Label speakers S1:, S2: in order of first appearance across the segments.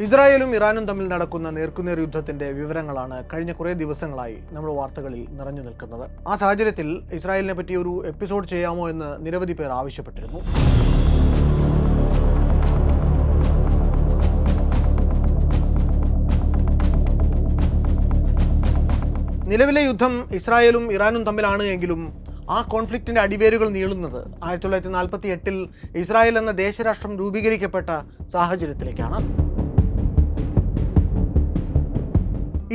S1: ഇസ്രായേലും ഇറാനും തമ്മിൽ നടക്കുന്ന നേർക്കുനേർ യുദ്ധത്തിന്റെ വിവരങ്ങളാണ് കഴിഞ്ഞ കുറേ ദിവസങ്ങളായി നമ്മുടെ വാർത്തകളിൽ നിറഞ്ഞു നിൽക്കുന്നത്. ആ സാഹചര്യത്തിൽ ഇസ്രായേലിനെ പറ്റി ഒരു എപ്പിസോഡ് ചെയ്യാമോ എന്ന് നിരവധി പേർ ആവശ്യപ്പെട്ടിരുന്നു. നിലവിലെ യുദ്ധം ഇസ്രായേലും ഇറാനും തമ്മിലാണ് എങ്കിലും ആ കോൺഫ്ലിക്റ്റിന്റെ അടിവേരുകൾ നീളുന്നത് 1948 ഇസ്രായേൽ എന്ന ദേശരാഷ്ട്രം രൂപീകരിക്കപ്പെട്ട സാഹചര്യത്തിലേക്കാണ്.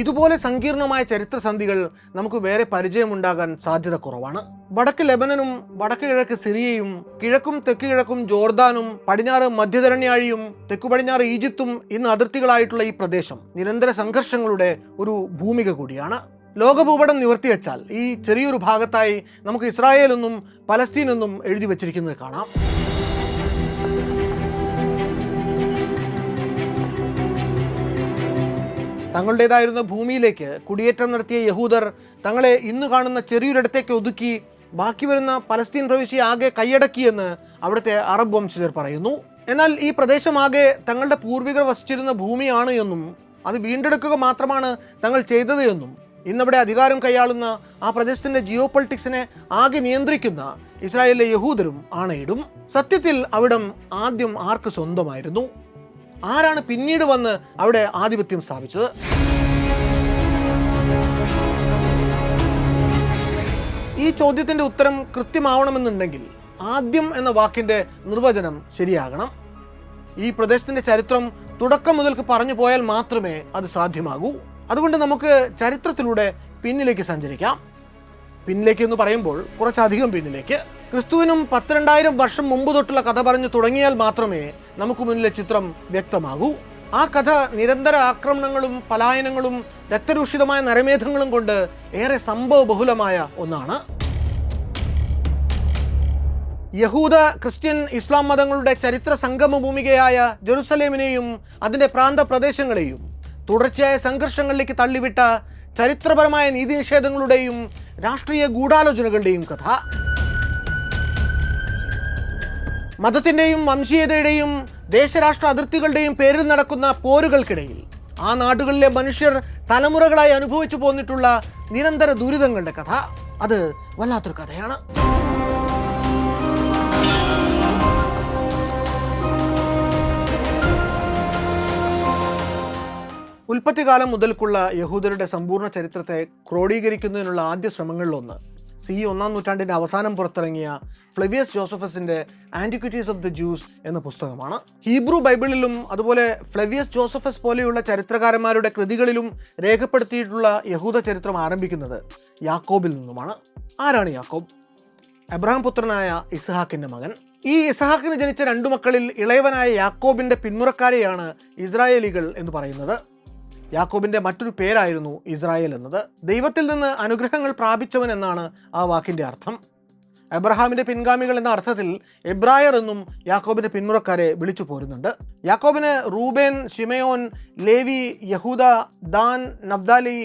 S1: ഇതുപോലെ സങ്കീർണമായ ചരിത്രസന്ധികൾ നമുക്ക് വേറെ പരിചയമുണ്ടാകാൻ സാധ്യത കുറവാണ്. വടക്ക് ലെബനനും വടക്ക് കിഴക്ക് സിറിയയും, കിഴക്കും തെക്ക് കിഴക്കും ജോർദാനും, പടിഞ്ഞാറ് മധ്യധരണ്യാഴിയും തെക്കു പടിഞ്ഞാറ് ഈജിപ്തും ഇന്ന് അതിർത്തികളായിട്ടുള്ള ഈ പ്രദേശം നിരന്തര സംഘർഷങ്ങളുടെ ഒരു ഭൂമിക കൂടിയാണ്. ലോകഭൂപടം നിവർത്തി വെച്ചാൽ ഈ ചെറിയൊരു ഭാഗത്തായി നമുക്ക് ഇസ്രായേൽ എന്നും പലസ്തീൻ എന്നും എഴുതി വച്ചിരിക്കുന്നത് കാണാം. തങ്ങളുടേതായിരുന്ന ഭൂമിയിലേക്ക് കുടിയേറ്റം നടത്തിയ യഹൂദർ തങ്ങളെ ഇന്ന് കാണുന്ന ചെറിയൊരിടത്തേക്ക് ഒതുക്കി ബാക്കി വരുന്ന പലസ്തീൻ പ്രവിശ്യ ആകെ കൈയടക്കിയെന്ന് അവിടുത്തെ അറബ് വംശജർ പറയുന്നു. എന്നാൽ ഈ പ്രദേശമാകെ തങ്ങളുടെ പൂർവികർ വസിച്ചിരുന്ന ഭൂമിയാണ് എന്നും അത് വീണ്ടെടുക്കുക മാത്രമാണ് തങ്ങൾ ചെയ്തത് എന്നും ഇന്നവിടെ അധികാരം കൈയാളുന്ന ആ പ്രദേശത്തിന്റെ ജിയോ പൊളിറ്റിക്സിനെ ആകെ നിയന്ത്രിക്കുന്ന ഇസ്രായേലിലെ യഹൂദരും ആണയിടും. സത്യത്തിൽ അവിടം ആദ്യം ആർക്ക് സ്വന്തമായിരുന്നു? ആരാണ് പിന്നീട് വന്ന് അവിടെ ആധിപത്യം സ്ഥാപിച്ചത്? ഈ ചോദ്യത്തിന്റെ ഉത്തരം കൃത്യമാവണമെന്നുണ്ടെങ്കിൽ ആദ്യം എന്ന വാക്കിന്റെ നിർവചനം ശരിയാകണം. ഈ പ്രദേശത്തിന്റെ ചരിത്രം തുടക്കം മുതൽക്ക് പറഞ്ഞു പോയാൽ മാത്രമേ അത് സാധ്യമാകൂ. അതുകൊണ്ട് നമുക്ക് ചരിത്രത്തിലൂടെ പിന്നിലേക്ക് സഞ്ചരിക്കാം. പിന്നിലേക്ക് എന്ന് പറയുമ്പോൾ കുറച്ചധികം പിന്നിലേക്ക്. ക്രിസ്തുവിനും 12,000 വർഷം മുമ്പ് തൊട്ടുള്ള കഥ പറഞ്ഞു തുടങ്ങിയാൽ മാത്രമേ നമുക്ക് മുന്നിലെ ചിത്രം വ്യക്തമാകൂ. ആ കഥ നിരന്തര ആക്രമണങ്ങളും പലായനങ്ങളും രക്തരൂഷിതമായ നരമേധങ്ങളും കൊണ്ട് ഏറെ സംഭവബഹുലമായ ഒന്നാണ്. യഹൂദ, ക്രിസ്ത്യൻ, ഇസ്ലാം മതങ്ങളുടെ ചരിത്ര സംഗമ ഭൂമികയായ ജെറുസലേമിനെയും അതിൻ്റെ പ്രാന്ത പ്രദേശങ്ങളെയും തുടർച്ചയായ സംഘർഷങ്ങളിലേക്ക് തള്ളിവിട്ട ചരിത്രപരമായ നീതിനിഷേധങ്ങളുടെയും രാഷ്ട്രീയ ഗൂഢാലോചനകളുടെയും കഥ. മതത്തിൻ്റെയും വംശീയതയുടെയും ദേശരാഷ്ട്ര അതിർത്തികളുടെയും പേരിൽ നടക്കുന്ന പോരുകൾക്കിടയിൽ ആ നാടുകളിലെ മനുഷ്യർ തലമുറകളായി അനുഭവിച്ചു പോന്നിട്ടുള്ള നിരന്തര ദുരിതങ്ങളുടെ കഥ. അത് വല്ലാത്തൊരു കഥയാണ്. ഉൽപ്പത്തികാലം മുതൽക്കുള്ള യഹൂദരുടെ സമ്പൂർണ്ണ ചരിത്രത്തെ ക്രോഡീകരിക്കുന്നതിനുള്ള ആദ്യ ശ്രമങ്ങളിലൊന്ന് CE 1-ാം നൂറ്റാണ്ടിൻ്റെ അവസാനം പുറത്തിറങ്ങിയ ഫ്ലെവിയസ് ജോസഫസിൻ്റെ ആൻറ്റിക്വിറ്റീസ് ഓഫ് ദ ജൂസ് എന്ന പുസ്തകമാണ്. ഹീബ്രു ബൈബിളിലും അതുപോലെ ഫ്ലെവിയസ് ജോസഫസ് പോലെയുള്ള ചരിത്രകാരന്മാരുടെ കൃതികളിലും രേഖപ്പെടുത്തിയിട്ടുള്ള യഹൂദ ചരിത്രം ആരംഭിക്കുന്നത് യാക്കോബിൽ നിന്നുമാണ്. ആരാണ് യാക്കോബ്? അബ്രഹാം പുത്രനായ ഇസ്ഹാക്കിൻ്റെ മകൻ. ഈ ഇസ്ഹാക്കിന് ജനിച്ച 2 മക്കളിൽ ഇളയവനായ യാക്കോബിൻ്റെ പിന്മുറക്കാരെയാണ് ഇസ്രായേലികൾ എന്ന് പറയുന്നത്. യാക്കോബിൻ്റെ മറ്റൊരു പേരായിരുന്നു ഇസ്രായേൽ എന്നത്. ദൈവത്തിൽ നിന്ന് അനുഗ്രഹങ്ങൾ പ്രാപിച്ചവൻ എന്നാണ് ആ വാക്കിൻ്റെ അർത്ഥം. അബ്രഹാമിൻ്റെ പിൻഗാമികൾ എന്ന അർത്ഥത്തിൽ എബ്രായർ എന്നും യാക്കോബിൻ്റെ പിന്മുറക്കാരെ വിളിച്ചു പോരുന്നുണ്ട്. യാക്കോബിന് Reuben, Simeon, Levi, Judah, Dan, Naphtali,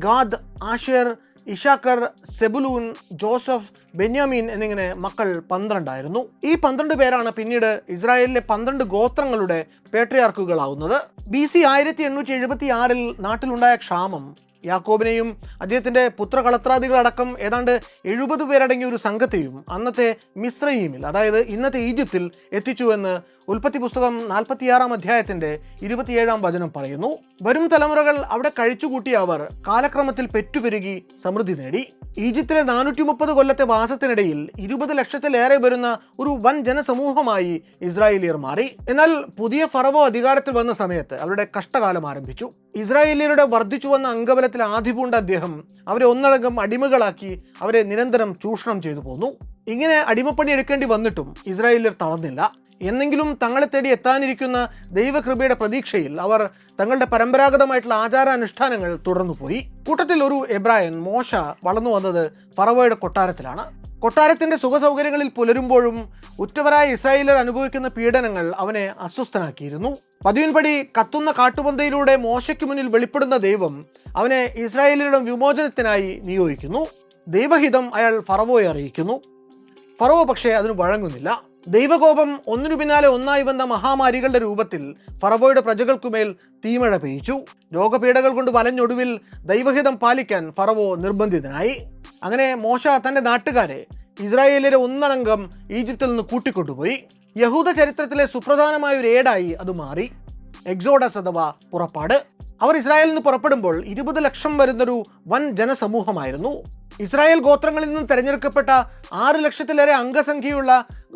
S1: Gad, Asher, Issachar, Zebulun, Joseph, Benjamin എന്നിങ്ങനെ മക്കൾ 12 ആയിരുന്നു. ഈ 12 പേരാണ് പിന്നീട് ഇസ്രായേലിലെ 12 ഗോത്രങ്ങളുടെ പേട്രിയാർക്കുകളാവുന്നത്. BC 1876 നാട്ടിലുണ്ടായ ക്ഷാമം യാക്കോബിനെയും അദ്ദേഹത്തിൻ്റെ പുത്രകളത്രാദികളടക്കം ഏതാണ്ട് 70 പേരടങ്ങിയ ഒരു സംഘത്തെയും അന്നത്തെ മിസ്രയീമിൽ, അതായത് ഇന്നത്തെ ഈജിപ്തിൽ എത്തിച്ചു എന്ന് ഉൽപ്പത്തി പുസ്തകം 46-ാം അധ്യായത്തിൻ്റെ 27-ാം വചനം പറയുന്നു. വരും തലമുറകൾ അവിടെ കഴിച്ചുകൂട്ടിയ അവർ കാലക്രമത്തിൽ പെറ്റുപെരുകി സമൃദ്ധി നേടി. ഈജിപ്തിലെ 430 കൊല്ലത്തെ വാസത്തിനിടയിൽ 20 ലക്ഷത്തിലേറെ വരുന്ന ഒരു വൻ ജനസമൂഹമായി ഇസ്രായേലിയർ മാറി. എന്നാൽ പുതിയ ഫറവോ അധികാരത്തിൽ വന്ന സമയത്ത് അവരുടെ കഷ്ടകാലം ആരംഭിച്ചു. ഇസ്രായേലിയരുടെ വർദ്ധിച്ചു വന്ന അംഗബലത്തിൽ ആധിപൂണ്ട അദ്ദേഹം അവരെ ഒന്നടങ്കം അടിമകളാക്കി അവരെ നിരന്തരം ചൂഷണം ചെയ്തു പോന്നു. ഇങ്ങനെ അടിമപ്പണി എടുക്കേണ്ടി വന്നിട്ടും ഇസ്രായേലിയർ തളർന്നില്ല. എന്നെങ്കിലും തങ്ങളെ തേടി എത്താനിരിക്കുന്ന ദൈവകൃപയുടെ പ്രതീക്ഷയിൽ അവർ തങ്ങളുടെ പരമ്പരാഗതമായിട്ടുള്ള ആചാരാനുഷ്ഠാനങ്ങൾ തുടർന്നുപോയി. കൂട്ടത്തിൽ ഒരു എബ്രായൻ മോശ വളർന്നു വന്നത് ഫറവോയുടെ കൊട്ടാരത്തിലാണ്. കൊട്ടാരത്തിൻ്റെ സുഖസൗകര്യങ്ങളിൽ പുലരുമ്പോഴും ഉറ്റവരായ ഇസ്രായേലർ അനുഭവിക്കുന്ന പീഡനങ്ങൾ അവനെ അസ്വസ്ഥനാക്കിയിരുന്നു. പതിവിൻപടി കത്തുന്ന കാട്ടുപന്തയിലൂടെ മോശയ്ക്ക് മുന്നിൽ വെളിപ്പെടുന്ന ദൈവം അവനെ ഇസ്രായേലിയുടെ വിമോചനത്തിനായി നിയോഗിക്കുന്നു. ദൈവഹിതം അയാൾ ഫറവോയെ അറിയിക്കുന്നു. ഫറവോ പക്ഷേ അതിന് വഴങ്ങുന്നില്ല. ദൈവകോപം ഒന്നിനു പിന്നാലെ ഒന്നായി വന്ന മഹാമാരികളുടെ രൂപത്തിൽ ഫറവോയുടെ പ്രജകൾക്കുമേൽ തീമഴ പെയ്ച്ചു. രോഗപീഠകൾ കൊണ്ട് വലഞ്ഞൊടുവിൽ ദൈവഹിതം പാലിക്കാൻ ഫറവോ നിർബന്ധിതനായി. അങ്ങനെ മോശ തൻ്റെ നാട്ടുകാരെ ഇസ്രായേലിലെ ഒന്നടങ്കം ഈജിപ്തിൽ നിന്ന് കൂട്ടിക്കൊണ്ടുപോയി. യഹൂദ ചരിത്രത്തിലെ സുപ്രധാനമായ ഒരു ഏടായി അത് മാറി. എക്സോഡസ് അഥവാ പുറപ്പാട്. അവർ ഇസ്രായേലിൽ നിന്ന് പുറപ്പെടുമ്പോൾ 20 ലക്ഷം വരുന്നൊരു വൻ ജനസമൂഹമായിരുന്നു. ഇസ്രായേൽ ഗോത്രങ്ങളിൽ നിന്നും തെരഞ്ഞെടുക്കപ്പെട്ട 6 ലക്ഷത്തിലേറെ അംഗസംഖ്യയുള്ള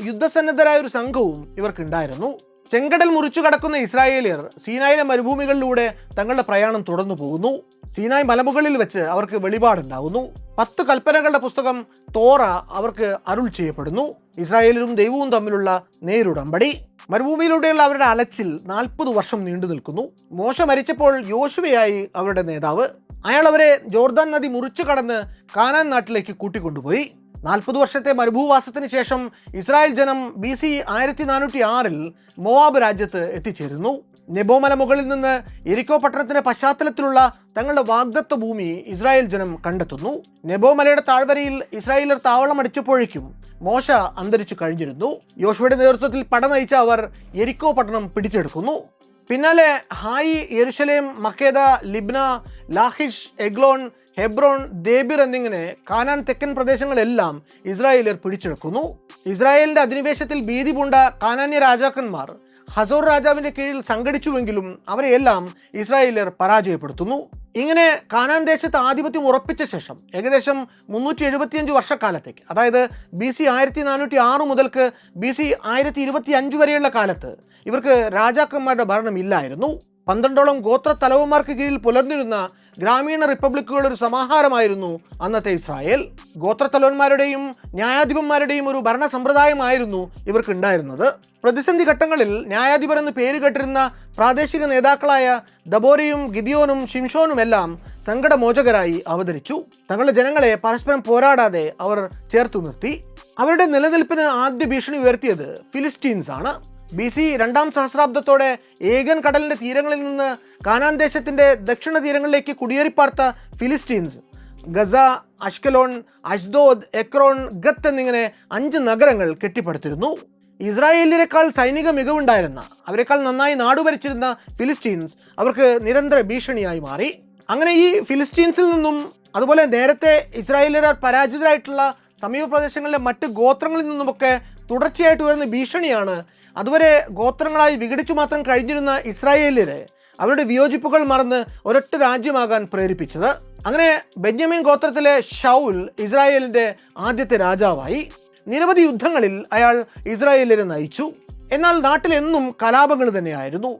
S1: യുദ്ധസന്നദ്ധരായ ഒരു സംഘവും ഇവർക്കുണ്ടായിരുന്നു. ചെങ്കടൽ മുറിച്ചു കടക്കുന്ന ഇസ്രായേലിയർ സീനായിലെ മരുഭൂമികളിലൂടെ തങ്ങളുടെ പ്രയാണം തുടർന്നു പോകുന്നു. സീനായ് മലമുകളിൽ വെച്ച് അവർക്ക് വെളിപാടുണ്ടാകുന്നു. 10 കൽപ്പനകളുടെ പുസ്തകം തോറ അവർക്ക് അരുൾ ചെയ്യപ്പെടുന്നു. ഇസ്രായേലും ദൈവവും തമ്മിലുള്ള നേരുടമ്പടി. മരുഭൂമിയിലൂടെയുള്ള അവരുടെ അലച്ചിൽ 40 വർഷം നീണ്ടു നിൽക്കുന്നു. മോശ മരിച്ചപ്പോൾ യോശുവയായി അവരുടെ നേതാവ്. അയാൾ അവരെ ജോർദാൻ നദി മുറിച്ചു കടന്ന് കാനാൻ നാട്ടിലേക്ക് കൂട്ടിക്കൊണ്ടുപോയി. 40 വർഷത്തെ മരുഭൂവാസത്തിന് ശേഷം ഇസ്രായേൽ ജനം BC 1406 മോവാബ് രാജ്യത്ത് എത്തിച്ചേരുന്നു. നെബോ മല മുകളിൽ നിന്ന് എരിക്കോ പട്ടണത്തിന്റെ പശ്ചാത്തലത്തിലുള്ള തങ്ങളുടെ വാഗ്ദത്ത ഭൂമി ഇസ്രായേൽ ജനം കണ്ടെത്തുന്നു. നെബോ മലയുടെ താഴ്വരയിൽ ഇസ്രായേലർ താവളം അടിച്ചപ്പോഴേക്കും മോശ അന്തരിച്ചു കഴിഞ്ഞിരുന്നു. യോശുവയുടെ നേതൃത്വത്തിൽ പട നയിച്ച അവർ എരിക്കോ പട്ടണം പിടിച്ചെടുക്കുന്നു. പിന്നാലെ ഹായി, യെരുശലേം, മക്കേദ, ലിബ്ന, ലാഹിഷ്, എഗ്ലോൺ, ഹെബ്രോൺ, ദേബിർ എന്നിങ്ങനെ കാനാൻ തെക്കൻ പ്രദേശങ്ങളെല്ലാം ഇസ്രായേലിയർ പിടിച്ചെടുക്കുന്നു. ഇസ്രായേലിന്റെ അധിനിവേശത്തിൽ ഭീതി പൂണ്ട കാനാന്യ രാജാക്കന്മാർ ഹസോർ രാജാവിന്റെ കീഴിൽ സംഘടിച്ചുവെങ്കിലും അവരെയെല്ലാം ഇസ്രായേലിയർ പരാജയപ്പെടുത്തുന്നു. ഇങ്ങനെ കാനാൻ ദേശത്ത് ആധിപത്യം ഉറപ്പിച്ച ശേഷം ഏകദേശം 375 വർഷക്കാലത്തേക്ക്, അതായത് BC 1406 മുതൽക്ക് BC 1025 വരെയുള്ള കാലത്ത് ഇവർക്ക് രാജാക്കന്മാരുടെ ഭരണം ഇല്ലായിരുന്നു. 12ഓളം ഗോത്ര തലവന്മാർക്ക് കീഴിൽ പുലർന്നിരുന്ന ഗ്രാമീണ റിപ്പബ്ലിക്കുകളുടെ ഒരു സമാഹാരമായിരുന്നു അന്നത്തെ ഇസ്രായേൽ. ഗോത്രത്തലവന്മാരുടെയും ന്യായാധിപന്മാരുടെയും ഒരു ഭരണ സമ്പ്രദായമായിരുന്നു ഇവർക്ക് ഉണ്ടായിരുന്നത്. പ്രതിസന്ധി ഘട്ടങ്ങളിൽ ന്യായാധിപർ എന്ന് പേര് കേട്ടിരുന്ന പ്രാദേശിക നേതാക്കളായ ദബോരയും ഗിദിയോനും ഷിംഷോനുമെല്ലാം സങ്കടമോചകരായി അവതരിച്ചു. തങ്ങളുടെ ജനങ്ങളെ പരസ്പരം പോരാടാതെ അവർ ചേർത്തു നിർത്തി. അവരുടെ നിലനിൽപ്പിന് ആദ്യ ഭീഷണി ഉയർത്തിയത് ഫിലിസ്റ്റീൻസ് ആണ്. BC 2ാം സഹസ്രാബ്ദത്തോടെ ഏഗൻ കടലിന്റെ തീരങ്ങളിൽ നിന്ന് കാനാൻ ദേശത്തിന്റെ ദക്ഷിണ തീരങ്ങളിലേക്ക് കുടിയേറിപ്പാർത്ത ഫിലിസ്റ്റീൻസ് ഗസ, അഷ്കലോൺ, അഷ്ദോദ്, എക്രോൺ, ഗത്ത് എന്നിങ്ങനെ 5 നഗരങ്ങൾ കെട്ടിപ്പടുത്തിരുന്നു. ഇസ്രായേലിനേക്കാൾ സൈനിക മികവുണ്ടായിരുന്ന, അവരെക്കാൾ നന്നായി നാടുഭരിച്ചിരുന്ന ഫിലിസ്റ്റീൻസ് അവർക്ക് നിരന്തര ഭീഷണിയായി മാറി. അങ്ങനെ ഈ ഫിലിസ്റ്റീൻസിൽ നിന്നും അതുപോലെ നേരത്തെ ഇസ്രായേലിയർ പരാജിതരായിട്ടുള്ള സമീപ പ്രദേശങ്ങളിലെ മറ്റ് ഗോത്രങ്ങളിൽ നിന്നുമൊക്കെ തുടർച്ചയായിട്ട് ഉയർന്ന ഭീഷണിയാണ് അതുവരെ ഗോത്രങ്ങളായി വിഘടിച്ചു മാത്രം കഴിഞ്ഞിരുന്ന ഇസ്രായേലിയരെ അവരുടെ വിയോജിപ്പുകൾ മറന്ന് ഒരൊറ്റ രാജ്യമാകാൻ പ്രേരിപ്പിച്ചത്. അങ്ങനെ ബെന്യാമിൻ ഗോത്രത്തിലെ ശൗൽ ഇസ്രായേലിന്റെ ആദ്യത്തെ രാജാവായി. നിരവധി യുദ്ധങ്ങളിൽ അയാൾ ഇസ്രായേലിനെ നയിച്ചു. എന്നാൽ നാട്ടിലെന്നും കലാപങ്ങൾ തന്നെയായിരുന്നു.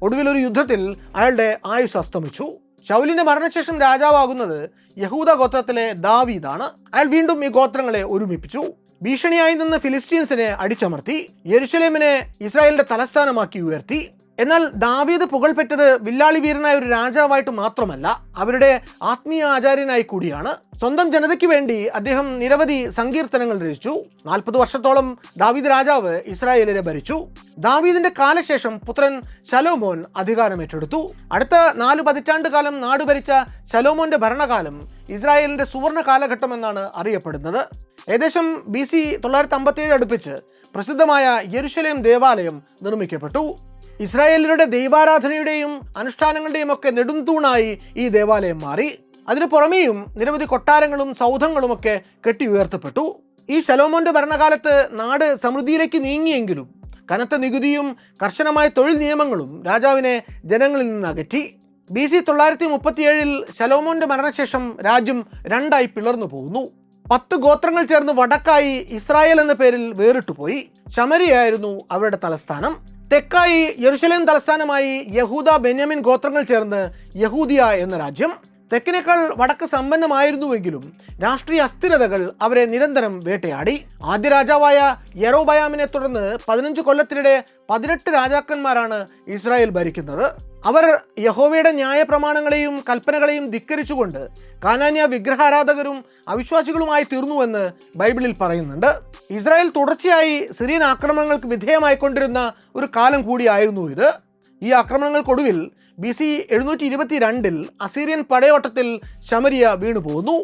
S1: ഒടുവിൽ ഒരു യുദ്ധത്തിൽ അയാളുടെ ആയുസ് അസ്തമിച്ചു. ശൗലിന്റെ മരണശേഷം രാജാവാകുന്നത് യഹൂദ ഗോത്രത്തിലെ ദാവീദാണ്. അയാൾ വീണ്ടും ഈ ഗോത്രങ്ങളെ ഒരുമിപ്പിച്ചു. ഭീഷണിയായി നിന്ന് ഫിലിസ്റ്റീൻസിനെ അടിച്ചമർത്തി. യെരുശലേമിനെ ഇസ്രായേലിന്റെ തലസ്ഥാനമാക്കി ഉയർത്തി. എന്നാൽ ദാവീദ് പുകൾപെറ്റത് വില്ലാളി വീരനായ ഒരു രാജാവായിട്ട് മാത്രമല്ല, അവരുടെ ആത്മീയ ആചാര്യനായി കൂടിയാണ്. സ്വന്തം ജനതയ്ക്ക് വേണ്ടി അദ്ദേഹം നിരവധി സങ്കീർത്തനങ്ങൾ രചിച്ചു. 40 വർഷത്തോളം ദാവീദ് രാജാവ് ഇസ്രായേലിനെ ഭരിച്ചു. ദാവീദിന്റെ കാലശേഷം പുത്രൻ ശലോമോൻ അധികാരമേറ്റെടുത്തു. അടുത്ത 4 പതിറ്റാണ്ട് കാലം നാട് ഭരിച്ച ശലോമോന്റെ ഭരണകാലം ഇസ്രായേലിന്റെ സുവർണ കാലഘട്ടം എന്നാണ് അറിയപ്പെടുന്നത്. ഏകദേശം BC 957 അടുപ്പിച്ച് പ്രസിദ്ധമായ യെരുശലേം ദേവാലയം നിർമ്മിക്കപ്പെട്ടു. ഇസ്രായേലിയരുടെ ദൈവാരാധനയുടെയും അനുഷ്ഠാനങ്ങളുടെയും ഒക്കെ നെടുംതൂണായി ഈ ദേവാലയം മാറി. അതിനു പുറമേയും നിരവധി കൊട്ടാരങ്ങളും സൗധങ്ങളുമൊക്കെ കെട്ടി ഉയർത്തപ്പെട്ടു. ഈ ശലോമോന്റെ ഭരണകാലത്ത് നാട് സമൃദ്ധിയിലേക്ക് നീങ്ങിയെങ്കിലും കനത്ത നികുതിയും കർശനമായ തൊഴിൽ നിയമങ്ങളും രാജാവിനെ ജനങ്ങളിൽ നിന്ന് അകറ്റി. BC 937 ശലോമോന്റെ മരണശേഷം രാജ്യം 2ആയി പിളർന്നു പോകുന്നു. 10 ഗോത്രങ്ങൾ ചേർന്ന് വടക്കായി ഇസ്രായേൽ എന്ന പേരിൽ വേറിട്ടുപോയി. ശമരിയായിരുന്നു അവരുടെ തലസ്ഥാനം. തെക്കായി യെരുശലേം തലസ്ഥാനമായി യഹൂദ, ബെന്യാമിൻ ഗോത്രങ്ങൾ ചേർന്ന് യഹൂദിയ എന്ന രാജ്യം. തെക്കിനേക്കാൾ വടക്ക് സമ്പന്നമായിരുന്നുവെങ്കിലും രാഷ്ട്രീയ അസ്ഥിരതകൾ അവരെ നിരന്തരം വേട്ടയാടി. ആദ്യ രാജാവായ യെരോബയാമിനെ തുടർന്ന് 15 കൊല്ലത്തിനിടെ 18 രാജാക്കന്മാരാണ് ഇസ്രായേൽ ഭരിക്കുന്നത്. അവർ യഹോവയുടെ ന്യായപ്രമാണങ്ങളെയും കൽപ്പനകളെയും ധിക്കരിച്ചുകൊണ്ട് കാനാന്യ വിഗ്രഹാരാധകരും അവിശ്വാസികളുമായി തീർന്നുവെന്ന് ബൈബിളിൽ പറയുന്നുണ്ട്. ഇസ്രായേൽ തുടർച്ചയായി സിറിയൻ ആക്രമണങ്ങൾക്ക് വിധേയമായിക്കൊണ്ടിരുന്ന ഒരു കാലം കൂടിയായിരുന്നു ഇത്. ഈ ആക്രമണങ്ങൾക്കൊടുവിൽ BC 722 അസീറിയൻ പടയോട്ടത്തിൽ ശമരിയ വീണുപോകുന്നു.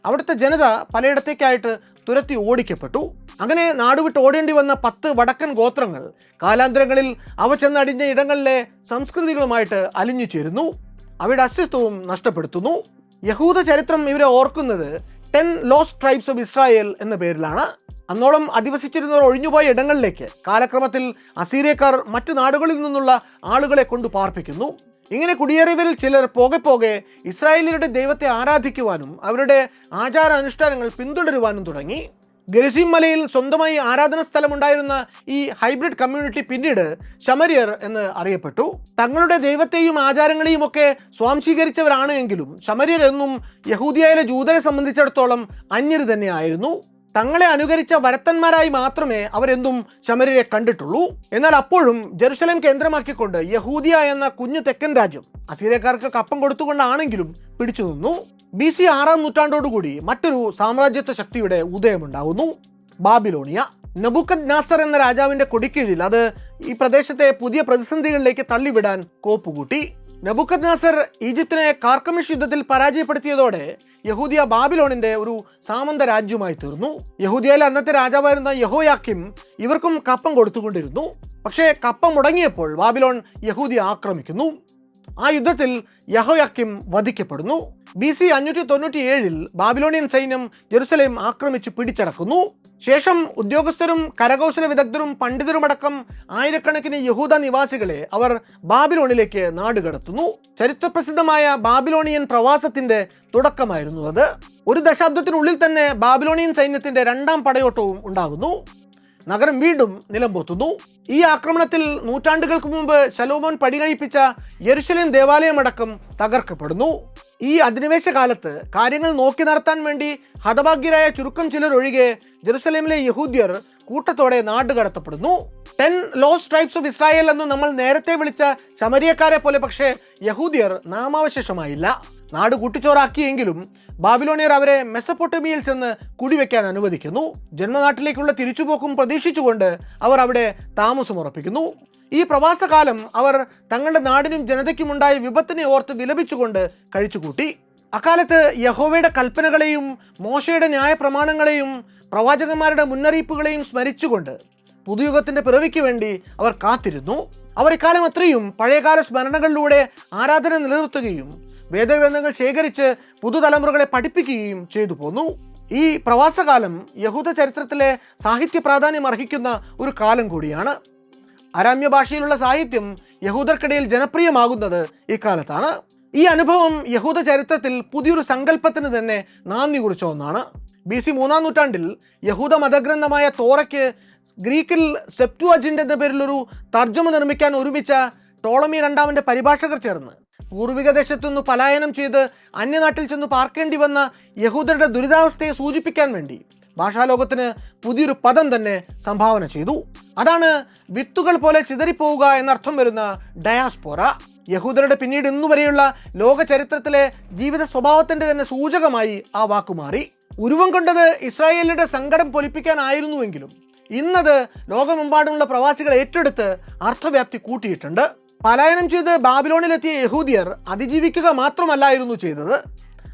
S1: അവിടുത്തെ ജനത പലയിടത്തേക്കായിട്ട് തുരത്തി ഓടിക്കപ്പെട്ടു. അങ്ങനെ നാടുവിട്ട് ഓടേണ്ടി വന്ന 10 വടക്കൻ ഗോത്രങ്ങൾ കാലാന്തരങ്ങളിൽ അവ ചെന്നടിഞ്ഞ ഇടങ്ങളിലെ സംസ്കൃതികളുമായിട്ട് അലിഞ്ഞു ചേരുന്നു, അവയുടെ അസ്തിത്വവും നഷ്ടപ്പെടുത്തുന്നു. യഹൂദ ചരിത്രം ഇവരെ ഓർക്കുന്നത് 10 ലോസ്റ്റ് ട്രൈബ്സ് ഓഫ് ഇസ്രായേൽ എന്ന പേരിലാണ്. അന്നോളം അധിവസിച്ചിരുന്നവർ ഒഴിഞ്ഞുപോയ ഇടങ്ങളിലേക്ക് കാലക്രമത്തിൽ അസീര്യക്കാർ മറ്റു നാടുകളിൽ നിന്നുള്ള ആളുകളെ കൊണ്ട് പാർപ്പിക്കുന്നു. ഇങ്ങനെ കുടിയേറിയവരിൽ ചിലർ പോകെ പോകെ ഇസ്രായേലിയരുടെ ദൈവത്തെ ആരാധിക്കുവാനും അവരുടെ ആചാര അനുഷ്ഠാനങ്ങൾ പിന്തുടരുവാനും തുടങ്ങി. ഗെരിസിം മലയിൽ സ്വന്തമായി ആരാധന സ്ഥലമുണ്ടായിരുന്ന ഈ ഹൈബ്രിഡ് കമ്മ്യൂണിറ്റി പിന്നീട് ശമര്യർ എന്ന് അറിയപ്പെട്ടു. തങ്ങളുടെ ദൈവത്തെയും ആചാരങ്ങളെയും ഒക്കെ സ്വാംശീകരിച്ചവരാണ് എങ്കിലും ശമര്യർ എന്നും യഹൂദിയയിലെ ജൂതരെ സംബന്ധിച്ചിടത്തോളം അന്യര് തന്നെയായിരുന്നു. തങ്ങളെ അനുകരിച്ച വരത്തന്മാരായി മാത്രമേ അവരെന്തും ശമര്യരെ കണ്ടിട്ടുള്ളൂ. എന്നാൽ അപ്പോഴും ജെറുസലേം കേന്ദ്രമാക്കിക്കൊണ്ട് യഹൂദിയ എന്ന കുഞ്ഞു തെക്കൻ രാജ്യം അസീര്യക്കാർക്ക് കപ്പം കൊടുത്തുകൊണ്ടാണെങ്കിലും പിടിച്ചു നിന്നു. BC 6-ാം നൂറ്റാണ്ടോടുകൂടി മറ്റൊരു സാമ്രാജ്യത്വ ശക്തിയുടെ ഉദയമുണ്ടാകുന്നു, ബാബിലോണിയ. നെബൂഖദ്നേസർ എന്ന രാജാവിന്റെ കൊടിക്കീഴിൽ അത് ഈ പ്രദേശത്തെ പുതിയ പ്രതിസന്ധികളിലേക്ക് തള്ളിവിടാൻ കോപ്പുകൂട്ടി. നെബൂഖദ്നേസർ ഈജിപ്തിനെ കാർക്കമിഷ് യുദ്ധത്തിൽ പരാജയപ്പെടുത്തിയതോടെ യഹൂദിയ ബാബിലോണിന്റെ ഒരു സാമന്ത രാജ്യമായി തീർന്നു. യഹൂദിയയിലെ അന്നത്തെ രാജാവായിരുന്ന യഹോയാക്കിം ഇവർക്കും കപ്പം കൊടുത്തുകൊണ്ടിരുന്നു. പക്ഷേ കപ്പം മുടങ്ങിയപ്പോൾ ബാബിലോൺ യഹൂദിയ ആക്രമിക്കുന്നു. ആ യുദ്ധത്തിൽ യഹോയാക്കിം വധിക്കപ്പെടുന്നു. BC 597 ബാബിലോണിയൻ സൈന്യം ജെറുസലേം ആക്രമിച്ച് പിടിച്ചടക്കുന്നു. ശേഷം ഉദ്യോഗസ്ഥരും കരകൗശല വിദഗ്ധരും പണ്ഡിതരുമടക്കം ആയിരക്കണക്കിന് യഹൂദ നിവാസികളെ അവർ ബാബിലോണിലേക്ക് നാടുകടത്തുന്നു. ചരിത്രപ്രസിദ്ധമായ ബാബിലോണിയൻ പ്രവാസത്തിന്റെ തുടക്കമായിരുന്നു അത്. ഒരു ദശാബ്ദത്തിനുള്ളിൽ തന്നെ ബാബിലോണിയൻ സൈന്യത്തിന്റെ 2ാം പടയോട്ടവും ഉണ്ടാകുന്നു. നഗരം വീണ്ടും നിലംപൊത്തുന്നു. ഈ ആക്രമണത്തിൽ നൂറ്റാണ്ടുകൾക്ക് മുമ്പ് ശലോമോൻ പടികഴിപ്പിച്ച യെരുശലേം ദേവാലയമടക്കം തകർക്കപ്പെടുന്നു. ഈ അധിനിവേശ കാലത്ത് കാര്യങ്ങൾ നോക്കി നടത്താൻ വേണ്ടി ഹതഭാഗ്യരായ ചുരുക്കം ചിലർ ഒഴികെ ജെറുസലേമിലെ യഹൂദ്യർ കൂട്ടത്തോടെ നാടുകടത്തപ്പെടുന്നു. 10 ലോസ്റ്റ് ട്രൈബ്സ് ഓഫ് ഇസ്രായേൽ എന്ന് നമ്മൾ നേരത്തെ വിളിച്ച ശമരിയക്കാരെ പോലെ പക്ഷേ യഹൂദ്യർ നാമാവശേഷമായില്ല. നാട് കൂട്ടിച്ചോറാക്കിയെങ്കിലും ബാബിലോണിയർ അവരെ മെസപ്പൊട്ടേമിയയിൽ ചെന്ന് കുടിവെക്കാൻ അനുവദിക്കുന്നു. ജന്മനാട്ടിലേക്കുള്ള തിരിച്ചുപോക്കും പ്രതീക്ഷിച്ചുകൊണ്ട് അവർ അവിടെ താമസമുറപ്പിക്കുന്നു. ഈ പ്രവാസകാലം അവർ തങ്ങളുടെ നാടിനും ജനതയ്ക്കുമുണ്ടായ വിപത്തിനെ ഓർത്ത് വിലപിച്ചുകൊണ്ട് കഴിച്ചുകൂട്ടി. അക്കാലത്ത് യഹോവയുടെ കൽപ്പനകളെയും മോശയുടെ ന്യായപ്രമാണങ്ങളെയും പ്രവാചകന്മാരുടെ മുന്നറിയിപ്പുകളെയും സ്മരിച്ചുകൊണ്ട് പുതുയുഗത്തിന്റെ പിറവിക്ക് വേണ്ടി അവർ കാത്തിരുന്നു. അവർ ഇക്കാലം അത്രയും പഴയകാല സ്മരണകളിലൂടെ ആരാധന നിലനിർത്തുകയും വേദഗ്രന്ഥങ്ങൾ ശേഖരിച്ച് പുതുതലമുറകളെ പഠിപ്പിക്കുകയും ചെയ്തു പോന്നു. ഈ പ്രവാസകാലം യഹൂദ ചരിത്രത്തിലെ സാഹിത്യ പ്രാധാന്യം അർഹിക്കുന്ന ഒരു കാലം കൂടിയാണ്. അരാമ്യ ഭാഷയിലുള്ള സാഹിത്യം യഹൂദർക്കിടയിൽ ജനപ്രിയമാകുന്നത് ഇക്കാലത്താണ്. ഈ അനുഭവം യഹൂദ ചരിത്രത്തിൽ പുതിയൊരു സങ്കല്പത്തിന് തന്നെ നാന്ദി കുറിച്ച ഒന്നാണ്. BC 3-ാം നൂറ്റാണ്ടിൽ യഹൂദ മതഗ്രന്ഥമായ തോറയ്ക്ക് ഗ്രീക്കിൽ സെപ്റ്റുഅജിന്റ് എന്ന പേരിലൊരു തർജ്ജമ നിർമ്മിക്കാൻ ഒരുമിച്ച ടോളമി 2-ാമന്റെ പരിഭാഷകർ ചേർന്ന് പൂർവിക ദേശത്തുനിന്ന് പലായനം ചെയ്ത് അന്യനാട്ടിൽ ചെന്ന് പാർക്കേണ്ടി വന്ന യഹൂദരുടെ ദുരിതാവസ്ഥയെ സൂചിപ്പിക്കാൻ വേണ്ടി ഭാഷാലോകത്തിന് പുതിയൊരു പദം തന്നെ സംഭാവന ചെയ്തു. അതാണ് വിത്തുകൾ പോലെ ചിതറിപ്പോവുക എന്നർത്ഥം വരുന്ന ഡയാസ്പോറ. യഹൂദരുടെ പിന്നീട് ഇന്നുവരെയുള്ള ലോക ചരിത്രത്തിലെ ജീവിത സ്വഭാവത്തിന്റെ തന്നെ സൂചകമായി ആ വാക്കുമാറി. ഉരുവം കൊണ്ടത് ഇസ്രായേലിയുടെ സങ്കടം പൊലിപ്പിക്കാനായിരുന്നുവെങ്കിലും ഇന്നത് ലോകമെമ്പാടുമുള്ള പ്രവാസികൾ ഏറ്റെടുത്ത് അർത്ഥവ്യാപ്തി കൂട്ടിയിട്ടുണ്ട്. പലായനം ചെയ്ത് ബാബിലോണിലെത്തിയ യഹൂദിയർ അതിജീവിക്കുക മാത്രമല്ലായിരുന്നു ചെയ്തത്,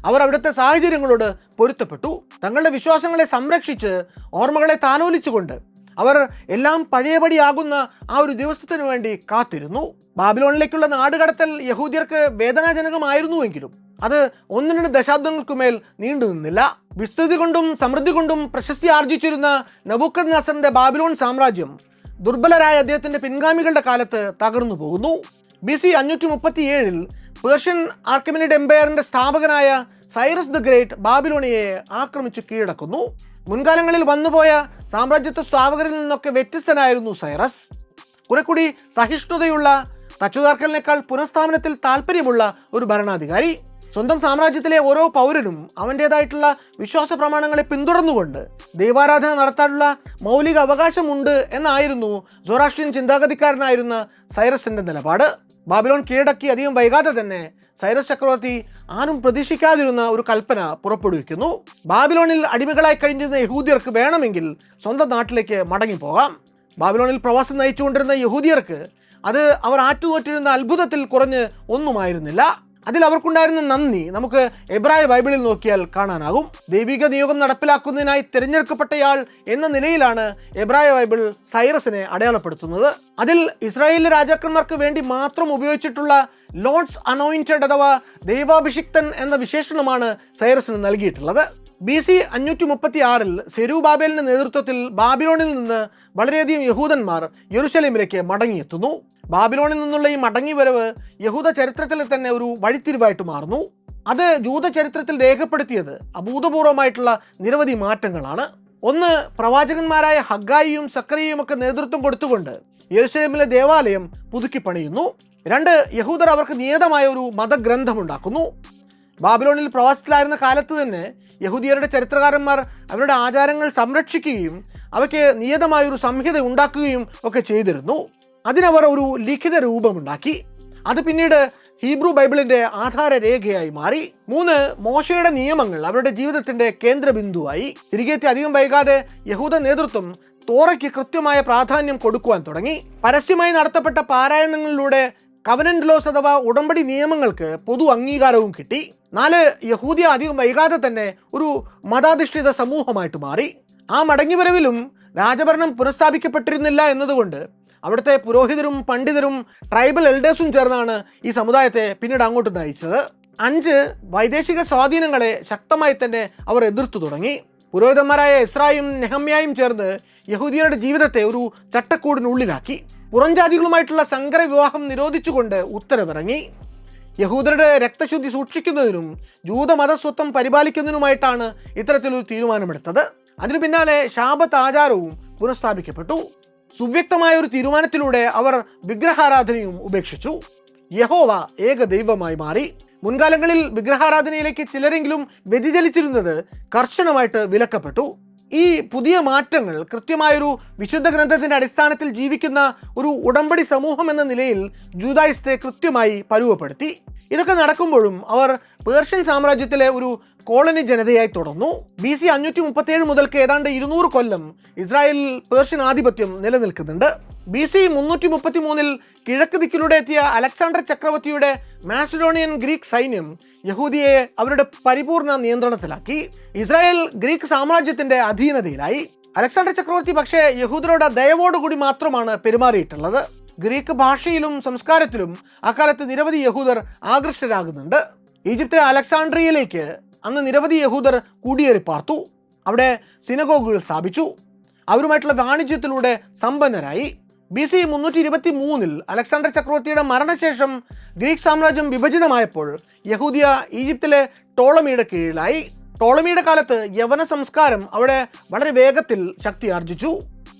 S1: അവർ അവിടുത്തെ സാഹചര്യങ്ങളോട് പൊരുത്തപ്പെട്ടു. തങ്ങളുടെ വിശ്വാസങ്ങളെ സംരക്ഷിച്ച് ഓർമ്മകളെ താലോലിച്ചുകൊണ്ട് അവർ എല്ലാം പഴയപടിയാകുന്ന ആ ഒരു ദിവസത്തിനു വേണ്ടി കാത്തിരുന്നു. ബാബിലോണിലേക്കുള്ള നാടുകടത്തൽ യഹൂദിയർക്ക് വേദനാജനകമായിരുന്നുവെങ്കിലും അത് 1-2 ദശാബ്ദങ്ങൾക്കുമേൽ നീണ്ടു നിന്നില്ല. വിസ്തൃതി കൊണ്ടും സമൃദ്ധി കൊണ്ടും പ്രശസ്തി ആർജിച്ചിരുന്ന നെബൂഖദ്നേസറിന്റെ ബാബിലോൺ സാമ്രാജ്യം ദുർബലരായ അദ്ദേഹത്തിന്റെ പിൻഗാമികളുടെ കാലത്ത് തകർന്നു പോകുന്നു. BC 537 പേർഷ്യൻ ആർക്കിമിനിഡ് എംപയറിന്റെ സ്ഥാപകനായ സൈറസ് ദ ഗ്രേറ്റ് ബാബിലോണിയെ ആക്രമിച്ച് കീഴടക്കുന്നു. മുൻകാലങ്ങളിൽ വന്നുപോയ സാമ്രാജ്യത്വ സ്ഥാപകരിൽ നിന്നൊക്കെ വ്യത്യസ്തനായിരുന്നു സൈറസ്. കുറെ കൂടി സഹിഷ്ണുതയുള്ള, തച്ചുതാർക്കലിനേക്കാൾ പുനഃസ്ഥാപനത്തിൽ താല്പര്യമുള്ള ഒരു ഭരണാധികാരി. സ്വന്തം സാമ്രാജ്യത്തിലെ ഓരോ പൗരനും അവൻ്റേതായിട്ടുള്ള വിശ്വാസ പ്രമാണങ്ങളെ പിന്തുടർന്നുകൊണ്ട് ദൈവാരാധന നടത്താനുള്ള മൗലിക അവകാശമുണ്ട് എന്നായിരുന്നു സൊറാഷ്ട്രിയൻ ചിന്താഗതിക്കാരനായിരുന്ന സൈറസിന്റെ നിലപാട്. ബാബിലോൺ കീഴടക്കി അധികം വൈകാതെ തന്നെ സൈറസ് ചക്രവർത്തി ആരും പ്രതീക്ഷിക്കാതിരുന്ന ഒരു കൽപ്പന പുറപ്പെടുവിക്കുന്നു. ബാബിലോണിൽ അടിമകളായി കഴിഞ്ഞിരുന്ന യഹൂദിയർക്ക് വേണമെങ്കിൽ സ്വന്തം നാട്ടിലേക്ക് മടങ്ങിപ്പോകാം. ബാബിലോണിൽ പ്രവാസം നയിച്ചുകൊണ്ടിരുന്ന യഹൂദിയർക്ക് അത് അവർ ആറ്റുനോറ്റിരുന്ന അത്ഭുതത്തിൽ കുറഞ്ഞ് ഒന്നുമായിരുന്നില്ല. അതിൽ അവർക്കുണ്ടായിരുന്ന നന്ദി നമുക്ക് എബ്രായ ബൈബിളിൽ നോക്കിയാൽ കാണാനാകും. ദൈവിക നിയോഗം നടപ്പിലാക്കുന്നതിനായി തിരഞ്ഞെടുക്കപ്പെട്ടയാൾ എന്ന നിലയിലാണ് എബ്രായ ബൈബിൾ സൈറസിനെ അടയാളപ്പെടുത്തുന്നത്. അതിൽ ഇസ്രായേലിലെ രാജാക്കന്മാർക്ക് വേണ്ടി മാത്രം ഉപയോഗിച്ചിട്ടുള്ള ലോർഡ്സ് അനോയിന്റഡ് അഥവാ ദൈവാഭിഷിക്തൻ എന്ന വിശേഷണമാണ് സൈറസിന് നൽകിയിട്ടുള്ളത്. BC 536 സെരൂബാബേലിന്റെ നേതൃത്വത്തിൽ ബാബിലോണിൽ നിന്ന് വളരെയധികം യഹൂദന്മാർ യെരുശലേമിലേക്ക് മടങ്ങിയെത്തുന്നു. ബാബിലോണിൽ നിന്നുള്ള ഈ മടങ്ങിവരവ് യഹൂദ ചരിത്രത്തിൽ തന്നെ ഒരു വഴിത്തിരിവായിട്ട് മാറുന്നു. അത് ജൂത ചരിത്രത്തിൽ രേഖപ്പെടുത്തിയത് അഭൂതപൂർവമായിട്ടുള്ള നിരവധി മാറ്റങ്ങളാണ്. ഒന്ന്, പ്രവാചകന്മാരായ ഹഗ്ഗായിയും സക്കറിയയും ഒക്കെ നേതൃത്വം കൊടുത്തുകൊണ്ട് യെരുശലേമിലെ ദേവാലയം പുതുക്കി പണിയുന്നു. രണ്ട്, യഹൂദർ അവർക്ക് നിയതമായ ഒരു മതഗ്രന്ഥമുണ്ടാക്കുന്നു. ബാബിലോണിൽ പ്രവാസത്തിലായിരുന്ന കാലത്ത് തന്നെ യഹൂദിയരുടെ ചരിത്രകാരന്മാർ അവരുടെ ആചാരങ്ങൾ സംരക്ഷിക്കുകയും അവയ്ക്ക് നിയതമായൊരു സംഹിത ഉണ്ടാക്കുകയും ഒക്കെ ചെയ്തിരുന്നു. അതിനവർ ഒരു ലിഖിത രൂപമുണ്ടാക്കി. അത് പിന്നീട് ഹീബ്രു ബൈബിളിൻ്റെ ആധാര രേഖയായി മാറി. മൂന്ന്, മോശയുടെ നിയമങ്ങൾ അവരുടെ ജീവിതത്തിൻ്റെ കേന്ദ്രബിന്ദുവായി. തിരികെ അധികം വൈകാതെ യഹൂദ നേതൃത്വം തോറയ്ക്ക് കൃത്യമായ പ്രാധാന്യം കൊടുക്കുവാൻ തുടങ്ങി. പരസ്യമായി നടത്തപ്പെട്ട പാരായണങ്ങളിലൂടെ കവനന്റ് ലോസ് അഥവാ ഉടമ്പടി നിയമങ്ങൾക്ക് പൊതു അംഗീകാരവും കിട്ടി. നാല്, യഹൂദിയ അധികം വൈകാതെ തന്നെ ഒരു മതാധിഷ്ഠിത സമൂഹമായിട്ട് മാറി. ആ മടങ്ങിവരവിലും രാജഭരണം പുനഃസ്ഥാപിക്കപ്പെട്ടിരുന്നില്ല എന്നതുകൊണ്ട് അവിടുത്തെ പുരോഹിതരും പണ്ഡിതരും ട്രൈബൽ എൽഡേഴ്സും ചേർന്നാണ് ഈ സമുദായത്തെ പിന്നീട് അങ്ങോട്ട് നയിച്ചത്. അഞ്ച്, വൈദേശിക സ്വാധീനങ്ങളെ ശക്തമായി തന്നെ അവർ എതിർത്തു തുടങ്ങി. പുരോഹിതന്മാരായ എസ്രായും നെഹമ്യായും ചേർന്ന് യഹൂദിയരുടെ ജീവിതത്തെ ഒരു ചട്ടക്കൂടിനുള്ളിലാക്കി. പുറംജാതികളുമായിട്ടുള്ള സങ്കര വിവാഹം നിരോധിച്ചുകൊണ്ട് ഉത്തരവിറങ്ങി. യഹൂദരുടെ രക്തശുദ്ധി സൂക്ഷിക്കുന്നതിനും ജൂതമതസ്വത്വം പരിപാലിക്കുന്നതിനുമായിട്ടാണ് ഇത്തരത്തിലൊരു തീരുമാനമെടുത്തത്. അതിനു പിന്നാലെ ശാബത്ത് ആചാരവും പുനഃസ്ഥാപിക്കപ്പെട്ടു. സുവ്യക്തമായ ഒരു തീരുമാനത്തിലൂടെ അവർ വിഗ്രഹാരാധനയും ഉപേക്ഷിച്ചു. യഹോവ ഏക ദൈവമായി മാറി. മുൻകാലങ്ങളിൽ വിഗ്രഹാരാധനയിലേക്ക് ചിലരെങ്കിലും വ്യതിചലിച്ചിരുന്നത് കർശനമായിട്ട് വിലക്കപ്പെട്ടു. ഈ പുതിയ മാറ്റങ്ങൾ കൃത്യമായൊരു വിശുദ്ധ ഗ്രന്ഥത്തിൻ്റെ അടിസ്ഥാനത്തിൽ ജീവിക്കുന്ന ഒരു ഉടമ്പടി സമൂഹം എന്ന നിലയിൽ ജൂദായിസത്തെ കൃത്യമായി പരുവപ്പെടുത്തി. ഇതൊക്കെ നടക്കുമ്പോഴും അവർ പേർഷ്യൻ സാമ്രാജ്യത്തിലെ ഒരു കോളനി ജനതയായി തുടർന്നു. BC 537 മുതൽക്ക് ഏതാണ്ട് 200 കൊല്ലം ഇസ്രായേലിൽ പേർഷ്യൻ ആധിപത്യം നിലനിൽക്കുന്നുണ്ട്. BC 333 കിഴക്ക് ദിക്കിലൂടെ എത്തിയ അലക്സാണ്ടർ ചക്രവർത്തിയുടെ മാസിഡോണിയൻ ഗ്രീക്ക് സൈന്യം യഹൂദിയെ അവരുടെ പരിപൂർണ നിയന്ത്രണത്തിലാക്കി. ഇസ്രായേൽ ഗ്രീക്ക് സാമ്രാജ്യത്തിന്റെ അധീനതയിലായി. അലക്സാണ്ടർ ചക്രവർത്തി പക്ഷേ യഹൂദരോട് ദയവോടുകൂടി മാത്രമാണ് പെരുമാറിയിട്ടുള്ളത്. ഗ്രീക്ക് ഭാഷയിലും സംസ്കാരത്തിലും അക്കാലത്ത് നിരവധി യഹൂദർ ആകൃഷ്ടരാകുന്നുണ്ട്. ഈജിപ്തിലെ അലക്സാണ്ട്രിയയിലേക്ക് അന്ന് നിരവധി യഹൂദർ കുടിയേറി പാർത്തു. അവിടെ സിനഗോഗുകൾ സ്ഥാപിച്ചു. അവരുമായിട്ടുള്ള വാണിജ്യത്തിലൂടെ സമ്പന്നരായി. BC 323 അലക്സാണ്ടർ ചക്രവർത്തിയുടെ മരണശേഷം ഗ്രീക്ക് സാമ്രാജ്യം വിഭജിതമായപ്പോൾ യഹൂദിയ ഈജിപ്തിലെ ടോളമിയുടെ കീഴിലായി. ടോളമിയുടെ കാലത്ത് യവന സംസ്കാരം അവിടെ വളരെ വേഗത്തിൽ ശക്തി ആർജിച്ചു.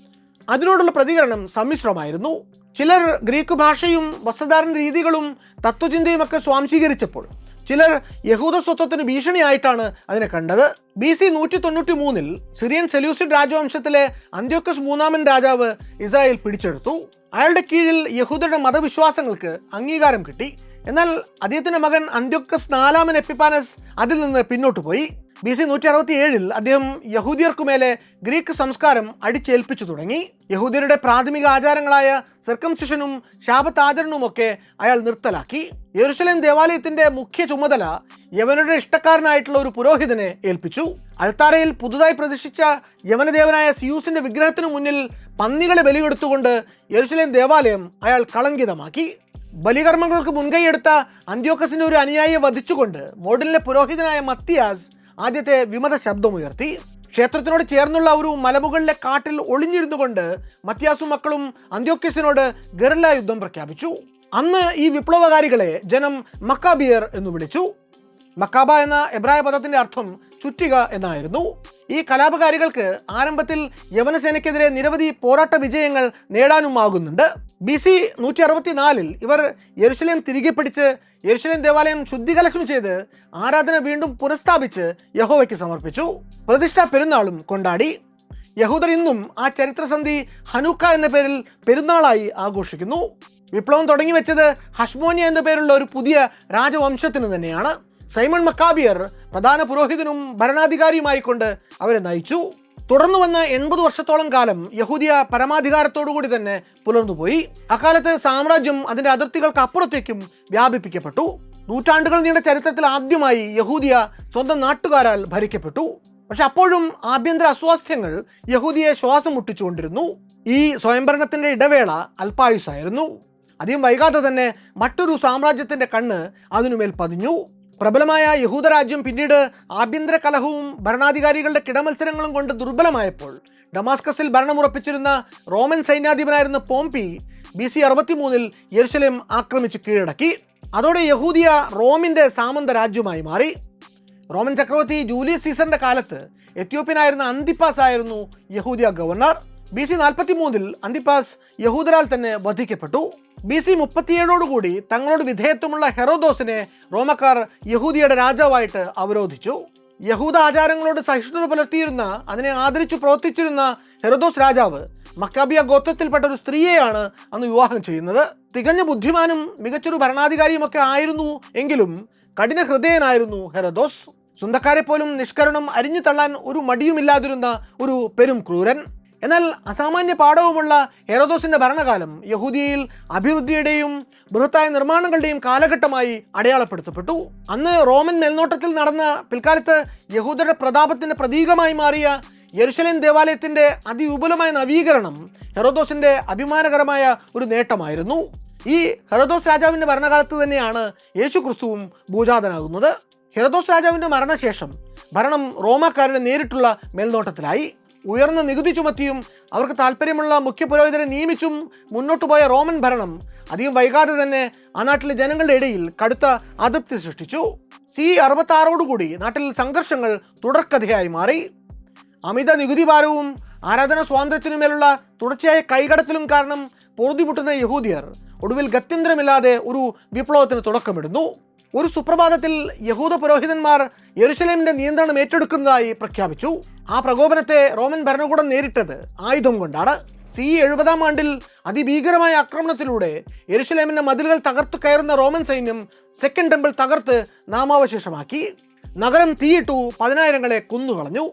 S1: അതിനോടുള്ള പ്രതികരണം സമ്മിശ്രമായിരുന്നു. ചിലർ ഗ്രീക്ക് ഭാഷയും വസ്ത്രധാരണ രീതികളും തത്വചിന്തയും ഒക്കെ സ്വാംശീകരിച്ചപ്പോൾ ചിലർ യഹൂദ സ്വത്വത്തിന് ഭീഷണിയായിട്ടാണ് അതിനെ കണ്ടത്. BC 193 സിറിയൻ സെലൂസിഡ് രാജവംശത്തിലെ അന്ത്യോക്കസ് മൂന്നാമൻ രാജാവ് ഇസ്രായേൽ പിടിച്ചെടുത്തു. അയാളുടെ കീഴിൽ യഹൂദരുടെ മതവിശ്വാസങ്ങൾക്ക് അംഗീകാരം കിട്ടി. എന്നാൽ അദ്ദേഹത്തിൻ്റെ മകൻ അന്ത്യോക്കസ് 4 എപ്പിഫാനസ് അതിൽ നിന്ന് പിന്നോട്ട് പോയി. BC 167 അദ്ദേഹം യഹൂദിയർക്കുമേലെ ഗ്രീക്ക് സംസ്കാരം അടിച്ചേൽപ്പിച്ചു തുടങ്ങി. യഹൂദിയരുടെ പ്രാഥമിക ആചാരങ്ങളായ സർക്കംസിഷനും ശാബത്ത് ആചരണവുമൊക്കെ അയാൾ നിർത്തലാക്കി. യെരുശലേം ദേവാലയത്തിന്റെ മുഖ്യ ചുമതല യവനരുടെ ഇഷ്ടക്കാരനായിട്ടുള്ള ഒരു പുരോഹിതനെ ഏൽപ്പിച്ചു. അൾത്താരയിൽ പുതുതായി പ്രതിഷ്ഠിച്ച യവനദേവനായ സിയൂസിന്റെ വിഗ്രഹത്തിനു മുന്നിൽ പന്നികളെ ബലിയെടുത്തുകൊണ്ട് യെരുശലേം ദേവാലയം അയാൾ കളങ്കിതമാക്കി. ബലികർമ്മങ്ങൾക്ക് മുൻകൈയെടുത്ത അന്ത്യോക്കസിന്റെ ഒരു അനുയായിയെ വധിച്ചുകൊണ്ട് മോഡലിലെ പുരോഹിതനായ മത്തിയാസ് ആദ്യത്തെ വിമത ശബ്ദമുയർത്തി. ക്ഷേത്രത്തിനോട് ചേർന്നുള്ള ഒരു മലമുകളിലെ കാട്ടിൽ ഒളിഞ്ഞിരുന്നു കൊണ്ട് മത്തിയാസും മക്കളും അന്ത്യോക്യസിനോട് ഗറില്ല യുദ്ധം പ്രഖ്യാപിച്ചു. അന്ന് ഈ വിപ്ലവകാരികളെ ജനം മക്കാബിയർ എന്ന് വിളിച്ചു. മക്കാബ എന്ന എബ്രായ പദത്തിന്റെ അർത്ഥം ചുറ്റിക എന്നായിരുന്നു. ഈ കലാപകാരികൾക്ക് ആരംഭത്തിൽ യവനസേനയ്ക്കെതിരെ നിരവധി പോരാട്ട വിജയങ്ങൾ നേടാനുമാകുന്നുണ്ട്. BC 164 ഇവർ യെരുശലേം തിരികെ പിടിച്ച് യെരുശലേം ദേവാലയം ശുദ്ധികലശം ചെയ്ത് ആരാധന വീണ്ടും പുനഃസ്ഥാപിച്ച് യഹോവയ്ക്ക് സമർപ്പിച്ചു. പ്രതിഷ്ഠാ പെരുന്നാളും കൊണ്ടാടി. യഹൂദർ ഇന്നും ആ ചരിത്രസന്ധി ഹനൂക്ക എന്ന പേരിൽ പെരുന്നാളായി ആഘോഷിക്കുന്നു. വിപ്ലവം തുടങ്ങി വെച്ചത് ഹഷ്മോനിയ എന്ന പേരുള്ള ഒരു പുതിയ രാജവംശത്തിന് തന്നെയാണ്. സൈമൺ മക്കാബിയർ പ്രധാന പുരോഹിതനും ഭരണാധികാരിയുമായിക്കൊണ്ട് അവരെ നയിച്ചു. തുടർന്നു വന്ന 80 വർഷത്തോളം കാലം യഹൂദിയ പരമാധികാരത്തോടുകൂടി തന്നെ പുലർന്നുപോയി. അക്കാലത്ത് സാമ്രാജ്യം അതിൻ്റെ അതിർത്തികൾക്ക് അപ്പുറത്തേക്കും വ്യാപിപ്പിക്കപ്പെട്ടു. നൂറ്റാണ്ടുകൾ നീണ്ട ചരിത്രത്തിൽ ആദ്യമായി യഹൂദിയ സ്വന്തം നാട്ടുകാരാൽ ഭരിക്കപ്പെട്ടു. പക്ഷെ അപ്പോഴും ആഭ്യന്തര അസ്വാസ്ഥ്യങ്ങൾ യഹൂദിയെ ശ്വാസം മുട്ടിച്ചുകൊണ്ടിരുന്നു. ഈ സ്വയംഭരണത്തിന്റെ ഇടവേള അല്പായുസായിരുന്നു. അധികം വൈകാതെ തന്നെ മറ്റൊരു സാമ്രാജ്യത്തിന്റെ കണ്ണ് അതിനുമേൽ പതിഞ്ഞു. പ്രബലമായ യഹൂദരാജ്യം പിന്നീട് ആഭ്യന്തര കലഹവും ഭരണാധികാരികളുടെ കിടമത്സരങ്ങളും കൊണ്ട് ദുർബലമായപ്പോൾ ഡമാസ്കസിൽ ഭരണമുറപ്പിച്ചിരുന്ന റോമൻ സൈന്യാധിപനായിരുന്ന പോംപി BC 63 യെരുശലേം ആക്രമിച്ച് കീഴടക്കി. അതോടെ യഹൂദിയ റോമിന്റെ സാമന്ത രാജ്യമായി മാറി. റോമൻ ചക്രവർത്തി ജൂലിയസ് സീസറിന്റെ കാലത്ത് എത്യോപ്യനായിരുന്ന അന്തിപ്പാസ് ആയിരുന്നു യഹൂദിയ ഗവർണർ. BC 43 അന്തിപ്പാസ് യഹൂദരാൽ തന്നെ വധിക്കപ്പെട്ടു. BC 37 തങ്ങളോട് വിധേയത്വമുള്ള ഹെറോദോസിനെ റോമക്കാർ യഹൂദിയുടെ രാജാവായിട്ട് അവരോധിച്ചു. യഹൂദ ആചാരങ്ങളോട് സഹിഷ്ണുത പുലർത്തിയിരുന്ന, അതിനെ ആദരിച്ചു പ്രവർത്തിച്ചിരുന്ന ഹെറോദോസ് രാജാവ് മക്കാബിയ ഗോത്രത്തിൽപ്പെട്ട ഒരു സ്ത്രീയെയാണ് അന്ന് വിവാഹം ചെയ്യുന്നത്. തികഞ്ഞ ബുദ്ധിമാനും മികച്ചൊരു ഭരണാധികാരിയുമൊക്കെ ആയിരുന്നു എങ്കിലും കഠിന ഹൃദയനായിരുന്നു ഹെറോദോസ്. സ്വന്തക്കാരെ പോലും നിഷ്കരണം അരിഞ്ഞു തള്ളാൻ ഒരു മടിയുമില്ലാതിരുന്ന ഒരു പെരും ക്രൂരൻ. എന്നാൽ അസാമാന്യ പാഠവുമുള്ള ഹെറോദോസിന്റെ ഭരണകാലം യഹൂദിയയിൽ അഭിവൃദ്ധിയുടെയും ബൃഹത്തായ നിർമ്മാണങ്ങളുടെയും കാലഘട്ടമായി അടയാളപ്പെടുത്തപ്പെട്ടു. അന്ന് റോമൻ മേൽനോട്ടത്തിൽ നടന്ന പിൽക്കാലത്ത് യഹൂദരുടെ പ്രതാപത്തിന്റെ പ്രതീകമായി മാറിയ യെരുശലേം ദേവാലയത്തിന്റെ അതിവിപുലമായ നവീകരണം ഹെറോദോസിന്റെ അഭിമാനകരമായ ഒരു നേട്ടമായിരുന്നു. ഈ ഹെറോദോസ് രാജാവിന്റെ ഭരണകാലത്ത് തന്നെയാണ് യേശു ക്രിസ്തുവും ഭൂജാതനാകുന്നത്. ഹെറോദോസ് രാജാവിന്റെ മരണശേഷം ഭരണം റോമാക്കാരുടെ നേരിട്ടുള്ള മേൽനോട്ടത്തിലായി. ഉയർന്ന നികുതി ചുമത്തിയും അവർക്ക് താല്പര്യമുള്ള മുഖ്യപുരോഹിതരെ നിയമിച്ചും മുന്നോട്ടു പോയ റോമൻ ഭരണം അധികം വൈകാതെ തന്നെ ആ നാട്ടിലെ ജനങ്ങളുടെ ഇടയിൽ കടുത്ത അതൃപ്തി സൃഷ്ടിച്ചു. CE 66 നാട്ടിൽ സംഘർഷങ്ങൾ തുടർക്കഥയായി മാറി. അമിത നികുതി ഭാരവും ആരാധന സ്വാതന്ത്ര്യത്തിനുമേലുള്ള തുടർച്ചയായ കൈകടത്തലും കാരണം പൊറുതിമുട്ടുന്ന യഹൂദിയർ ഒടുവിൽ ഗത്യന്തരമില്ലാതെ ഒരു വിപ്ലവത്തിന് തുടക്കമിടുന്നു. ഒരു സുപ്രഭാതത്തിൽ യഹൂദ പുരോഹിതന്മാർ യെരുശലേമിന്റെ നിയന്ത്രണം ഏറ്റെടുക്കുന്നതായി പ്രഖ്യാപിച്ചു. ആ പ്രകോപനത്തെ റോമൻ ഭരണകൂടം നേരിട്ടത് ആയുധം കൊണ്ടാണ്. CE 70 അതിഭീകരമായ ആക്രമണത്തിലൂടെ യെരുശലേമിന്റെ മതിലുകൾ തകർത്തു കയറുന്ന റോമൻ സൈന്യം സെക്കൻഡ് ടെമ്പിൾ തകർത്ത് നാമാവശേഷമാക്കി. നഗരം തീയിട്ടു 10,000-ങ്ങളെ കൊന്നുകളഞ്ഞു.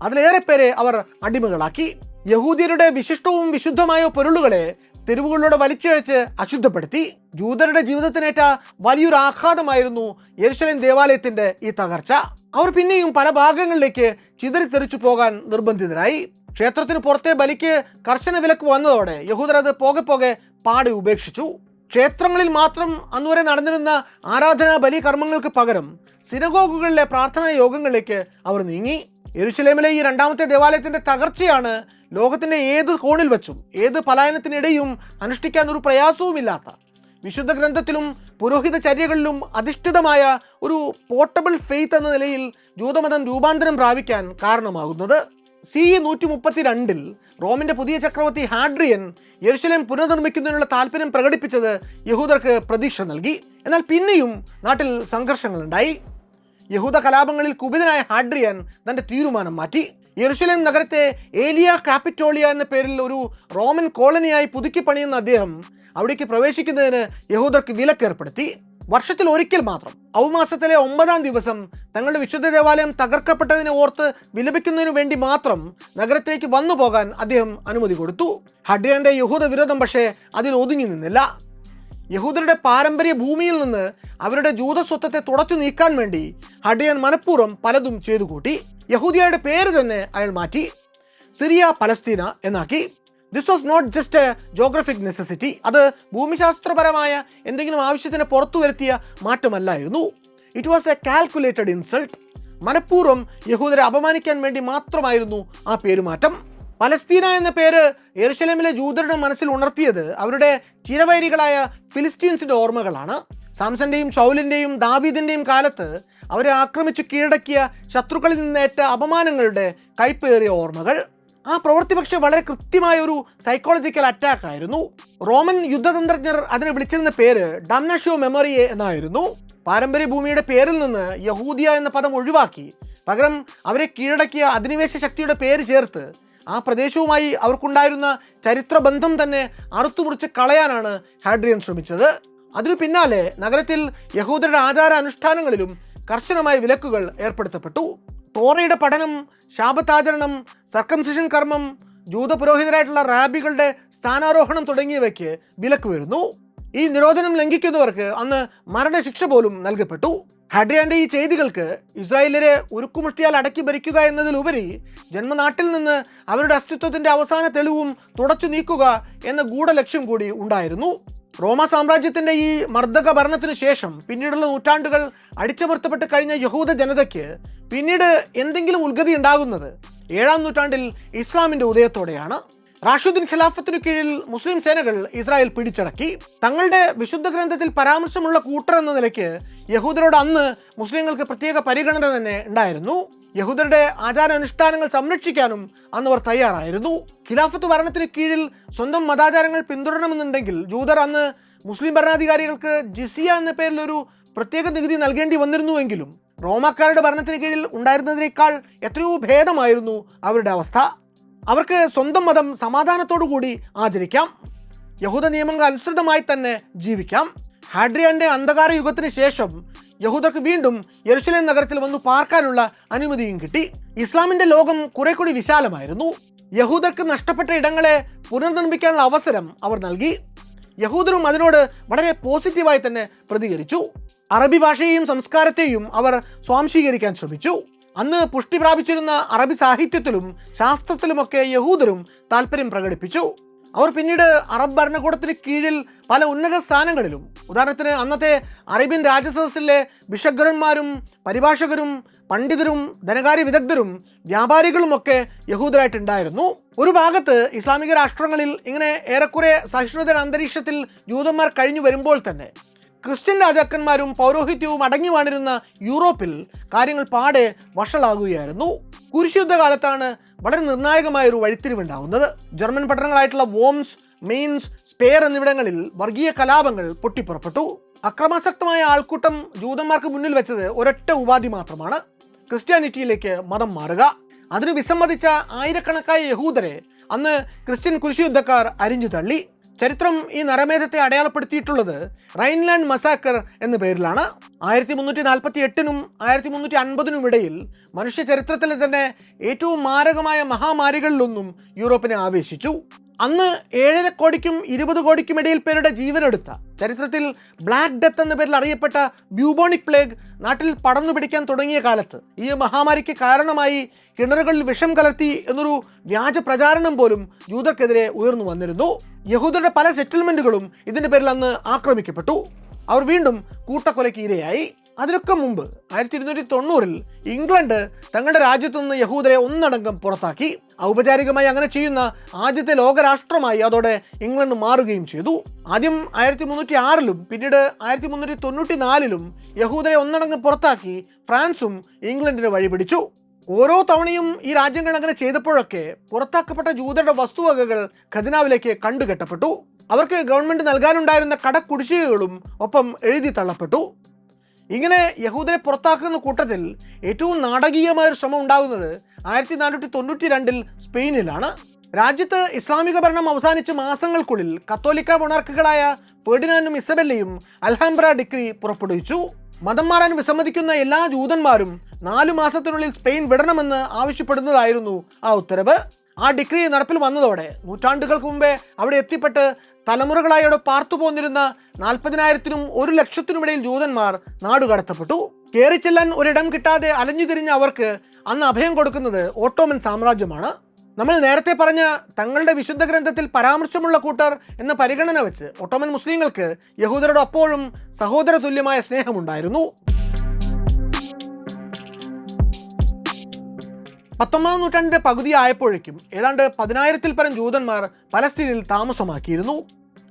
S1: അതിലേറെ പേരെ അവർ അടിമകളാക്കി. യഹൂദിയരുടെ വിശിഷ്ടവും വിശുദ്ധമായ പൊരുളുകളെ തെരുവുകളിലൂടെ വലിച്ചിഴച്ച് അശുദ്ധപ്പെടുത്തി. ജൂതരുടെ ജീവിതത്തിനേറ്റ വലിയൊരു ആഘാതമായിരുന്നു യെരുശലേം ദേവാലയത്തിന്റെ ഈ തകർച്ച. അവർ പിന്നെയും പല ഭാഗങ്ങളിലേക്ക് ചിതറിത്തെറിച്ചു പോകാൻ നിർബന്ധിതരായി. ക്ഷേത്രത്തിന് പുറത്തെ ബലിക്ക് കർശന വിലക്ക് വന്നതോടെ യഹൂദർ അത് പോകെ പോകെ പാടെ ഉപേക്ഷിച്ചു. ക്ഷേത്രങ്ങളിൽ മാത്രം അന്നുവരെ നടന്നിരുന്ന ആരാധനാ ബലി കർമ്മങ്ങൾക്ക് പകരം സിനഗോഗുകളിലെ പ്രാർത്ഥനാ യോഗങ്ങളിലേക്ക് അവർ നീങ്ങി. യെരുശലേമിലെ ഈ രണ്ടാമത്തെ ദേവാലയത്തിന്റെ തകർച്ചയാണ് ലോകത്തിന്റെ ഏത് കോണിൽ വെച്ചും ഏത് പലായനത്തിനിടെയും അനുഷ്ഠിക്കാൻ ഒരു പ്രയാസവുമില്ലാത്ത വിശുദ്ധ ഗ്രന്ഥത്തിലും പുരോഹിത ചര്യകളിലും അധിഷ്ഠിതമായ ഒരു പോർട്ടബിൾ ഫെയ്ത്ത് എന്ന നിലയിൽ ജൂതമതം രൂപാന്തരം പ്രാപിക്കാൻ കാരണമാകുന്നത്. CE 132 റോമിന്റെ പുതിയ ചക്രവർത്തി ഹാഡ്രിയൻ യെരുശലേം പുനർനിർമ്മിക്കുന്നതിനുള്ള താല്പര്യം പ്രകടിപ്പിച്ചത് യഹൂദർക്ക് പ്രതീക്ഷ നൽകി. എന്നാൽ പിന്നെയും നാട്ടിൽ സംഘർഷങ്ങളുണ്ടായി. യഹൂദ കലാപങ്ങളിൽ കുപിതനായ ഹാഡ്രിയൻ തന്റെ തീരുമാനം മാറ്റി. യെരുശലേം നഗരത്തെ ഏലിയ കാപ്പിറ്റോളിയ എന്ന പേരിൽ ഒരു റോമൻ കോളനിയായി പുതുക്കി പണിയുന്ന അദ്ദേഹം അവിടേക്ക് പ്രവേശിക്കുന്നതിന് യഹൂദർക്ക് വിലക്കേർപ്പെടുത്തി. വർഷത്തിൽ ഒരിക്കൽ മാത്രം ഔമാസത്തിലെ 9-ാം ദിവസം തങ്ങളുടെ വിശുദ്ധ ദേവാലയം തകർക്കപ്പെട്ടതിനെ ഓർത്ത് വിലപിക്കുന്നതിനു വേണ്ടി മാത്രം നഗരത്തേക്ക് വന്നു പോകാൻ അദ്ദേഹം അനുമതി കൊടുത്തു. ഹാഡ്രിയന്റെ യഹൂദ വിരോധം പക്ഷേ അതിൽ ഒതുങ്ങി നിന്നില്ല. യഹൂദരുടെ പാരമ്പര്യ ഭൂമിയിൽ നിന്ന് അവരുടെ ജൂതസ്വത്വത്തെ തുടച്ചു നീക്കാൻ വേണ്ടി ഹാഡ്രിയൻ മനഃപൂർവ്വം പലതും ചെയ്തു കൂട്ടി. യഹൂദിയയുടെ പേര് തന്നെ അയാൾ മാറ്റി. സിറിയ പലസ്തീന എന്നാക്കി. This was not just a geographic necessity. അത് ഭൂമിശാസ്ത്രപരമായ എന്തെങ്കിലും ആവശ്യത്തിന് പുറത്തു വരുത്തിയ മാറ്റമല്ലായിരുന്നു. It was a calculated insult. മനഃപൂർവ്വം യഹൂദരെ അപമാനിക്കാൻ വേണ്ടി മാത്രമായിരുന്നു ആ പേരുമാറ്റം. പലസ്തീന എന്ന പേര് യെരുശലേമിലെ ജൂതരുടെ മനസ്സിൽ ഉണർത്തിയത് അവരുടെ ചിരവൈരികളായ ഫിലിസ്റ്റീൻസിന്റെ ഓർമ്മകളാണ്. സാംസന്റെയും ഷൗലിന്റെയും ദാവീദിന്റെയും കാലത്ത് അവരെ ആക്രമിച്ചു കീഴടക്കിയ ശത്രുക്കളിൽ നിന്നേറ്റ അപമാനങ്ങളുടെ കൈപ്പേറിയ ഓർമ്മകൾ. ആ പ്രവൃത്തി പക്ഷേ വളരെ കൃത്യമായ ഒരു സൈക്കോളജിക്കൽ അറ്റാക്ക് ആയിരുന്നു. റോമൻ യുദ്ധതന്ത്രജ്ഞർ അതിനെ വിളിച്ചിരുന്ന പേര് ഡാംനഷ്യോ മെമ്മറിയെ എന്നായിരുന്നു. പാരമ്പര്യ ഭൂമിയുടെ പേരിൽ നിന്ന് യഹൂദിയ എന്ന പദം ഒഴിവാക്കി പകരം അവരെ കീഴടക്കിയ അധിനിവേശ ശക്തിയുടെ പേര് ചേർത്ത് ആ പ്രദേശവുമായി അവർക്കുണ്ടായിരുന്ന ചരിത്രബന്ധം തന്നെ അറുത്തുമുറിച്ച് കളയാനാണ് ഹാഡ്രിയൻ ശ്രമിച്ചത്. അതിനു പിന്നാലെ നഗരത്തിൽ യഹൂദരുടെ ആചാര അനുഷ്ഠാനങ്ങളിലും കർശനമായ വിലക്കുകൾ ഏർപ്പെടുത്തപ്പെട്ടു. തോറയുടെ പഠനം, ശാബത്താചരണം, സർക്കംസിഷൻ കർമ്മം, ജൂത പുരോഹിതരായിട്ടുള്ള റാബികളുടെ സ്ഥാനാരോഹണം തുടങ്ങിയവയ്ക്ക് വിലക്ക് വരുന്നു. ഈ നിരോധനം ലംഘിക്കുന്നവർക്ക് അന്ന് മരണശിക്ഷ പോലും നൽകപ്പെട്ടു. ഹാഡ്രിയാന്റെ ഈ ചെയ്തികൾക്ക് ഇസ്രായേലിനെ ഉരുക്കുമുഷ്ടിയാൽ അടക്കി ഭരിക്കുക എന്നതിലുപരി ജന്മനാട്ടിൽ നിന്ന് അവരുടെ അസ്തിത്വത്തിന്റെ അവസാന തെളിവും തുടച്ചു നീക്കുക എന്ന ഗൂഢലക്ഷ്യം കൂടി ഉണ്ടായിരുന്നു. റോമ സാമ്രാജ്യത്തിന്റെ ഈ മർദ്ദക ഭരണത്തിനു ശേഷം പിന്നീടുള്ള നൂറ്റാണ്ടുകൾ അടിച്ചമർത്തപ്പെട്ട് കഴിഞ്ഞ യഹൂദ ജനതയ്ക്ക് പിന്നീട് എന്തെങ്കിലും ഉത്ഗതി ഉണ്ടാകുന്നത് 7-ാം നൂറ്റാണ്ടിൽ ഇസ്ലാമിന്റെ ഉദയത്തോടെയാണ്. റാഷിദുൻ ഖിലാഫത്തിനു കീഴിൽ മുസ്ലിം സേനകൾ ഇസ്രായേൽ പിടിച്ചടക്കി. തങ്ങളുടെ വിശുദ്ധ ഗ്രന്ഥത്തിൽ പരാമർശമുള്ള കൂട്ടർ എന്ന നിലയ്ക്ക് യഹൂദരോട് അന്ന് മുസ്ലിങ്ങൾക്ക് പ്രത്യേക പരിഗണന തന്നെ ഉണ്ടായിരുന്നു. യഹൂദരുടെ ആചാരാനുഷ്ഠാനങ്ങൾ സംരക്ഷിക്കാനും അന്ന് അവർ തയ്യാറായിരുന്നു. ഖിലാഫത്ത് ഭരണത്തിന് കീഴിൽ സ്വന്തം മതാചാരങ്ങൾ പിന്തുടരണമെന്നുണ്ടെങ്കിൽ ജൂതർ അന്ന് മുസ്ലിം ഭരണാധികാരികൾക്ക് ജിസിയ എന്ന പേരിൽ ഒരു പ്രത്യേക നികുതി നൽകേണ്ടി വന്നിരുന്നുവെങ്കിലും റോമാക്കാരുടെ ഭരണത്തിന് കീഴിൽ ഉണ്ടായിരുന്നതിനേക്കാൾ എത്രയോ ഭേദമായിരുന്നു അവരുടെ അവസ്ഥ. അവർക്ക് സ്വന്തം മതം സമാധാനത്തോടു കൂടി ആചരിക്കാം, യഹൂദ നിയമങ്ങൾ അനുസൃതമായി തന്നെ ജീവിക്കാം. ഹാഡ്രിയാന്റെ അന്ധകാര യുഗത്തിന് ശേഷം യഹൂദർക്ക് വീണ്ടും യെരുശലേം നഗരത്തിൽ വന്നു പാർക്കാനുള്ള അനുമതിയും കിട്ടി. ഇസ്ലാമിന്റെ ലോകം കുറെ കൂടി വിശാലമായിരുന്നു. യഹൂദർക്ക് നഷ്ടപ്പെട്ട ഇടങ്ങളെ പുനർനിർമ്മിക്കാനുള്ള അവസരം അവർ നൽകി. യഹൂദരും അതിനോട് വളരെ പോസിറ്റീവായി തന്നെ പ്രതികരിച്ചു. അറബി ഭാഷയെയും സംസ്കാരത്തെയും അവർ സ്വാംശീകരിക്കാൻ ശ്രമിച്ചു. അന്ന് പുഷ്ടി പ്രാപിച്ചിരുന്ന അറബി സാഹിത്യത്തിലും ശാസ്ത്രത്തിലുമൊക്കെ യഹൂദരും താല്പര്യം പ്രകടിപ്പിച്ചു. അവർ പിന്നീട് അറബ് ഭരണകൂടത്തിന് കീഴിൽ പല ഉന്നത സ്ഥാനങ്ങളിലും, ഉദാഹരണത്തിന് അന്നത്തെ അറേബ്യൻ രാജസദസ്സിലെ ബിഷഗ്രന്മാരും പരിഭാഷകരും പണ്ഡിതരും ധനകാര്യ വിദഗ്ധരും വ്യാപാരികളുമൊക്കെ യഹൂദരായിട്ടുണ്ടായിരുന്നു. ഒരു ഭാഗത്ത് ഇസ്ലാമിക രാഷ്ട്രങ്ങളിൽ ഇങ്ങനെ ഏറെക്കുറെ സഹിഷ്ണുത അന്തരീക്ഷത്തിൽ ജൂതന്മാർ കഴിഞ്ഞു വരുമ്പോൾ തന്നെ ക്രിസ്ത്യൻ രാജാക്കന്മാരും പൗരോഹിത്യവും അടങ്ങി വാണിരുന്ന യൂറോപ്പിൽ കാര്യങ്ങൾ പാടെ വഷളാകുകയായിരുന്നു. കുരിശുയുദ്ധകാലത്താണ് വളരെ നിർണായകമായ ഒരു വഴിത്തിരിവുണ്ടാവുന്നത്. ജർമ്മൻ പട്ടണങ്ങളായിട്ടുള്ള വോംസ്, മെയിൻസ്, സ്പെയർ എന്നിവിടങ്ങളിൽ വർഗീയ കലാപങ്ങൾ പൊട്ടിപ്പുറപ്പെട്ടു. അക്രമാസക്തമായ ആൾക്കൂട്ടം ജൂതന്മാർക്ക് മുന്നിൽ വെച്ചത് ഒരൊറ്റ ഉപാധി മാത്രമാണ്: ക്രിസ്ത്യാനിറ്റിയിലേക്ക് മതം മാറുക. അതിന് വിസമ്മതിച്ച ആയിരക്കണക്കായ യഹൂദരെ അന്ന് ക്രിസ്ത്യൻ കുരിശുയുദ്ധക്കാർ അരിഞ്ഞു തള്ളി. ചരിത്രം ഈ നരമേധത്തെ അടയാളപ്പെടുത്തിയിട്ടുള്ളത് റൈൻലാൻഡ് മസാക്കർ എന്ന പേരിലാണ്. 1348-നും 1350-നും ഇടയിൽ മനുഷ്യ ചരിത്രത്തിലെ തന്നെ ഏറ്റവും മാരകമായ മഹാമാരികളിലൊന്നും യൂറോപ്പിനെ ആവേശിച്ചു. അന്ന് 7.5 കോടിക്കും 20 കോടിക്കും ഇടയിൽ പേരുടെ ജീവനെടുത്ത, ചരിത്രത്തിൽ ബ്ലാക്ക് ഡെത്ത് എന്ന പേരിൽ അറിയപ്പെട്ട ബ്യൂബോണിക് പ്ലേഗ് നാട്ടിൽ പടർന്നു പിടിക്കാൻ തുടങ്ങിയ കാലത്ത് ഈ മഹാമാരിക്ക് കാരണമായി കിണറുകളിൽ വിഷം കലർത്തി എന്നൊരു വ്യാജ പ്രചാരണം പോലും ജൂതർക്കെതിരെ ഉയർന്നു വന്നിരുന്നു. യഹൂദരുടെ പല സെറ്റിൽമെന്റുകളും ഇതിന്റെ പേരിൽ അന്ന് ആക്രമിക്കപ്പെട്ടു. അവർ വീണ്ടും കൂട്ടക്കൊലയ്ക്ക് ഇരയായി. അതിനൊക്കെ മുമ്പ് 1290-ൽ ഇംഗ്ലണ്ട് തങ്ങളുടെ രാജ്യത്തു നിന്ന് യഹൂദരെ ഒന്നടങ്കം പുറത്താക്കി. ഔപചാരികമായി അങ്ങനെ ചെയ്യുന്ന ആദ്യത്തെ ലോകരാഷ്ട്രമായി അതോടെ ഇംഗ്ലണ്ട് മാറുകയും ചെയ്തു. ആദ്യം 1306-ലും പിന്നീട് 1394-ലും യഹൂദരെ ഒന്നടങ്കം പുറത്താക്കി ഫ്രാൻസും ഇംഗ്ലണ്ടിന് വഴിപിടിച്ചു. ഓരോ തവണയും ഈ രാജ്യങ്ങൾ അങ്ങനെ ചെയ്തപ്പോഴൊക്കെ പുറത്താക്കപ്പെട്ട ജൂതരുടെ വസ്തുവകകൾ ഖജനാവിലേക്ക് കണ്ടുകെട്ടപ്പെട്ടു. അവർക്ക് ഗവൺമെന്റ് നൽകാനുണ്ടായിരുന്ന കടക്കുടിശ്ശികകളും ഒപ്പം എഴുതി തള്ളപ്പെട്ടു. ഇങ്ങനെ യഹൂദരെ പുറത്താക്കുന്ന കൂട്ടത്തിൽ ഏറ്റവും നാടകീയമായൊരു ശ്രമം ഉണ്ടാകുന്നത് 1492-ൽ സ്പെയിനിലാണ്. രാജ്യത്ത് ഇസ്ലാമിക ഭരണം അവസാനിച്ച മാസങ്ങൾക്കുള്ളിൽ കത്തോലിക്ക മൊണാർക്കുകളായ ഫെർഡിനാൻഡും ഇസബെല്ലയും അൽഹംബ്ര ഡിക്രി പുറപ്പെടുവിച്ചു. മതം മാറാൻ വിസമ്മതിക്കുന്ന എല്ലാ ജൂതന്മാരും 4 മാസത്തിനുള്ളിൽ സ്പെയിൻ വിടണമെന്ന് ആവശ്യപ്പെടുന്നതായിരുന്നു ആ ഉത്തരവ്. ആ ഡിഗ്രി നടപ്പിൽ വന്നതോടെ നൂറ്റാണ്ടുകൾക്ക് മുമ്പേ അവിടെ എത്തിപ്പെട്ട് തലമുറകളായി അവിടെ പാർത്തു പോന്നിരുന്ന 40,000-നും 1,00,000-നും ഇടയിൽ ജൂതന്മാർ നാടുകടത്തപ്പെട്ടു. കയറിച്ചെല്ലാൻ ഒരിടം കിട്ടാതെ അലഞ്ഞു തിരിഞ്ഞ അവർക്ക് അന്ന് അഭയം കൊടുക്കുന്നത് ഓട്ടോമൻ സാമ്രാജ്യമാണ്. നമ്മൾ നേരത്തെ പറഞ്ഞ തങ്ങളുടെ വിശുദ്ധ ഗ്രന്ഥത്തിൽ പരാമർശമുള്ള കൂട്ടർ എന്ന പരിഗണന വെച്ച് ഒട്ടോമൻ മുസ്ലിങ്ങൾക്ക് യഹൂദരോട് അപ്പോഴും സഹോദര തുല്യമായ സ്നേഹമുണ്ടായിരുന്നു. 19-ാം നൂറ്റാണ്ടിന്റെ പകുതി ആയപ്പോഴേക്കും ഏതാണ്ട് 10,000-ൽ പരം ജൂതന്മാർ പലസ്തീനിൽ താമസമാക്കിയിരുന്നു.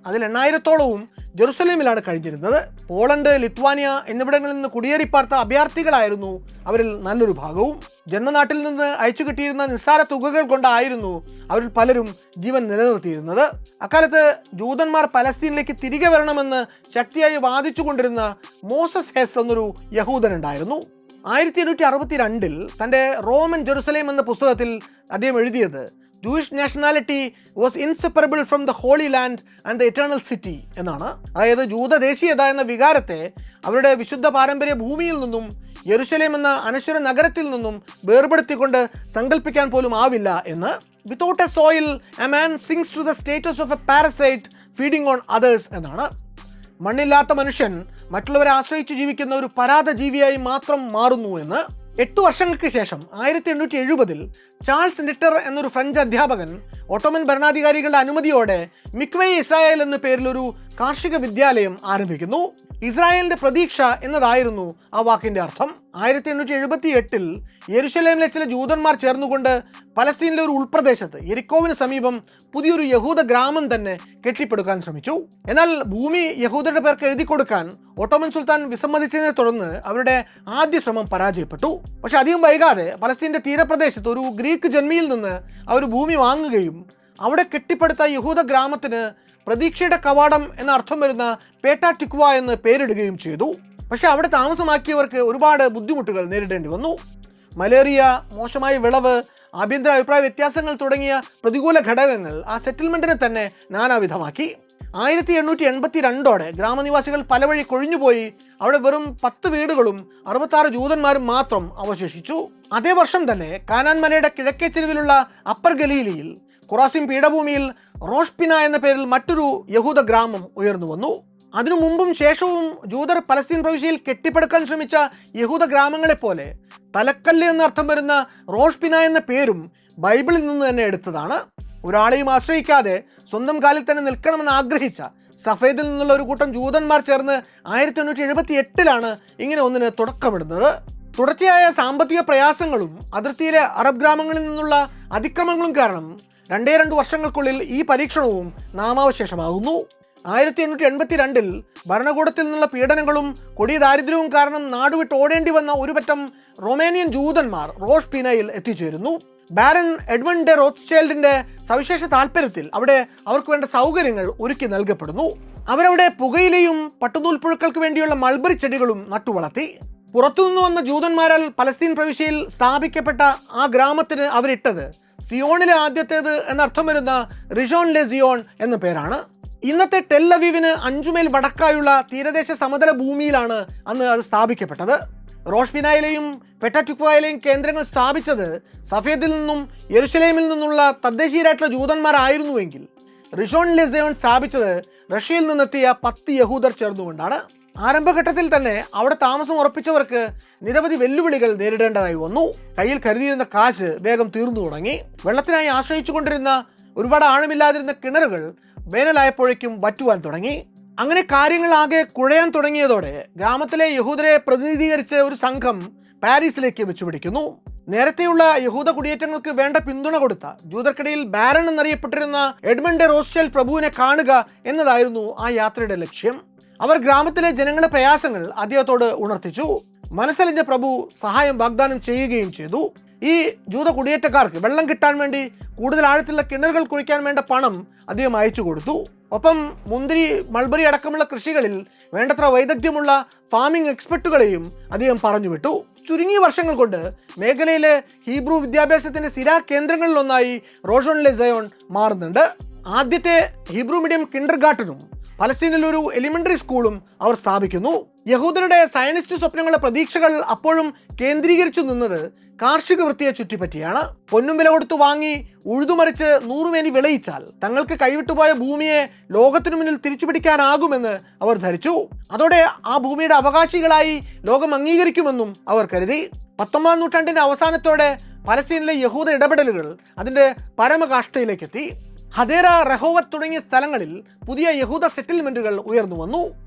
S1: അതിൽ 8,000-ത്തോളവും ജെറുസലേമിലാണ് കഴിഞ്ഞിരുന്നത്. പോളണ്ട്, ലിത്വാനിയ എന്നിവിടങ്ങളിൽ നിന്ന് കുടിയേറിപ്പാർത്ത അഭയാർത്ഥികളായിരുന്നു അവരിൽ നല്ലൊരു ഭാഗവും. ജന്മനാട്ടിൽ നിന്ന് അയച്ചു കിട്ടിയിരുന്ന നിസ്സാര തുകകൾ കൊണ്ടായിരുന്നു അവരിൽ പലരും ജീവൻ നിലനിർത്തിയിരുന്നത്. അക്കാലത്ത് ജൂതന്മാർ പലസ്തീനിലേക്ക് തിരികെ വരണമെന്ന് ശക്തിയായി വാദിച്ചുകൊണ്ടിരുന്ന മോസസ് ഹെസ് എന്നൊരു യഹൂദനുണ്ടായിരുന്നു. 1862-ൽ തൻ്റെ റോമൻ ജെറുസലേം എന്ന പുസ്തകത്തിൽ അദ്ദേഹം എഴുതിയത് Jewish nationality was inseparable from the Holy Land and the Eternal City എന്നാണ്. അതായത് ജൂതദേശീയത എന്ന വികാരത്തെ അവരുടെ വിശുദ്ധ പാരമ്പര്യ ഭൂമിയിൽ നിന്നും യെരുശലേം എന്ന അനശ്വര നഗരത്തിൽ നിന്നും വേർപെടുത്തിക്കൊണ്ട് സങ്കല്പിക്കാൻ പോലും ആവില്ല എന്ന്. Without a soil a man sinks to the status of a parasite feeding on others എന്നാണ്. മണ്ണില്ലാത്ത മനുഷ്യൻ മറ്റുള്ളവരെ ആശ്രയിച്ച് ജീവിക്കുന്ന ഒരു പരാത ജീവിയായി മാത്രം മാറുന്നു എന്ന്. 8 വർഷങ്ങൾക്ക് ശേഷം 1870 ചാൾസ് നിറ്റർ എന്നൊരു ഫ്രഞ്ച് അധ്യാപകൻ ഓട്ടോമൻ ഭരണാധികാരികളുടെ അനുമതിയോടെ മിക്വേ ഇസ്രായേൽ എന്ന പേരിൽ ഒരു കാർഷിക വിദ്യാലയം ആരംഭിക്കുന്നു. ഇസ്രായേലിന്റെ പ്രതീക്ഷ എന്നതായിരുന്നു ആ വാക്കിന്റെ അർത്ഥം. 1878 യെരുശലേമിലെ ചില ജൂതന്മാർ ചേർന്നുകൊണ്ട് പലസ്തീനിലെ ഒരു ഉൾപ്രദേശത്ത് യെരിക്കോവിന് സമീപം പുതിയൊരു യഹൂദ ഗ്രാമം തന്നെ കെട്ടിപ്പടുക്കാൻ ശ്രമിച്ചു. എന്നാൽ ഭൂമി യഹൂദരുടെ പേർക്ക് എഴുതി കൊടുക്കാൻ ഓട്ടോമൻ സുൽത്താൻ വിസമ്മതിച്ചതിനെ തുടർന്ന് അവരുടെ ആദ്യ ശ്രമം പരാജയപ്പെട്ടു. പക്ഷെ അധികം വൈകാതെ പലസ്തീന്റെ തീരപ്രദേശത്ത് ഒരു ഗ്രീക്ക് ജന്മിയിൽ നിന്ന് അവർ ഭൂമി വാങ്ങുകയും അവിടെ കെട്ടിപ്പടുത്ത യഹൂദ ഗ്രാമത്തിന് പ്രതീക്ഷയുടെ കവാടം എന്ന അർത്ഥം വരുന്ന പേട്ട ടിക്വ എന്ന് പേരിടുകയും ചെയ്തു. പക്ഷെ അവിടെ താമസമാക്കിയവർക്ക് ഒരുപാട് ബുദ്ധിമുട്ടുകൾ നേരിടേണ്ടി വന്നു. മലേറിയ, മോശമായ വിളവ്, ആഭ്യന്തര അഭിപ്രായ വ്യത്യാസങ്ങൾ തുടങ്ങിയ പ്രതികൂല ഘടകങ്ങൾ ആ സെറ്റിൽമെന്റിനെ തന്നെ നാനാവിധമാക്കി. 1882 ഗ്രാമനിവാസികൾ പലവഴി കൊഴിഞ്ഞുപോയി. അവിടെ വെറും 10 വീടുകളും 66 ജൂതന്മാരും മാത്രം അവശേഷിച്ചു. അതേ വർഷം തന്നെ കാനാൻ മലയുടെ കിഴക്കേ ചെരുവിലുള്ള അപ്പർ ഗലീലിയിൽ ഖുറാസിം പീഠഭൂമിയിൽ റോഷ്പിന എന്ന പേരിൽ മറ്റൊരു യഹൂദ ഗ്രാമം ഉയർന്നു വന്നു. അതിനു മുമ്പും ശേഷവും ജൂതർ പലസ്തീൻ പ്രവിശ്യയിൽ കെട്ടിപ്പടുക്കാൻ ശ്രമിച്ച യഹൂദ ഗ്രാമങ്ങളെപ്പോലെ തലക്കല്ല് എന്നർത്ഥം വരുന്ന റോഷ്പിന എന്ന പേരും ബൈബിളിൽ നിന്ന് തന്നെ എടുത്തതാണ്. ഒരാളെയും ആശ്രയിക്കാതെ സ്വന്തം കാലിൽ തന്നെ നിൽക്കണമെന്ന് ആഗ്രഹിച്ച സഫേദിൽ നിന്നുള്ള ഒരു കൂട്ടം ജൂതന്മാർ ചേർന്ന് 1878 ഇങ്ങനെ ഒന്നിന് തുടക്കമിടുന്നത്. തുടർച്ചയായ സാമ്പത്തിക പ്രയാസങ്ങളും അതിർത്തിയിലെ അറബ് ഗ്രാമങ്ങളിൽ നിന്നുള്ള അതിക്രമങ്ങളും കാരണം 2 വർഷങ്ങൾക്കുള്ളിൽ ഈ പരീക്ഷണവും നാമാവശേഷമാകുന്നു. 1882 ഭരണകൂടത്തിൽ നിന്നുള്ള പീഡനങ്ങളും കൊടിയ ദാരിദ്ര്യവും കാരണം നാടുവിട്ട് ഓടേണ്ടി വന്ന ഒരുപറ്റം റൊമേനിയൻ ജൂതന്മാർ റോഷ്പിനയിൽ എത്തിച്ചേരുന്നു. ബാരൻ എഡ്മണ്ട് ഡെ റോത്സ്ചൈൽഡിന്റെ സവിശേഷ താല്പര്യത്തിൽ അവിടെ അവർക്ക് വേണ്ട സൗകര്യങ്ങൾ ഒരുക്കി നൽകപ്പെടുന്നു. അവരവിടെ പുകയിലയും പട്ടുനൂൽപ്പുഴുക്കൾക്ക് വേണ്ടിയുള്ള മൾബറി ചെടികളും നട്ടുവളർത്തി. പുറത്തുനിന്ന് വന്ന ജൂതന്മാരാൽ പലസ്തീൻ പ്രവിശ്യയിൽ സ്ഥാപിക്കപ്പെട്ട ആ ഗ്രാമത്തിന് അവരിട്ടത് സിയോണിലെ ആദ്യത്തേത് എന്നർത്ഥം വരുന്ന റിഷോൺ ലെ സിയോൺ എന്ന പേരാണ്. ഇന്നത്തെ ടെൽ അവീവിന് 5 മൈൽ വടക്കായുള്ള തീരദേശ സമതല ഭൂമിയിലാണ് അന്ന് അത് സ്ഥാപിക്കപ്പെട്ടത്. റോഷ്പിനയിലെയും പെട്ടറ്റുക്വയിലെയും കേന്ദ്രങ്ങൾ സ്ഥാപിച്ചത് സഫേദിൽ നിന്നും യെരുശലേമിൽ നിന്നുള്ള തദ്ദേശീയരായിട്ടുള്ള ജൂതന്മാരായിരുന്നുവെങ്കിൽ റിഷോൺ ലെ സിയോൺ സ്ഥാപിച്ചത് റഷ്യയിൽ നിന്നെത്തിയ 10 യഹൂദർ ചേർന്നുകൊണ്ടാണ്. ആരംഭഘട്ടത്തിൽ തന്നെ അവിടെ താമസം ഉറപ്പിച്ചവർക്ക് നിരവധി വെല്ലുവിളികൾ നേരിടേണ്ടതായി വന്നു. കയ്യിൽ കരുതിയിരുന്ന കാശ് വേഗം തീർന്നു തുടങ്ങി. വെള്ളത്തിനായി ആശ്രയിച്ചുകൊണ്ടിരുന്ന ഒരുപാട് ആഴമില്ലാതിരുന്ന കിണറുകൾ വേനലായപ്പോഴേക്കും വറ്റുവാൻ തുടങ്ങി. അങ്ങനെ കാര്യങ്ങൾ ആകെ കുഴയാൻ തുടങ്ങിയതോടെ ഗ്രാമത്തിലെ യഹൂദരെ പ്രതിനിധീകരിച്ച് ഒരു സംഘം പാരീസിലേക്ക് വെച്ചുപിടിക്കുന്നു. നേരത്തെയുള്ള യഹൂദ കുടിയേറ്റങ്ങൾക്ക് വേണ്ട പിന്തുണ കൊടുത്ത ജൂതർക്കിടയിൽ ബാരൻ എന്നറിയപ്പെട്ടിരുന്ന എഡ്മണ്ട് ഡെ റോത്സ്ചൈൽഡ് പ്രഭുവിനെ കാണുക എന്നതായിരുന്നു ആ യാത്രയുടെ ലക്ഷ്യം. അവർ ഗ്രാമത്തിലെ ജനങ്ങളുടെ പ്രയാസങ്ങൾ അദ്ദേഹത്തോട് ഉണർത്തിച്ചു. മനസ്സലിഞ്ഞ പ്രഭു സഹായം വാഗ്ദാനം ചെയ്യുകയും ചെയ്തു. ഈ ജൂത കുടിയേറ്റക്കാർക്ക് വെള്ളം കിട്ടാൻ വേണ്ടി കൂടുതൽ ആഴത്തിലുള്ള കിണറുകൾ കുഴിക്കാൻ വേണ്ട പണം അദ്ദേഹം അയച്ചു കൊടുത്തു. ഒപ്പം മുന്തിരി, മൾബറി അടക്കമുള്ള കൃഷികളിൽ വേണ്ടത്ര വൈദഗ്ധ്യമുള്ള ഫാമിംഗ് എക്സ്പെർട്ടുകളെയും അദ്ദേഹം പറഞ്ഞുവിട്ടു. ചുരുങ്ങിയ വർഷങ്ങൾ കൊണ്ട് മേഖലയിലെ ഹീബ്രു വിദ്യാഭ്യാസത്തിന്റെ സ്ഥിര കേന്ദ്രങ്ങളിലൊന്നായി റോഷോൺ ലെ സിയോൺ മാറുന്നുണ്ട്. ആദ്യത്തെ ഹീബ്രു മീഡിയം കിൻഡർ ഗാർട്ടനും പലസ്തീനിൽ ഒരു എലിമെന്ററി സ്കൂളും അവർ സ്ഥാപിക്കുന്നു. യഹൂദരുടെ സയനിസ്റ്റ് സ്വപ്നങ്ങളുടെ പ്രതീക്ഷകൾ അപ്പോഴും കേന്ദ്രീകരിച്ചു നിന്നത് കാർഷിക വൃത്തിയെ ചുറ്റിപ്പറ്റിയാണ്. പൊന്നും വില കൊടുത്തു വാങ്ങി ഉഴുതുമറിച്ച് 100 മേനി വിളയിച്ചാൽ തങ്ങൾക്ക് കൈവിട്ടുപോയ ഭൂമിയെ ലോകത്തിനു മുന്നിൽ തിരിച്ചുപിടിക്കാനാകുമെന്ന് അവർ ധരിച്ചു. അതോടെ ആ ഭൂമിയുടെ അവകാശികളായി ലോകം അംഗീകരിക്കുമെന്നും അവർ കരുതി. 19ാം നൂറ്റാണ്ടിന്റെ അവസാനത്തോടെ പലസ്തീനിലെ യഹൂദ ഇടപെടലുകൾ അതിന്റെ പരമകാഷ്ഠയിലേക്കെത്തി. ഹദേര, റഹോവത്ത് തുടങ്ങിയ സ്ഥലങ്ങളിൽ പുതിയ യഹൂദ സെറ്റിൽമെന്റുകൾ ഉയർന്നു വന്നു.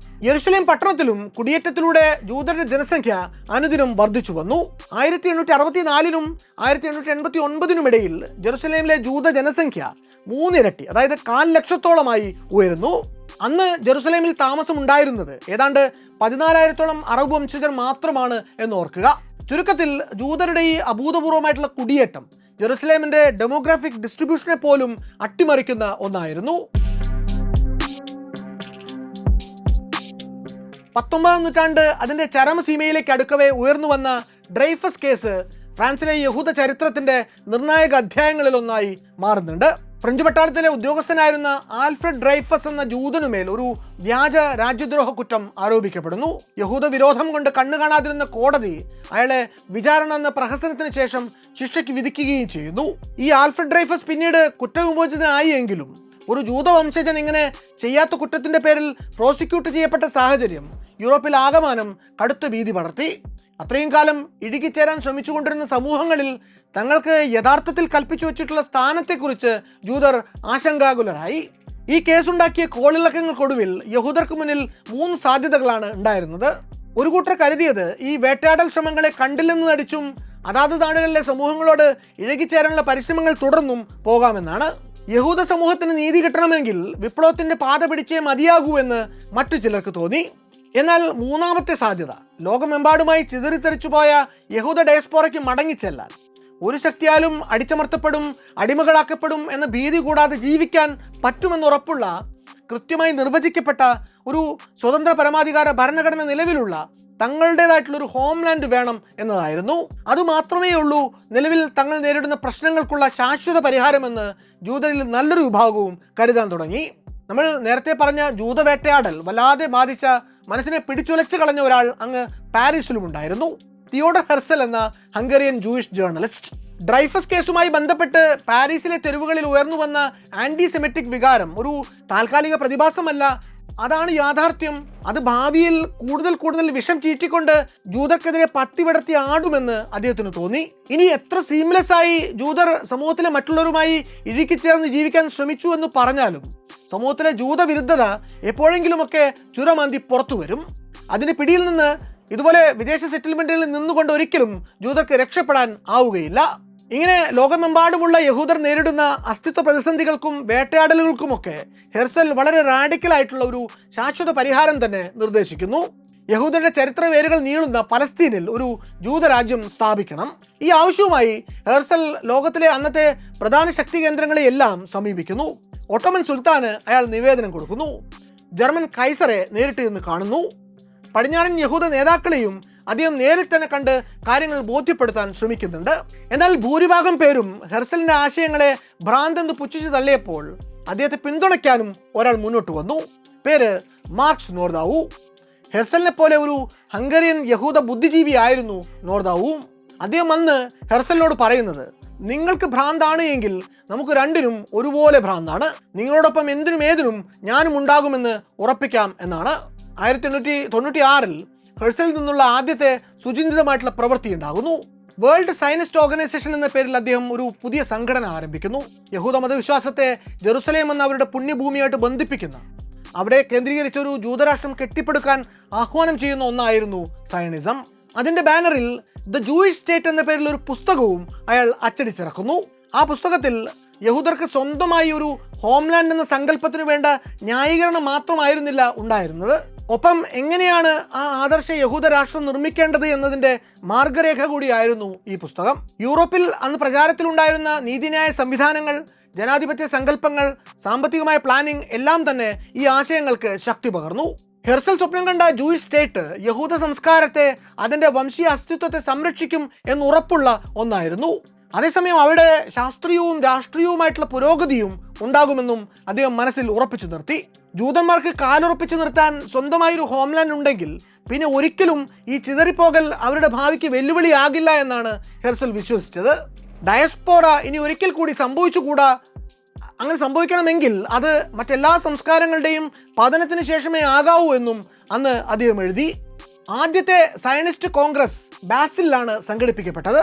S1: യെരുശലേം പട്ടണത്തിലും കുടിയേറ്റത്തിലൂടെ ജൂതരുടെ ജനസംഖ്യ അനുദിനം വർദ്ധിച്ചു വന്നു. 1864 1889 ഇടയിൽ ജെറുസലേമിലെ ജൂത ജനസംഖ്യ 3 ഇരട്ടി, അതായത് 4 ലക്ഷത്തോളമായി ഉയരുന്നു. അന്ന് ജെറുസലേമിൽ താമസം ഉണ്ടായിരുന്നത് ഏതാണ്ട് 14,000 അറബ് വംശജർ മാത്രമാണ് എന്ന് ഓർക്കുക. ചുരുക്കത്തിൽ ജൂതരുടെ ഈ അഭൂതപൂർവമായിട്ടുള്ള കുടിയേറ്റം ജെറുസലേമിന്റെ ഡെമോഗ്രാഫിക് ഡിസ്ട്രിബ്യൂഷനെ പോലും അട്ടിമറിക്കുന്ന ഒന്നായിരുന്നു. 19ാം നൂറ്റാണ്ട് അതിന്റെ ചരമസീമയിലേക്ക് അടുക്കവേ ഉയർന്നു വന്ന ഡ്രൈഫസ് കേസ് ഫ്രാൻസിലെ യഹൂദ ചരിത്രത്തിന്റെ നിർണായക അധ്യായങ്ങളിലൊന്നായി മാറുന്നുണ്ട്. ഫ്രഞ്ച് പട്ടാളത്തിലെ ഉദ്യോഗസ്ഥനായിരുന്ന ആൽഫ്രഡ് ഡ്രൈഫസ് എന്ന ജൂതനുമേൽ ഒരു വ്യാജ രാജ്യദ്രോഹ കുറ്റം ആരോപിക്കപ്പെടുന്നു. യഹൂദ വിരോധം കൊണ്ട് കണ്ണു കാണാതിരുന്ന കോടതി അയാളെ വിചാരണ എന്ന പ്രഹസനത്തിന് ശേഷം ശിക്ഷയ്ക്ക് വിധിക്കുകയും ചെയ്യുന്നു. ഈ ആൽഫ്രഡ് ഡ്രൈഫസ് പിന്നീട് കുറ്റവിമോചിതനായി എങ്കിലും ഒരു ജൂതവംശജൻ ഇങ്ങനെ ചെയ്യാത്ത കുറ്റത്തിൻ്റെ പേരിൽ പ്രോസിക്യൂട്ട് ചെയ്യപ്പെട്ട സാഹചര്യം യൂറോപ്പിൽ ആകമാനം കടുത്ത ഭീതി പടർത്തി. അത്രയും കാലം ഇഴുകിച്ചേരാൻ ശ്രമിച്ചുകൊണ്ടിരുന്ന സമൂഹങ്ങളിൽ തങ്ങൾക്ക് യഥാർത്ഥത്തിൽ കൽപ്പിച്ചു വച്ചിട്ടുള്ള സ്ഥാനത്തെക്കുറിച്ച് ജൂതർ ആശങ്കാകുലരായി. ഈ കേസുണ്ടാക്കിയ കോളിളക്കങ്ങൾക്കൊടുവിൽ യഹൂദർക്ക് മുന്നിൽ 3 സാധ്യതകളാണ് ഉണ്ടായിരുന്നത്. ഒരു കൂട്ടർ കരുതിയത് ഈ വേട്ടയാടൽ ശ്രമങ്ങളെ കണ്ടില്ലെന്ന് നടിച്ചും അതാത് നാടുകളിലെ സമൂഹങ്ങളോട് ഇഴകിച്ചേരാനുള്ള പരിശ്രമങ്ങൾ തുടർന്നും പോകാമെന്നാണ്. യഹൂദ സമൂഹത്തിന് നീതി കിട്ടണമെങ്കിൽ വിപ്ലവത്തിന്റെ പാത പിടിച്ചേ മതിയാകൂ എന്ന് മറ്റു ചിലർക്ക് തോന്നി. എന്നാൽ മൂന്നാമത്തെ സാധ്യത, ലോകമെമ്പാടുമായി ചിതറിത്തെറിച്ചു പോയ യഹൂദ ഡയസ്പോറയ്ക്ക് മടങ്ങിച്ചെല്ലാൻ, ഒരു ശക്തിയാലും അടിച്ചമർത്തപ്പെടും, അടിമകളാക്കപ്പെടും എന്ന ഭീതി കൂടാതെ ജീവിക്കാൻ പറ്റുമെന്നുറപ്പുള്ള കൃത്യമായി നിർവചിക്കപ്പെട്ട ഒരു സ്വതന്ത്ര പരമാധികാര ഭരണഘടന നിലവിലുള്ള തങ്ങളുടേതായിട്ടുള്ളൊരു ഹോംലാൻഡ് വേണം എന്നതായിരുന്നു. അതുമാത്രമേ ഉള്ളൂ നിലവിൽ തങ്ങൾ നേരിടുന്ന പ്രശ്നങ്ങൾക്കുള്ള ശാശ്വത പരിഹാരമെന്ന് ജൂതരിൽ നല്ലൊരു വിഭാഗവും കരുതാൻ തുടങ്ങി. നമ്മൾ നേരത്തെ പറഞ്ഞ ജൂതവേട്ടയാടൽ വല്ലാതെ ബാധിച്ച, മനസ്സിനെ പിടിച്ചുലച്ച് കളഞ്ഞ ഒരാൾ അങ്ങ് പാരീസിലും ഉണ്ടായിരുന്നു. തിയോഡർ ഹെർസൽ എന്ന ഹംഗേറിയൻ ജൂയിഷ് ജേർണലിസ്റ്റ്. ഡ്രൈഫസ് കേസുമായി ബന്ധപ്പെട്ട് പാരീസിലെ തെരുവുകളിൽ ഉയർന്നു വന്ന ആന്റിസെമിറ്റിക് വികാരം ഒരു താൽക്കാലിക പ്രതിഭാസമല്ല, അതാണ് യാഥാർത്ഥ്യം. അത് ഭാവിയിൽ കൂടുതൽ വിഷം ചീറ്റിക്കൊണ്ട് ജൂതർക്കെതിരെ പത്തി വിടർത്തി ആടുമെന്ന് അദ്ദേഹത്തിന് തോന്നി. ഇനി എത്ര സീംലെസ് ആയി ജൂതർ സമൂഹത്തിലെ മറ്റുള്ളവരുമായി ഇഴുകിച്ചേർന്ന് ജീവിക്കാൻ ശ്രമിച്ചു എന്ന് പറഞ്ഞാലും സമൂഹത്തിലെ ജൂതവിരുദ്ധത എപ്പോഴെങ്കിലുമൊക്കെ ചുരമാന്തി പുറത്തു വരും. അതിന്റെ പിടിയിൽ നിന്ന് ഇതുപോലെ വിദേശ സെറ്റിൽമെന്റുകളിൽ നിന്നുകൊണ്ട് ഒരിക്കലും ജൂതർക്ക് രക്ഷപ്പെടാൻ ആവുകയില്ല. ഇങ്ങനെ ലോകമെമ്പാടുമുള്ള യഹൂദർ നേരിടുന്ന അസ്തിത്വ പ്രതിസന്ധികൾക്കും വേട്ടയാടലുകൾക്കുമൊക്കെ ഹെർസൽ വളരെ റാഡിക്കലായിട്ടുള്ള ഒരു ശാശ്വത പരിഹാരം തന്നെ നിർദ്ദേശിക്കുന്നു. യഹൂദരുടെ ചരിത്ര വേരുകൾ നീളുന്ന പലസ്തീനിൽ ഒരു ജൂതരാജ്യം സ്ഥാപിക്കണം. ഈ ആവശ്യവുമായി ഹെർസൽ ലോകത്തിലെ അന്നത്തെ പ്രധാന ശക്തി കേന്ദ്രങ്ങളെയെല്ലാം സമീപിക്കുന്നു. ഒട്ടോമൻ സുൽത്താന് അയാൾ നിവേദനം കൊടുക്കുന്നു. ജർമ്മൻ കൈസറെ നേരിട്ട് നിന്ന് കാണുന്നു. പടിഞ്ഞാറൻ യഹൂദ നേതാക്കളെയും അദ്ദേഹം നേരിൽ തന്നെ കണ്ട് കാര്യങ്ങൾ ബോധ്യപ്പെടുത്താൻ ശ്രമിക്കുന്നുണ്ട്. എന്നാൽ ഭൂരിഭാഗം പേരും ഹെർസലിന്റെ ആശയങ്ങളെ ഭ്രാന്തെന്ന് പുച്ഛിച്ച് തള്ളിയപ്പോൾ അദ്ദേഹത്തെ പിന്തുണയ്ക്കാനും ഒരാൾ മുന്നോട്ട് വന്നു. പേര് മാർക്സ് നോർദാവു. ഹെർസലിനെ പോലെ ഒരു ഹംഗേറിയൻ യഹൂദ ബുദ്ധിജീവി ആയിരുന്നു നോർദാവും. അദ്ദേഹം അന്ന് ഹെർസലിനോട് പറയുന്നത്, നിങ്ങൾക്ക് ഭ്രാന്താണ് എങ്കിൽ നമുക്ക് രണ്ടിനും ഒരുപോലെ ഭ്രാന്താണ്, നിങ്ങളോടൊപ്പം എന്തിനും ഏതിനും ഞാനും ഉണ്ടാകുമെന്ന് ഉറപ്പിക്കാം എന്നാണ്. 1896 ഹെർസലിൽ നിന്നുള്ള ആദ്യത്തെ സുചിന്തിതമായിട്ടുള്ള പ്രവൃത്തി ഉണ്ടാകുന്നു. വേൾഡ് സയനിസ്റ്റ് ഓർഗനൈസേഷൻ എന്ന പേരിൽ അദ്ദേഹം ഒരു പുതിയ സംഘടന ആരംഭിക്കുന്നു. യഹൂദ മതവിശ്വാസത്തെ ജെറുസലേം എന്ന അവരുടെ പുണ്യഭൂമിയായിട്ട് ബന്ധിപ്പിക്കുന്ന, അവിടെ കേന്ദ്രീകരിച്ച ഒരു ജൂതരാഷ്ട്രം കെട്ടിപ്പടുക്കാൻ ആഹ്വാനം ചെയ്യുന്ന ഒന്നായിരുന്നു സയണിസം. അതിന്റെ ബാനറിൽ ദ ജൂയിഷ് സ്റ്റേറ്റ് എന്ന പേരിൽ ഒരു പുസ്തകവും അയാൾ അച്ചടിച്ചിറക്കുന്നു. ആ പുസ്തകത്തിൽ യഹൂദർക്ക് സ്വന്തമായി ഒരു ഹോംലാൻഡ് എന്ന സങ്കല്പത്തിന് വേണ്ട ന്യായീകരണം മാത്രമായിരുന്നില്ല ഉണ്ടായിരുന്നത്, ഒപ്പം എങ്ങനെയാണ് ആ ആദർശ യഹൂദ രാഷ്ട്രം നിർമ്മിക്കേണ്ടത് എന്നതിൻ്റെ മാർഗരേഖ കൂടിയായിരുന്നു ഈ പുസ്തകം. യൂറോപ്പിൽ അന്ന് പ്രചാരത്തിലുണ്ടായിരുന്ന നീതിന്യായ സംവിധാനങ്ങൾ, ജനാധിപത്യ സങ്കല്പങ്ങൾ, സാമ്പത്തികമായ പ്ലാനിംഗ് എല്ലാം തന്നെ ഈ ആശയങ്ങൾക്ക് ശക്തി പകർന്നു. ഹെർസൽ സ്വപ്നം കണ്ട ജൂയിഷ് സ്റ്റേറ്റ് യഹൂദ സംസ്കാരത്തെ, അതിൻ്റെ വംശീയ അസ്തിത്വത്തെ സംരക്ഷിക്കും എന്നുറപ്പുള്ള ഒന്നായിരുന്നു. അതേസമയം അവിടെ ശാസ്ത്രീയവും രാഷ്ട്രീയവുമായിട്ടുള്ള പുരോഗതിയും ഉണ്ടാകുമെന്നും അദ്ദേഹം മനസ്സിൽ ഉറപ്പിച്ചു നിർത്തി. ജൂതന്മാർക്ക് കാലുറപ്പിച്ചു നിർത്താൻ സ്വന്തമായൊരു ഹോംലാൻഡ് ഉണ്ടെങ്കിൽ പിന്നെ ഒരിക്കലും ഈ ചിതറിപ്പോകൽ അവരുടെ ഭാവിക്ക് വെല്ലുവിളിയാകില്ല എന്നാണ് ഹെർസൽ വിശ്വസിച്ചത്. ഡയസ്പോറ ഇനി ഒരിക്കൽ കൂടി സംഭവിച്ചുകൂടാ. അങ്ങനെ സംഭവിക്കണമെങ്കിൽ അത് മറ്റെല്ലാ സംസ്കാരങ്ങളുടെയും പതനത്തിന് ശേഷമേ ആകാവൂ എന്നും അന്ന് അദ്ദേഹം എഴുതി. ആദ്യത്തെ സയനിസ്റ്റ് കോൺഗ്രസ് ബാസിലാണ് സംഘടിപ്പിക്കപ്പെട്ടത്.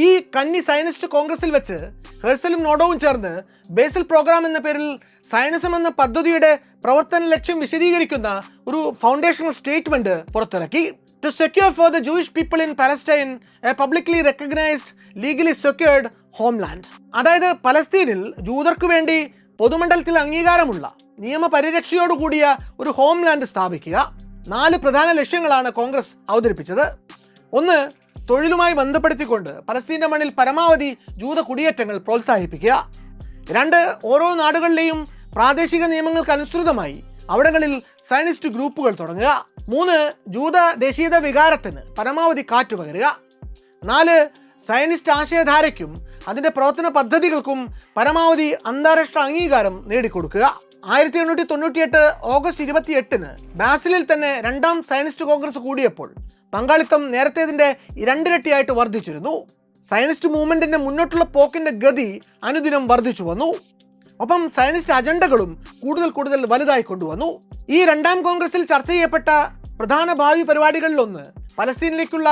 S1: ഈ കന്നി സയനിസ്റ്റ് കോൺഗ്രസിൽ വെച്ച് ഹെർസലും നോഡോവും ചേർന്ന് ബേസിൽ പ്രോഗ്രാം എന്ന പേരിൽ സയനിസം എന്ന പദ്ധതിയുടെ പ്രവർത്തന ലക്ഷ്യം വിശദീകരിക്കുന്ന ഒരു ഫൗണ്ടേഷണൽ സ്റ്റേറ്റ്മെന്റ് പുറത്തിറക്കി. To secure for the Jewish people in Palestine a publicly recognised legally secured homeland. അതായത് പലസ്തീനിൽ ജൂതർക്ക് വേണ്ടി പൊതുമണ്ഡലത്തിൽ അംഗീകാരമുള്ള നിയമപരിരക്ഷയോടുകൂടിയ ഒരു ഹോംലാൻഡ് സ്ഥാപിക്കുക. 4 പ്രധാന ലക്ഷ്യങ്ങളാണ് കോൺഗ്രസ് അവതരിപ്പിച്ചത്. 1. തൊഴിലുമായി ബന്ധപ്പെടുത്തിക്കൊണ്ട് പലസ്തീൻ്റെ മണ്ണിൽ പരമാവധി ജൂത കുടിയേറ്റങ്ങൾ പ്രോത്സാഹിപ്പിക്കുക. 2. ഓരോ നാടുകളിലെയും പ്രാദേശിക നിയമങ്ങൾക്ക് അനുസൃതമായി അവിടങ്ങളിൽ സയനിസ്റ്റ് ഗ്രൂപ്പുകൾ തുടങ്ങുക. 3. ജൂത ദേശീയത വികാരത്തിന് പരമാവധി കാറ്റുപകരുക. 4. സയനിസ്റ്റ് ആശയധാരയ്ക്കും അതിൻ്റെ പ്രവർത്തന പദ്ധതികൾക്കും പരമാവധി അന്താരാഷ്ട്ര അംഗീകാരം നേടിക്കൊടുക്കുക. 1898 ഓഗസ്റ്റ് 28 ബാസിലിൽ തന്നെ 2ാം സയനിസ്റ്റ് കോൺഗ്രസ് കൂടിയപ്പോൾ പങ്കാളിത്തം നേരത്തേതിൻ്റെ 2 ഇരട്ടിയായിട്ട് വർദ്ധിച്ചിരുന്നു. സയനിസ്റ്റ് മൂവ്മെന്റിന്റെ മുന്നോട്ടുള്ള പോക്കിന്റെ ഗതി അനുദിനം വർദ്ധിച്ചു വന്നു. ഒപ്പം സയനിസ്റ്റ് അജണ്ടകളും കൂടുതൽ വലുതായി കൊണ്ടുവന്നു. ഈ രണ്ടാം കോൺഗ്രസിൽ ചർച്ച ചെയ്യപ്പെട്ട പ്രധാന ഭാവി പരിപാടികളിലൊന്ന് പലസ്തീനിലേക്കുള്ള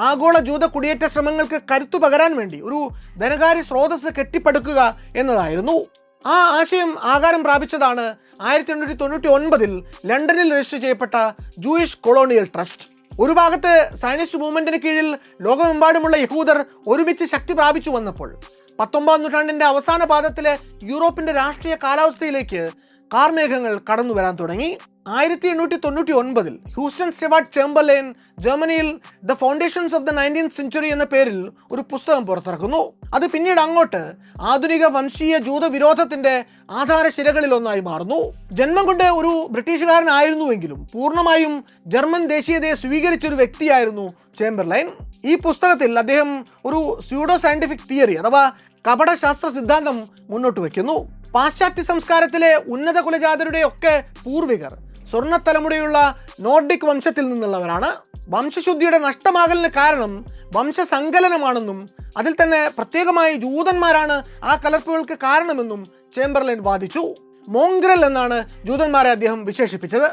S1: ആഗോള ജൂത കുടിയേറ്റ ശ്രമങ്ങൾക്ക് കരുത്തു പകരാൻ വേണ്ടി ഒരു ധനകാര്യ സ്രോതസ് കെട്ടിപ്പടുക്കുക എന്നതായിരുന്നു. ആ ആശയം ആകാരം പ്രാപിച്ചതാണ് 1899 ലണ്ടനിൽ രജിസ്റ്റർ ചെയ്യപ്പെട്ട ജൂയിഷ് കൊളോണിയൽ ട്രസ്റ്റ്. ഒരു ഭാഗത്ത് സയനിസ്റ്റ് മൂവ്മെന്റിന് കീഴിൽ ലോകമെമ്പാടുമുള്ള യഹൂദർ ഒരുമിച്ച് ശക്തി പ്രാപിച്ചു വന്നപ്പോൾ 19ാം നൂറ്റാണ്ടിന്റെ അവസാന പാദത്തിലെ യൂറോപ്പിന്റെ രാഷ്ട്രീയ കാലാവസ്ഥയിലേക്ക് കാർമേഘങ്ങൾ കടന്നു വരാൻ തുടങ്ങി. 1899 ഹ്യൂസ്റ്റൺ സ്റ്റുവാർട്ട് ചേംബർലൈൻ ജർമ്മനിയിൽ the foundations of the 19th century എന്ന പേരിൽ ഒരു പുസ്തകം പുറത്തിറക്കുന്നു. അത് പിന്നീട് അങ്ങോട്ട് ആധുനിക വംശീയ ജൂത വിരോധത്തിന്റെ ആധാരശിലകളിൽ ഒന്നായി മാറുന്നു. ജന്മം കൊണ്ട് ഒരു ബ്രിട്ടീഷുകാരനായിരുന്നുവെങ്കിലും പൂർണ്ണമായും ജർമ്മൻ ദേശീയതയെ സ്വീകരിച്ചൊരു വ്യക്തിയായിരുന്നു ചേംബർലൈൻ. ഈ പുസ്തകത്തിൽ അദ്ദേഹം ഒരു സ്യൂഡോ സയന്റിഫിക് തിയറി അഥവാ കപടശാസ്ത്ര സിദ്ധാന്തം മുന്നോട്ട് വയ്ക്കുന്നു. പാശ്ചാത്യ സംസ്കാരത്തിലെ ഉന്നത കുലജാതരുടെ ഒക്കെ പൂർവികർ സ്വർണ്ണത്തലമുറയുള്ള നോർഡിക് വംശത്തിൽ നിന്നുള്ളവരാണ്. വംശശുദ്ധിയുടെ നഷ്ടമാകലിന് കാരണം വംശസങ്കലനമാണെന്നും അതിൽ തന്നെ പ്രത്യേകമായി ജൂതന്മാരാണ് ആ കലർപ്പുകൾക്ക് കാരണമെന്നും ചേംബർലൈൻ വാദിച്ചു. മോംഗ്രൽ എന്നാണ് ജൂതന്മാരെ അദ്ദേഹം വിശേഷിപ്പിച്ചത്.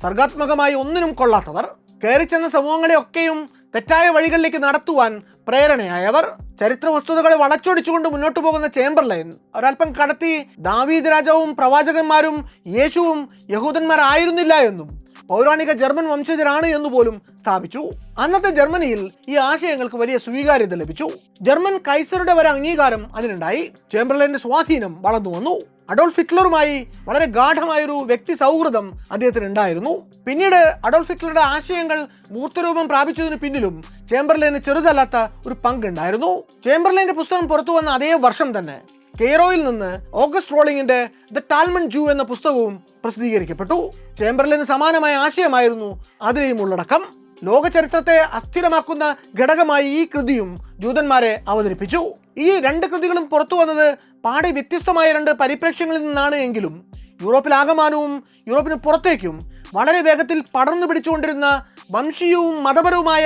S1: സർഗാത്മകമായി ഒന്നിനും കൊള്ളാത്തവർ, കയറിച്ചെന്ന സമൂഹങ്ങളെയൊക്കെയും തെറ്റായ വഴികളിലേക്ക് നടത്തുവാൻ പ്രേരണയായവർ. ചരിത്ര വസ്തുതകളെ വളച്ചൊടിച്ചുകൊണ്ട് മുന്നോട്ട് പോകുന്ന ചേംബർലൈൻ ഒരൽപ്പം കടത്തി ദാവീദ് രാജാവും പ്രവാചകന്മാരും യേശുവും യഹൂദന്മാരായിരുന്നില്ല എന്നും പൗരാണിക ജർമ്മൻ വംശജരാണ് എന്നുപോലും സ്ഥാപിച്ചു. അന്നത്തെ ജർമ്മനിയിൽ ഈ ആശയങ്ങൾക്ക് വലിയ സ്വീകാര്യത ലഭിച്ചു. ജർമ്മൻ കൈസറുടെ വരെ അംഗീകാരം അതിനുണ്ടായി. ചേംബർലൈൻ്റെ സ്വാധീനം വളർന്നു വന്നു. അഡോൾഫ് ഹിറ്റ്ലറുമായി വളരെ ഗാഠമായൊരു വ്യക്തി സൗഹൃദം അദ്ദേഹത്തിന് ഉണ്ടായിരുന്നു. പിന്നീട് അഡോൾഫ് ഹിറ്റ്ലറുടെ ആശയങ്ങൾ മൂർത്തരൂപം പ്രാപിച്ചതിന് പിന്നിലും ചേംബർലൈന് ചെറുതല്ലാത്ത ഒരു പങ്കുണ്ടായിരുന്നു. ചേംബർലൈൻ്റെ പുസ്തകം പുറത്തു വന്ന അതേ വർഷം തന്നെ കെയ്റോയിൽ നിന്ന് ഓഗസ്റ്റ് റോളിങ്ങിന്റെ ദ ടാൽമണ്ട് ജൂ എന്ന പുസ്തകവും പ്രസിദ്ധീകരിക്കപ്പെട്ടു. ചേംബർലൈന് സമാനമായ ആശയമായിരുന്നു അതിലെയും ഉള്ളടക്കം. ലോക ചരിത്രത്തെ അസ്ഥിരമാക്കുന്ന ഘടകമായി ഈ കൃതിയും ജൂതന്മാരെ അവതരിപ്പിച്ചു. ഈ രണ്ട് കൃതികളും പുറത്തു വന്നത് പാടെ വ്യത്യസ്തമായ രണ്ട് പരിപ്രേക്ഷ്യങ്ങളിൽ നിന്നാണ് എങ്കിലും യൂറോപ്പിലാകമാനവും യൂറോപ്പിന് പുറത്തേക്കും വളരെ വേഗത്തിൽ പടർന്നു പിടിച്ചുകൊണ്ടിരുന്ന വംശീയവും മതപരവുമായ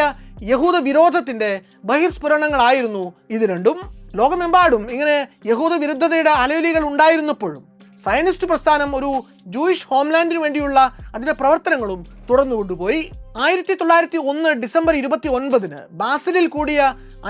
S1: യഹൂദ വിരോധത്തിന്റെ ബഹിർസ്ഫുരണങ്ങളായിരുന്നു ഇത് രണ്ടും. ലോകമെമ്പാടും ഇങ്ങനെ യഹൂദ വിരുദ്ധതയുടെ അലയൊലികൾ ഉണ്ടായിരുന്നപ്പോഴും സയനിസ്റ്റ് പ്രസ്ഥാനം ഒരു ജൂയിഷ് ഹോംലാൻഡിന് വേണ്ടിയുള്ള അതിന്റെ പ്രവർത്തനങ്ങളും തുടർന്നു കൊണ്ടുപോയി. 1901 ഡിസംബർ 29 ബാസിലിൽ കൂടിയ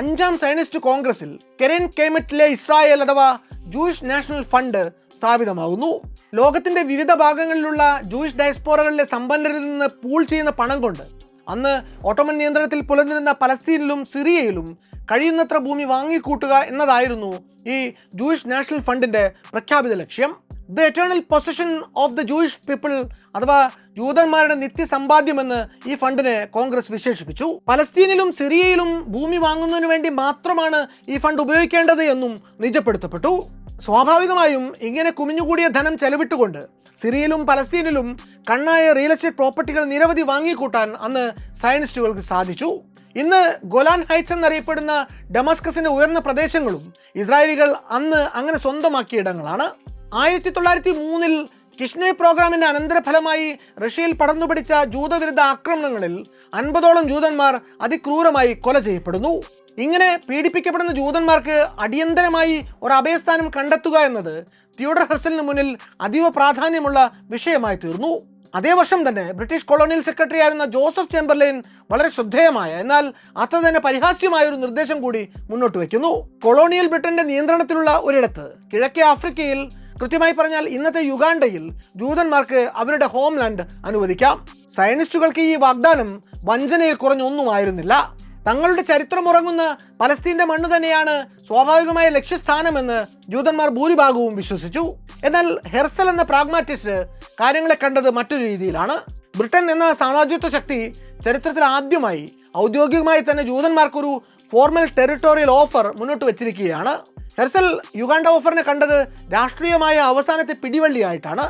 S1: 5ാം സയനിസ്റ്റ് കോൺഗ്രസിൽ കെരൻ കെമറ്റ്ലെ ഇസ്രായേൽ അഥവാ ജൂയിഷ് നാഷണൽ ഫണ്ട് സ്ഥാപിതമാകുന്നു. ലോകത്തിന്റെ വിവിധ ഭാഗങ്ങളിലുള്ള ജൂയിഷ് ഡയസ്പോറകളിലെ സമ്പന്നരിൽ നിന്ന് പൂൾ ചെയ്യുന്ന പണം കൊണ്ട് അന്ന് ഓട്ടോമൻ നിയന്ത്രണത്തിൽ പുലർന്നിരുന്ന പലസ്തീനിലും സിറിയയിലും കഴിയുന്നത്ര ഭൂമി വാങ്ങിക്കൂട്ടുക എന്നതായിരുന്നു ഈ ജൂയിഷ് നാഷണൽ ഫണ്ടിന്റെ പ്രഖ്യാപിത ലക്ഷ്യം. The eternal possession of the Jewish people അഥവാ ജൂതന്മാരുടെ നിത്യസമ്പാദ്യമെന്ന് ഈ ഫണ്ടിനെ കോൺഗ്രസ് വിശേഷിപ്പിച്ചു. പലസ്തീനിലും സിറിയയിലും ഭൂമി വാങ്ങുന്നതിന് വേണ്ടി മാത്രമാണ് ഈ ഫണ്ട് ഉപയോഗിക്കേണ്ടത് എന്നും നിജപ്പെടുത്തപ്പെട്ടു. സ്വാഭാവികമായും ഇങ്ങനെ കുമിഞ്ഞുകൂടിയ ധനം ചെലവിട്ടുകൊണ്ട് സിറിയയിലും പലസ്തീനിലും കണ്ണായ റിയൽ എസ്റ്റേറ്റ് പ്രോപ്പർട്ടികൾ നിരവധി വാങ്ങിക്കൂട്ടാൻ അന്ന് സയനിസ്റ്റുകൾക്ക് സാധിച്ചു. ഇന്ന് ഗോലാൻ ഹൈറ്റ്സ് എന്നറിയപ്പെടുന്ന ഡമസ്കസിന്റെ ഉയർന്ന പ്രദേശങ്ങളും ഇസ്രായേലികൾ അന്ന് അങ്ങനെ സ്വന്തമാക്കിയ ഇടങ്ങളാണ്. 1903 കിഷ്നെ പ്രോഗ്രാമിന്റെ അനന്തരഫലമായി റഷ്യയിൽ പടർന്നുപിടിച്ച ജൂതവിരുദ്ധ ആക്രമണങ്ങളിൽ 50ഓളം ജൂതന്മാർ അതിക്രൂരമായി കൊല ചെയ്യപ്പെടുന്നു. ഇങ്ങനെ പീഡിപ്പിക്കപ്പെടുന്ന ജൂതന്മാർക്ക് അടിയന്തരമായി ഒരു അഭയസ്ഥാനം കണ്ടെത്തുക എന്നത് തിയോഡർ ഹെർസലിന് മുന്നിൽ അതീവ പ്രാധാന്യമുള്ള വിഷയമായി തീർന്നു. അതേ വർഷം തന്നെ ബ്രിട്ടീഷ് കൊളോണിയൽ സെക്രട്ടറി ആയിരുന്ന ജോസഫ് ചേംബർലൈൻ വളരെ ശ്രദ്ധേയമായ എന്നാൽ അത്ര തന്നെ പരിഹാസ്യമായ ഒരു നിർദ്ദേശം കൂടി മുന്നോട്ട് വയ്ക്കുന്നു. കൊളോണിയൽ ബ്രിട്ടന്റെ നിയന്ത്രണത്തിലുള്ള ഒരിടത്ത് കിഴക്കേ ആഫ്രിക്കയിൽ, കൃത്യമായി പറഞ്ഞാൽ ഇന്നത്തെ യുഗാണ്ടയിൽ, ജൂതന്മാർക്ക് അവരുടെ ഹോംലാൻഡ് അനുവദിക്കാം. സയനിസ്റ്റുകൾക്ക് ഈ വാഗ്ദാനം വഞ്ചനയിൽ കുറഞ്ഞൊന്നുമായിരുന്നില്ല. തങ്ങളുടെ ചരിത്രമുറങ്ങുന്ന പലസ്തീന്റെ മണ്ണ് തന്നെയാണ് സ്വാഭാവികമായ ലക്ഷ്യസ്ഥാനമെന്ന് ജൂതന്മാർ ഭൂരിഭാഗവും വിശ്വസിച്ചു. എന്നാൽ ഹെർസൽ എന്ന പ്രാഗ്മാറ്റിസ്റ്റ് കാര്യങ്ങളെ കണ്ടത് മറ്റൊരു രീതിയിലാണ്. ബ്രിട്ടൻ എന്ന സാമ്രാജ്യത്വ ശക്തി ചരിത്രത്തിൽ ആദ്യമായി ഔദ്യോഗികമായി തന്നെ ജൂതന്മാർക്കൊരു ഫോർമൽ ടെറിട്ടോറിയൽ ഓഫർ മുന്നോട്ട് വെച്ചിരിക്കുകയാണ്. ഹെർസൽ യുഗാണ്ട ഓഫറിനെ കണ്ടത് രാഷ്ട്രീയമായ അവസാനത്തെ പിടിവള്ളിയായിട്ടാണ്.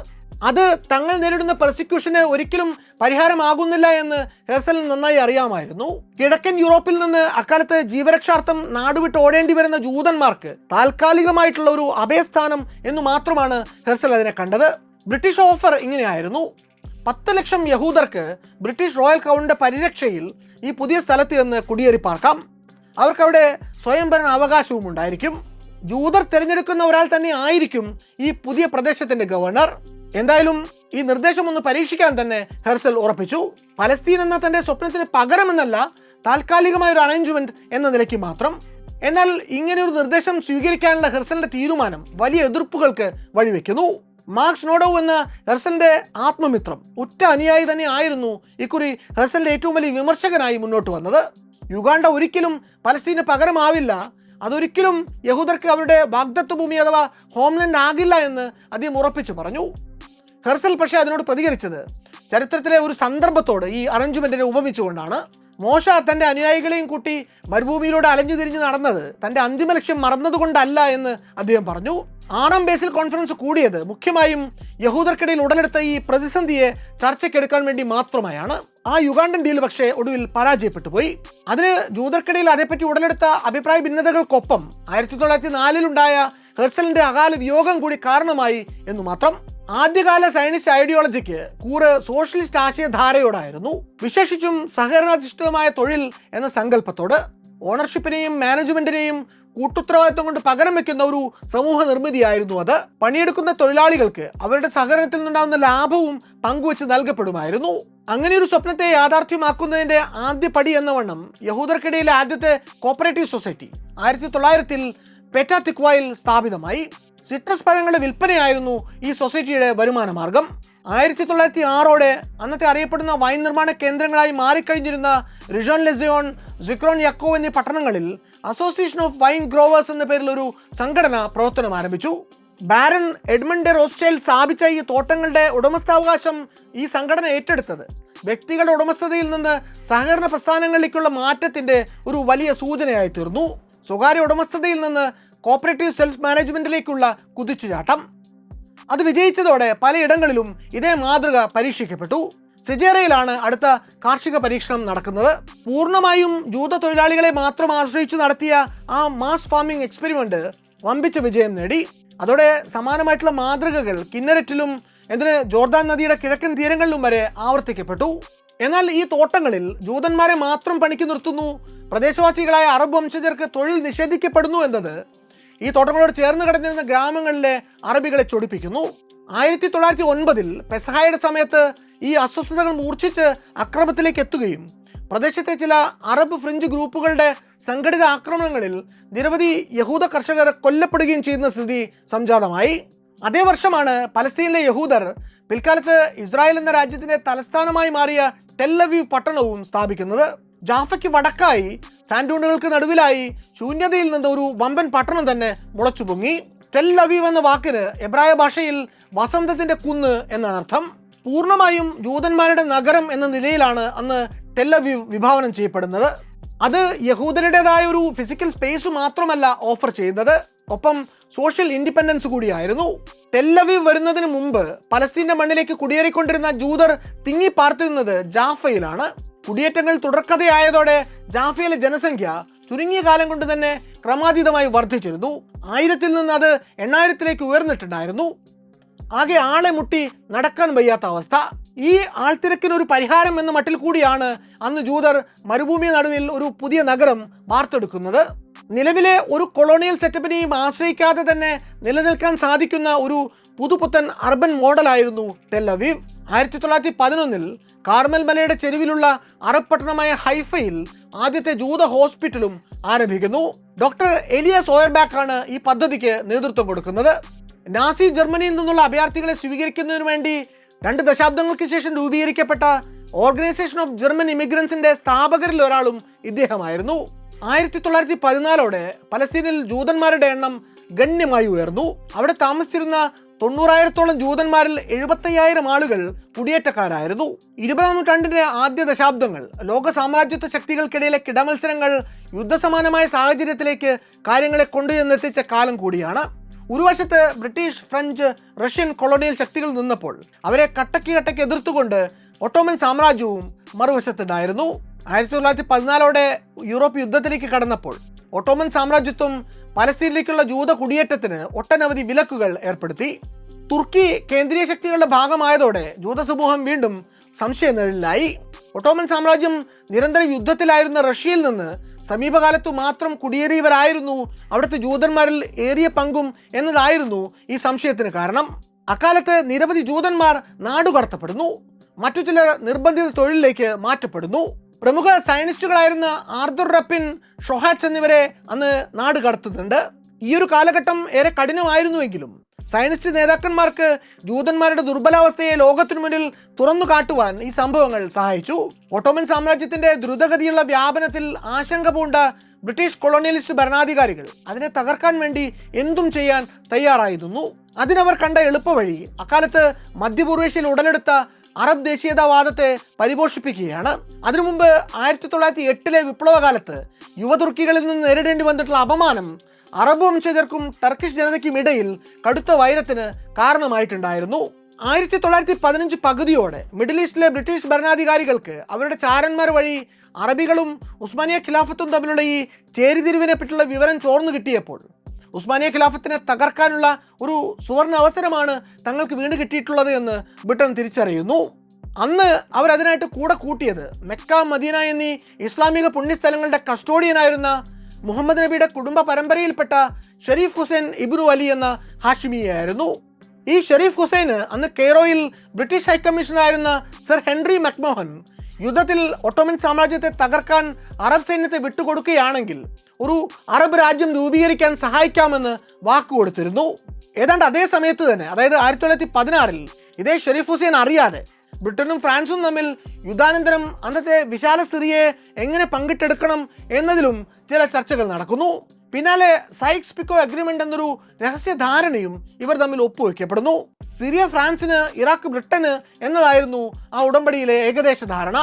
S1: അത് തങ്ങൾ നേരിടുന്ന പെർസിക്യൂഷന് ഒരിക്കലും പരിഹാരമാകുന്നില്ല എന്ന് ഹെർസലിന് നന്നായി അറിയാമായിരുന്നു. കിഴക്കൻ യൂറോപ്പിൽ നിന്ന് അക്കാലത്ത് ജീവരക്ഷാർത്ഥം നാടുവിട്ട് ഓടേണ്ടി വരുന്ന ജൂതന്മാർക്ക് താൽക്കാലികമായിട്ടുള്ള ഒരു അഭയസ്ഥാനം എന്ന് മാത്രമാണ് ഹെർസൽ അതിനെ കണ്ടത്. ബ്രിട്ടീഷ് ഓഫർ ഇങ്ങനെയായിരുന്നു: 10 ലക്ഷം യഹൂദർക്ക് ബ്രിട്ടീഷ് റോയൽ ക്രൗണിന്റെ പരിരക്ഷയിൽ ഈ പുതിയ സ്ഥലത്ത് നിന്ന് കുടിയേറി പാർക്കാം. അവർക്കവിടെ സ്വയംഭരണ അവകാശവും ഉണ്ടായിരിക്കും. ജൂതർ തിരഞ്ഞെടുക്കുന്ന ഒരാൾ തന്നെ ആയിരിക്കും ഈ പുതിയ പ്രദേശത്തിന്റെ ഗവർണർ. എന്തായാലും ഈ നിർദ്ദേശം ഒന്ന് പരീക്ഷിക്കാൻ തന്നെ ഹെർസൽ ഉറപ്പിച്ചു. പലസ്തീൻ എന്ന തന്റെ സ്വപ്നത്തിന് പകരമെന്നല്ല, താൽക്കാലികമായ ഒരു അറേഞ്ച്മെന്റ് എന്ന നിലയ്ക്ക് മാത്രം. എന്നാൽ ഇങ്ങനെ ഒരു നിർദ്ദേശം സ്വീകരിക്കാനുള്ള ഹെർസലിന്റെ തീരുമാനം വലിയ എതിർപ്പുകൾക്ക് വഴിവെക്കുന്നു. മാർക്സ് നോഡോവ് എന്ന ഹെർസലിന്റെ ആത്മമിത്രം, ഉറ്റ അനുയായി തന്നെ ആയിരുന്നു ഇക്കുറി ഹെർസലിന്റെ ഏറ്റവും വലിയ വിമർശകനായി മുന്നോട്ട് വന്നത്. യുഗാണ്ട ഒരിക്കലും പലസ്തീന് പകരമാവില്ല, അതൊരിക്കലും യഹൂദർക്ക് അവരുടെ വാഗ്ദത്ത ഭൂമി അഥവാ ഹോംലൻഡ് ആകില്ല എന്ന് അദ്ദേഹം ഉറപ്പിച്ചു പറഞ്ഞു. ഹെർസൽ പക്ഷേ അതിനോട് പ്രതികരിച്ചത് ചരിത്രത്തിലെ ഒരു സന്ദർഭത്തോട് ഈ അറേഞ്ച്മെന്റിനെ ഉപമിച്ചുകൊണ്ടാണ്. മോശ തൻ്റെ അനുയായികളെയും കൂട്ടി മരുഭൂമിയിലൂടെ അലഞ്ഞു തിരിഞ്ഞ് നടന്നത് തൻ്റെ അന്തിമ ലക്ഷ്യം മറന്നതുകൊണ്ടല്ല എന്ന് അദ്ദേഹം പറഞ്ഞു. 6ാം ബേസിൽ കോൺഫറൻസ് കൂടിയത് മുഖ്യമായും യഹൂദർക്കിടയിൽ ഉടലെടുത്ത ഈ പ്രതിസന്ധിയെ ചർച്ചയ്ക്കെടുക്കാൻ വേണ്ടി മാത്രമായാണ്. ആ യുഗാണ്ടൻ ഡീൽ പക്ഷേ ഒടുവിൽ പരാജയപ്പെട്ടു പോയി. അതിന് ജൂതർക്കിടയിൽ അതേപ്പറ്റി ഉടലെടുത്ത അഭിപ്രായ ഭിന്നതകൾക്കൊപ്പം 1904 ഹെർസലിന്റെ അകാല വിയോഗം കൂടി കാരണമായി എന്നു മാത്രം. ആദ്യകാല സയനിസ്റ്റ് ഐഡിയോളജിക്ക് കൂറ് സോഷ്യലിസ്റ്റ് ആശയധാരയോടായിരുന്നു, വിശേഷിച്ചും സഹകരണാധിഷ്ഠിതമായ തൊഴിൽ എന്ന സങ്കല്പത്തോട്. ഓണർഷിപ്പിനെയും മാനേജ്മെന്റിനെയും കൂട്ടുത്തരവാദിത്വം കൊണ്ട് പകരം വെക്കുന്ന ഒരു സമൂഹ നിർമ്മിതിയായിരുന്നു അത്. പണിയെടുക്കുന്ന തൊഴിലാളികൾക്ക് അവരുടെ സഹകരണത്തിൽ നിന്നുണ്ടാകുന്ന ലാഭവും പങ്കുവെച്ച് നൽകപ്പെടുമായിരുന്നു. അങ്ങനെ ഒരു സ്വപ്നത്തെ യാഥാർത്ഥ്യമാക്കുന്നതിന്റെ ആദ്യ പടി എന്ന വണ്ണം യഹൂദർക്കിടയിലെ ആദ്യത്തെ കോപ്പറേറ്റീവ് സൊസൈറ്റി 1900 പെറ്റാ തിക്വായിൽ സ്ഥാപിതമായി. സിട്രസ് പഴങ്ങളുടെ വിൽപ്പനയായിരുന്നു ഈ സൊസൈറ്റിയുടെ വരുമാന മാർഗം. 1906 അന്നത്തെ അറിയപ്പെടുന്ന വൈൻ നിർമ്മാണ കേന്ദ്രങ്ങളായി മാറിക്കഴിഞ്ഞിരുന്ന റിജോൺ ലെസിയോൺ, സിക്രോൺ യാക്കോവ് എന്നീ പട്ടണങ്ങളിൽ അസോസിയേഷൻ ഓഫ് വൈൻ ഗ്രോവേഴ്സ് എന്ന പേരിൽ ഒരു സംഘടന പ്രവർത്തനം ആരംഭിച്ചു. ബാരൻ എഡ്മണ്ട് ഡെ റോസ്ചൈൽഡ് സ്ഥാപിച്ച ഈ തോട്ടങ്ങളുടെ ഉടമസ്ഥാവകാശം ഈ സംഘടന ഏറ്റെടുത്തത് വ്യക്തികളുടെ ഉടമസ്ഥതയിൽ നിന്ന് സഹകരണ പ്രസ്ഥാനങ്ങളിലേക്കുള്ള മാറ്റത്തിന്റെ ഒരു വലിയ സൂചനയായി തീർന്നു. സ്വകാര്യ ഉടമസ്ഥതയിൽ നിന്ന് കോപ്പറേറ്റീവ് സെൽഫ് മാനേജ്മെന്റിലേക്കുള്ള കുതിച്ചുചാട്ടം അത് വിജയിച്ചതോടെ പലയിടങ്ങളിലും ഇതേ മാതൃക പരീക്ഷിക്കപ്പെട്ടു. സെജേറയിലാണ് അടുത്ത കാർഷിക പരീക്ഷണം നടക്കുന്നത്. പൂർണ്ണമായും ജൂത തൊഴിലാളികളെ മാത്രം ആശ്രയിച്ചു നടത്തിയ ആ മാസ് ഫാമിംഗ് എക്സ്പെരിമെന്റ് വമ്പിച്ച വിജയം നേടി. അതോടെ സമാനമായിട്ടുള്ള മാതൃകകൾ കിന്നരറ്റിലും ജോർദാൻ നദിയുടെ കിഴക്കൻ തീരങ്ങളിലും വരെ ആവർത്തിക്കപ്പെട്ടു. എന്നാൽ ഈ തോട്ടങ്ങളിൽ ജൂതന്മാരെ മാത്രം പണിക്ക് നിർത്തുന്നു, പ്രദേശവാസികളായ അറബ് വംശജർക്ക് തൊഴിൽ നിഷേധിക്കപ്പെടുന്നു എന്നത് ഈ തോട്ടങ്ങളോട് ചേർന്ന് കിടന്നിരുന്ന ഗ്രാമങ്ങളിലെ അറബികളെ ചൊടിപ്പിക്കുന്നു. 1909 പെസഹായുടെ സമയത്ത് ഈ അസ്വസ്ഥതകൾ മൂർച്ഛിച്ച് അക്രമത്തിലേക്ക് എത്തുകയും പ്രദേശത്തെ ചില അറബ് ഫ്രഞ്ച് ഗ്രൂപ്പുകളുടെ സംഘടിത ആക്രമണങ്ങളിൽ നിരവധി യഹൂദ കർഷകർ കൊല്ലപ്പെടുകയും ചെയ്യുന്ന സ്ഥിതി സംജാതമായി. അതേ വർഷമാണ് പലസ്തീനിലെ യഹൂദർ പിൽക്കാലത്ത് ഇസ്രായേൽ എന്ന രാജ്യത്തിന്റെ തലസ്ഥാനമായി മാറിയ ടെൽ അവീവ് പട്ടണവും സ്ഥാപിക്കുന്നത്. ജാഫയ്ക്ക് വടക്കായി സാൻഡൂണുകൾക്ക് നടുവിലായി ശൂന്യതയിൽ നിന്ന് ഒരു വമ്പൻ പട്ടണം തന്നെ മുളച്ചു പൊങ്ങി. ടെൽ അവീവ് എന്ന വാക്കിന് എബ്രായ ഭാഷയിൽ വസന്തത്തിന്റെ കുന്ന് എന്നാണ് അർത്ഥം. പൂർണ്ണമായും ജൂതന്മാരുടെ നഗരം എന്ന നിലയിലാണ് അന്ന് ടെൽ അവീവ് വിഭാവനം ചെയ്യപ്പെടുന്നത്. അത് യഹൂദരുടേതായ ഒരു ഫിസിക്കൽ സ്പേസ് മാത്രമല്ല ഓഫർ ചെയ്യുന്നത്, ഒപ്പം സോഷ്യൽ ഇൻഡിപെൻഡൻസ് കൂടിയായിരുന്നു. ടെൽ അവീവ് വരുന്നതിന് മുമ്പ് പലസ്തീന്റെ മണ്ണിലേക്ക് കുടിയേറിക്കൊണ്ടിരുന്ന ജൂതർ തിങ്ങി പാർത്തിരുന്നത് ജാഫയിലാണ്. കുടിയേറ്റങ്ങൾ തുടർക്കഥയായതോടെ ജാഫയിലെ ജനസംഖ്യ ചുരുങ്ങിയ കാലം കൊണ്ട് തന്നെ ക്രമാതീതമായി വർദ്ധിച്ചിരുന്നു. 1000-ൽ നിന്ന് അത് 8000-ലേക്ക് ഉയർന്നിട്ടുണ്ടായിരുന്നു. ആകെ ആളെ മുട്ടി നടക്കാൻ വയ്യാത്ത അവസ്ഥ. ഈ ആൾത്തിരക്കിനൊരു പരിഹാരം എന്ന മട്ടിൽ കൂടിയാണ് അന്ന് ജൂതർ മരുഭൂമി നടുവിൽ ഒരു പുതിയ നഗരം വാർത്തെടുക്കുന്നത്. നിലവിലെ ഒരു കൊളോണിയൽ സെറ്റപ്പിനെയും ആശ്രയിക്കാതെ തന്നെ നിലനിൽക്കാൻ സാധിക്കുന്ന ഒരു പുതുപുത്തൻ അർബൻ മോഡലായിരുന്നു ടെൽ അവീവ്. 1911 കാർമൽ മലയുടെ ചെരുവിലുള്ള അറബ് പട്ടണമായ ഹൈഫയിൽ ആദ്യത്തെ ജൂത ഹോസ്പിറ്റലും ആരംഭിക്കുന്നു. ഡോക്ടർ എലിയസ് ഓയർബാക്ക് ആണ് ഈ പദ്ധതിക്ക് നേതൃത്വം കൊടുക്കുന്നത്. നാസി ജർമ്മനിയിൽ നിന്നുള്ള അഭയാർത്ഥികളെ സ്വീകരിക്കുന്നതിന് വേണ്ടി 2 ദശാബ്ദങ്ങൾക്ക് ശേഷം രൂപീകരിക്കപ്പെട്ട ഓർഗനൈസേഷൻ ഓഫ് ജർമ്മൻ ഇമിഗ്രൻസിന്റെ സ്ഥാപകരിൽ ഒരാളും ഇദ്ദേഹമായിരുന്നു. 1914 പലസ്തീനിൽ ജൂതന്മാരുടെ എണ്ണം ഗണ്യമായി ഉയർന്നു. അവിടെ താമസിച്ചിരുന്ന 90,000-ഓളം ജൂതന്മാരിൽ 75,000 ആളുകൾ കുടിയേറ്റക്കാരായിരുന്നു. 20-ാം നൂറ്റാണ്ടിന്റെ ആദ്യ ദശാബ്ദങ്ങൾ ലോക സാമ്രാജ്യത്വ ശക്തികൾക്കിടയിലെ കിടമത്സരങ്ങൾ യുദ്ധസമാനമായ സാഹചര്യത്തിലേക്ക് കാര്യങ്ങളെ കൊണ്ടുചെന്നെത്തിച്ച കാലം കൂടിയാണ്. ഒരു വശത്ത് ബ്രിട്ടീഷ്, ഫ്രഞ്ച്, റഷ്യൻ കൊളോണിയൽ ശക്തികൾ നിന്നപ്പോൾ അവരെ കട്ടക്ക് എതിർത്തുകൊണ്ട് ഒട്ടോമൻ സാമ്രാജ്യവും മറുവശത്തുണ്ടായിരുന്നു. 1914 യൂറോപ്പ് യുദ്ധത്തിലേക്ക് കടന്നപ്പോൾ ഒട്ടോമൻ സാമ്രാജ്യത്വം പലസ്തീനിലേക്കുള്ള ജൂത കുടിയേറ്റത്തിന് ഒട്ടനവധി വിലക്കുകൾ ഏർപ്പെടുത്തി. തുർക്കി കേന്ദ്രീയ ശക്തികളുടെ ഭാഗമായതോടെ ജൂത സമൂഹം വീണ്ടും സംശയനിഴലിലായി. ഒട്ടോമൻ സാമ്രാജ്യം നിരന്തരം യുദ്ധത്തിലായിരുന്ന റഷ്യയിൽ നിന്ന് സമീപകാലത്തു മാത്രം കുടിയേറിയവരായിരുന്നു അവിടുത്തെ ജൂതന്മാരിൽ ഏറിയ പങ്കും എന്നതായിരുന്നു ഈ സംശയത്തിന് കാരണം. അക്കാലത്ത് നിരവധി ജൂതന്മാർ നാടുകടത്തപ്പെടുന്നു, മറ്റു ചിലർ നിർബന്ധിത തൊഴിലിലേക്ക് മാറ്റപ്പെടുന്നു. പ്രമുഖ സയനിസ്റ്റുകളായിരുന്ന ആർതർ റപ്പിൻ, ഷൊഹാറ്റ്സ് എന്നിവരെ അന്ന് നാട് കടത്തുന്നുണ്ട്. ഈ ഒരു കാലഘട്ടം ഏറെ കഠിനമായിരുന്നുവെങ്കിലും സയനിസ്റ്റ് നേതാക്കന്മാർക്ക് ജൂതന്മാരുടെ ദുർബലാവസ്ഥയെ ലോകത്തിനു മുന്നിൽ തുറന്നു കാട്ടുവാൻ ഈ സംഭവങ്ങൾ സഹായിച്ചു. ഒട്ടോമൻ സാമ്രാജ്യത്തിന്റെ ദ്രുതഗതിയുള്ള വ്യാപനത്തിൽ ആശങ്ക പൂണ്ട ബ്രിട്ടീഷ് കൊളോണിയലിസ്റ്റ് ഭരണാധികാരികൾ അതിനെ തകർക്കാൻ വേണ്ടി എന്തും ചെയ്യാൻ തയ്യാറായിരുന്നു. അതിനവർ കണ്ട എളുപ്പവഴി അക്കാലത്ത് മധ്യപൂർവേഷ്യയിൽ ഉടലെടുത്ത അറബ് ദേശീയതാവാദത്തെ പരിപോഷിപ്പിക്കുകയാണ്. അതിനു മുമ്പ് 1908 വിപ്ലവകാലത്ത് യുവതുർക്കികളിൽ നിന്ന് നേരിടേണ്ടി വന്നിട്ടുള്ള അപമാനം അറബ് വംശജർക്കും ടർക്കിഷ് ജനതയ്ക്കും ഇടയിൽ കടുത്ത വൈരത്തിന് കാരണമായിട്ടുണ്ടായിരുന്നു. 1915 പകുതിയോടെ മിഡിൽ ഈസ്റ്റിലെ ബ്രിട്ടീഷ് ഭരണാധികാരികൾക്ക് അവരുടെ ചാരന്മാർ വഴി അറബികളും ഉസ്മാനിയ ഖിലാഫത്തും തമ്മിലുള്ള ഈ ചേരിതിരിവിനെ പറ്റിയുള്ള വിവരം ചോർന്നു കിട്ടിയപ്പോൾ ഉസ്മാനിയ ഖിലാഫത്തിനെ തകർക്കാനുള്ള ഒരു സുവർണ അവസരമാണ് തങ്ങൾക്ക് വീണ് കിട്ടിയിട്ടുള്ളത് എന്ന് ബ്രിട്ടൻ തിരിച്ചറിയുന്നു. അന്ന് അവരതിനായിട്ട് കൂടെ കൂട്ടിയത് മെക്ക, മദീന എന്നീ ഇസ്ലാമിക പുണ്യസ്ഥലങ്ങളുടെ കസ്റ്റോഡിയനായിരുന്ന മുഹമ്മദ് നബിയുടെ കുടുംബ പരമ്പരയിൽപ്പെട്ട ഷെരീഫ് ഹുസൈൻ ഇബ്നു അലി എന്ന ഹാഷിമിയായിരുന്നു. ഈ ഷെരീഫ് ഹുസൈന് അന്ന് കെയ്റോയിൽ ബ്രിട്ടീഷ് ഹൈക്കമ്മീഷണറായിരുന്ന സർ ഹെൻറി മക്മോഹൻ യുദ്ധത്തിൽ ഒട്ടോമൻ സാമ്രാജ്യത്തെ തകർക്കാൻ അറബ് സൈന്യത്തെ വിട്ടുകൊടുക്കുകയാണെങ്കിൽ ഒരു അറബ് രാജ്യം രൂപീകരിക്കാൻ സഹായിക്കാമെന്ന് വാക്കുകൊടുത്തിരുന്നു. ഏതാണ്ട് അതേ സമയത്ത് തന്നെ, അതായത് 1916 ഇതേ ഷെരീഫ് ഹുസൈൻ അറിയാതെ ബ്രിട്ടനും ഫ്രാൻസും തമ്മിൽ യുദ്ധാനന്തരം അന്നത്തെ വിശാല സിറിയയെ എങ്ങനെ പങ്കിട്ടെടുക്കണം എന്നതിലും ചില ചർച്ചകൾ നടക്കുന്നു. പിന്നാലെ സൈക്സ് പിക്കോ അഗ്രിമെന്റ് എന്നൊരു രഹസ്യ ധാരണയും ഇവർ തമ്മിൽ ഒപ്പുവെക്കപ്പെടുന്നു. സിറിയ ഫ്രാൻസിന്, ഇറാഖ് ബ്രിട്ടന് എന്നതായിരുന്നു ആ ഉടമ്പടിയിലെ ഏകദേശ ധാരണ.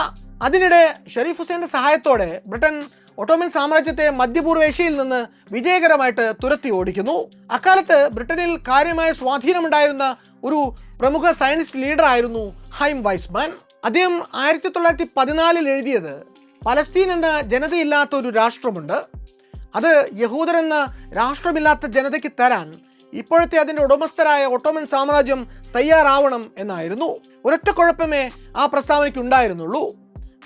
S1: അതിനിടെ ഷെരീഫ് ഹുസൈന്റെ സഹായത്തോടെ ബ്രിട്ടൻ ഒട്ടോമൻ സാമ്രാജ്യത്തെ മധ്യപൂർവേഷ്യയിൽ നിന്ന് വിജയകരമായിട്ട് തുരത്തി ഓടിക്കുന്നു. അക്കാലത്ത് ബ്രിട്ടനിൽ കാര്യമായ സ്വാധീനമുണ്ടായിരുന്ന ഒരു പ്രമുഖ സയനിസ്റ്റ് ലീഡർ ആയിരുന്നു ഹൈം വൈസ്മാൻ. അദ്ദേഹം 1914 എഴുതിയത് പലസ്തീൻ എന്ന ജനതയില്ലാത്ത ഒരു രാഷ്ട്രമുണ്ട്, അത് യഹൂദർ എന്ന രാഷ്ട്രമില്ലാത്ത ജനതയ്ക്ക് തരാൻ ഇപ്പോഴത്തെ അതിൻ്റെ ഉടമസ്ഥരായ ഒട്ടോമൻ സാമ്രാജ്യം തയ്യാറാവണം എന്നായിരുന്നു. ഒരൊറ്റ കുഴപ്പമേ ആ പ്രസ്താവനയ്ക്ക് ഉണ്ടായിരുന്നുള്ളൂ.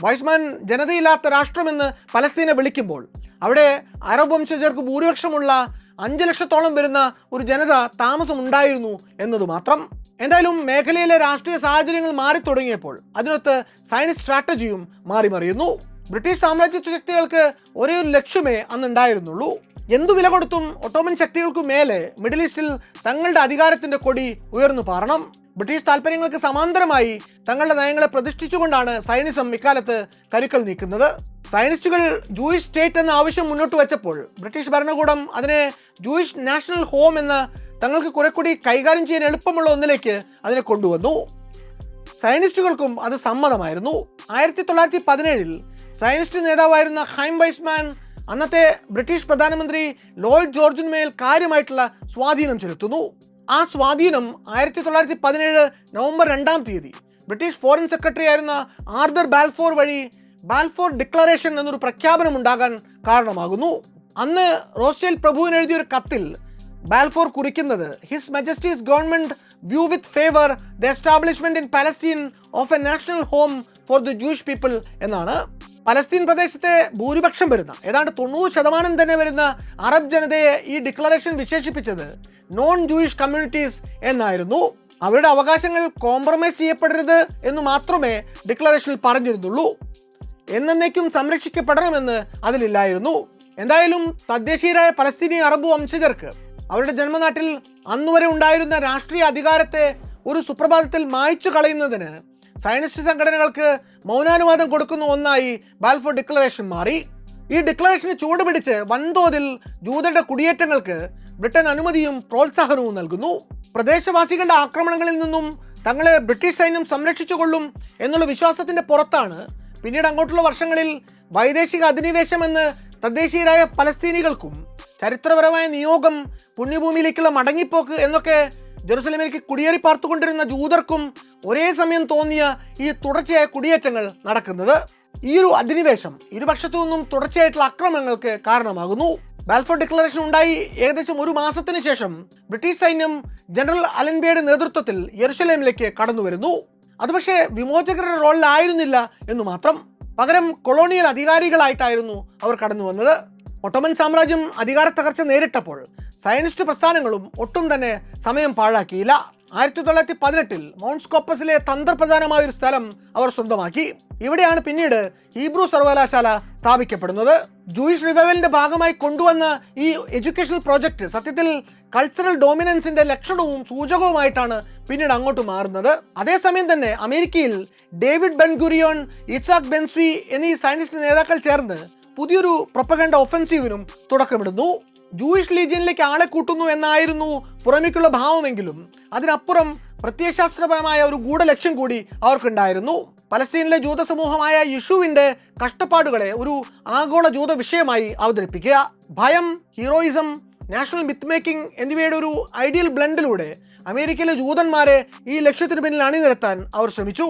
S1: വൈസ്മാൻ ജനതയില്ലാത്ത രാഷ്ട്രമെന്ന് പലസ്തീനെ വിളിക്കുമ്പോൾ അവിടെ അറബ് വംശജർക്ക് ഭൂരിപക്ഷമുള്ള 5 ലക്ഷത്തോളം വരുന്ന ഒരു ജനത താമസമുണ്ടായിരുന്നു എന്നത് മാത്രം. എന്തായാലും മേഖലയിലെ രാഷ്ട്രീയ സാഹചര്യങ്ങൾ മാറി തുടങ്ങിയപ്പോൾ അതിനൊത്ത് സയൻസ് സ്ട്രാറ്റജിയും മാറി മറിയുന്നു. ബ്രിട്ടീഷ് സാമ്രാജ്യത്വ ശക്തികൾക്ക് ഒരേ ഒരു ലക്ഷ്യമേ അന്നുണ്ടായിരുന്നുള്ളൂ. എന്തു വില കൊടുത്തും ഒട്ടോമൻ ശക്തികൾക്കു മേലെ മിഡിൽ ഈസ്റ്റിൽ തങ്ങളുടെ അധികാരത്തിന്റെ കൊടി ഉയർന്നു പാറണം. ബ്രിട്ടീഷ് താല്പര്യങ്ങൾക്ക് സമാന്തരമായി തങ്ങളുടെ നയങ്ങളെ പ്രതിഷ്ഠിച്ചുകൊണ്ടാണ് സയനിസം ഇക്കാലത്ത് കരുക്കൾ നീക്കുന്നത്. സയനിസ്റ്റുകൾ ജൂയിഷ് സ്റ്റേറ്റ് എന്ന ആവശ്യം മുന്നോട്ട് വെച്ചപ്പോൾ ബ്രിട്ടീഷ് ഭരണകൂടം അതിനെ ജൂയിഷ് നാഷണൽ ഹോം എന്ന തങ്ങൾക്ക് കുറെ കൂടി കൈകാര്യം ചെയ്യാൻ എളുപ്പമുള്ള ഒന്നിലേക്ക് അതിനെ കൊണ്ടുവന്നു. സയനിസ്റ്റുകൾക്കും അത് സമ്മതമായിരുന്നു. 1917 സയനിസ്റ്റ് നേതാവായിരുന്ന ഹൈം വൈസ്മാൻ അന്നത്തെ ബ്രിട്ടീഷ് പ്രധാനമന്ത്രി ലോയിഡ് ജോർജിന്മേൽ കാര്യമായിട്ടുള്ള സ്വാധീനം ചെലുത്തുന്നു. ആ സ്വാധീനം 1917 നവംബർ 2 ബ്രിട്ടീഷ് ഫോറിൻ സെക്രട്ടറി ആയിരുന്ന ആർതർ ബാൽഫോർ വഴി ബാൽഫോർ ഡിക്ലറേഷൻ എന്നൊരു പ്രഖ്യാപനം ഉണ്ടാകാൻ കാരണമാകുന്നു. അന്ന് റോസ്റ്റേൽ പ്രഭുവിന് എഴുതിയൊരു കത്തിൽ ബാൽഫോർ കുറിക്കുന്നത് his Majesty's government view with favour the establishment in Palestine of A national home for the Jewish people എന്നാണ്. പലസ്തീൻ പ്രദേശത്തെ ഭൂരിപക്ഷം വരുന്ന ഏതാണ്ട് 90% തന്നെ വരുന്ന അറബ് ജനതയെ ഈ ഡിക്ലറേഷൻ വിശേഷിപ്പിച്ചത് നോൺ ജൂയിഷ് കമ്മ്യൂണിറ്റീസ് എന്നായിരുന്നു. അവരുടെ അവകാശങ്ങൾ കോംപ്രമൈസ് ചെയ്യപ്പെടരുത് എന്ന് മാത്രമേ ഡിക്ലറേഷനിൽ പറഞ്ഞിരുന്നുള്ളൂ. എന്നേക്കും സംരക്ഷിക്കപ്പെടണമെന്ന് അതിലില്ലായിരുന്നു. എന്തായാലും തദ്ദേശീയരായ പലസ്തീനി അറബ് വംശജർക്ക് അവരുടെ ജന്മനാട്ടിൽ അന്നുവരെ ഉണ്ടായിരുന്ന രാഷ്ട്രീയ അധികാരത്തെ ഒരു സുപ്രഭാതത്തിൽ മായ്ച്ചു കളയുന്നതിന് സയനിസ്റ്റ് സംഘടനകൾക്ക് മൗനാനുവാദം കൊടുക്കുന്ന ഒന്നായി ബാൽഫോർ ഡിക്ലറേഷൻ മാറി. ഈ ഡിക്ലറേഷന് ചൂടുപിടിച്ച് വൻതോതിൽ ജൂതരുടെ കുടിയേറ്റങ്ങൾക്ക് ബ്രിട്ടൻ അനുമതിയും പ്രോത്സാഹനവും നൽകുന്നു. പ്രദേശവാസികളുടെ ആക്രമണങ്ങളിൽ നിന്നും തങ്ങളെ ബ്രിട്ടീഷ് സൈന്യം സംരക്ഷിച്ചുകൊള്ളും എന്നുള്ള വിശ്വാസത്തിന്റെ പുറത്താണ് പിന്നീട് അങ്ങോട്ടുള്ള വർഷങ്ങളിൽ വൈദേശിക അധിനിവേശമെന്ന് തദ്ദേശീയരായ പലസ്തീനികൾക്കും ചരിത്രപരമായ നിയോഗം, പുണ്യഭൂമിയിലേക്കുള്ള മടങ്ങിപ്പോക്ക് എന്നൊക്കെ ജെറുസലേമിലേക്ക് കുടിയേറി പാർത്തുകൊണ്ടിരുന്ന ജൂതർക്കും ഒരേ സമയം തോന്നിയ ഈ തുടർച്ചയായ കുടിയേറ്റങ്ങൾ നടക്കുന്നത്. ഈ ഒരു അധിനിവേശം ഇരുപക്ഷത്തു നിന്നും തുടർച്ചയായിട്ടുള്ള ആക്രമണങ്ങൾക്ക് കാരണമാകുന്നു. ബാൽഫോർ ഡിക്ലറേഷൻ ഉണ്ടായി ഏകദേശം 1 മാസത്തിന് ശേഷം ബ്രിട്ടീഷ് സൈന്യം ജനറൽ അലൻബിയുടെ നേതൃത്വത്തിൽ യെരുശലേമിലേക്ക് കടന്നു വരുന്നു. അത് പക്ഷേ വിമോചകരുടെ റോളിലായിരുന്നില്ല എന്ന് മാത്രം. പകരം കൊളോണിയൽ അധികാരികളായിട്ടായിരുന്നു അവർ കടന്നു വന്നത്. ഒട്ടോമൻ സാമ്രാജ്യം അധികാര തകർച്ച നേരിട്ടപ്പോൾ സയനിസ്റ്റ് പ്രസ്ഥാനങ്ങളും ഒട്ടും തന്നെ സമയം പാഴാക്കിയില്ല. 1918 മൗണ്ട് സ്കോപ്പസിലെ തന്ത്രപ്രധാനമായ ഒരു സ്ഥലം അവർ സ്വന്തമാക്കി. ഇവിടെയാണ് പിന്നീട് ഹീബ്രു സർവകലാശാല സ്ഥാപിക്കപ്പെടുന്നത്. ജൂയിഷ് റിവൈവലിന്റെ ഭാഗമായി കൊണ്ടുവന്ന ഈ എഡ്യൂക്കേഷണൽ പ്രോജക്റ്റ് സത്യത്തിൽ കൾച്ചറൽ ഡോമിനൻസിന്റെ ലക്ഷണവും സൂചകവുമായിട്ടാണ് പിന്നീട് അങ്ങോട്ട് മാറുന്നത്. അതേസമയം തന്നെ അമേരിക്കയിൽ ഡേവിഡ് ബെൻ ഗുരിയോൺ, ഇസാക് ബെൻസ്വി എന്നീ സയനിസ്റ്റ് നേതാക്കൾ ചേർന്ന് പുതിയൊരു പ്രൊപ്പഗൻഡ ഒഫൻസീവിനും തുടക്കമിടുന്നു. ജൂയിഷ് ലീജിയനിലേക്ക് ആളെ കൂട്ടുന്നു എന്നായിരുന്നു പുറമേക്കുള്ള ഭാവമെങ്കിലും അതിനപ്പുറം പ്രത്യയശാസ്ത്രപരമായ ഒരു ഗൂഢലക്ഷ്യം കൂടി അവർക്കുണ്ടായിരുന്നു. പലസ്തീനിലെ ജൂത സമൂഹമായ യേശുവിൻ്റെ കഷ്ടപ്പാടുകളെ ഒരു ആഗോള ജൂത വിഷയമായി അവതരിപ്പിക്കുക. ഭയം, ഹീറോയിസം, നാഷണൽ മിത്ത് മേക്കിംഗ് എന്നിവയുടെ ഒരു ഐഡിയൽ ബ്ലെൻഡിലൂടെ അമേരിക്കയിലെ ജൂതന്മാരെ ഈ ലക്ഷ്യത്തിന് പിന്നിൽ അണിനിരത്താൻ അവർ ശ്രമിച്ചു.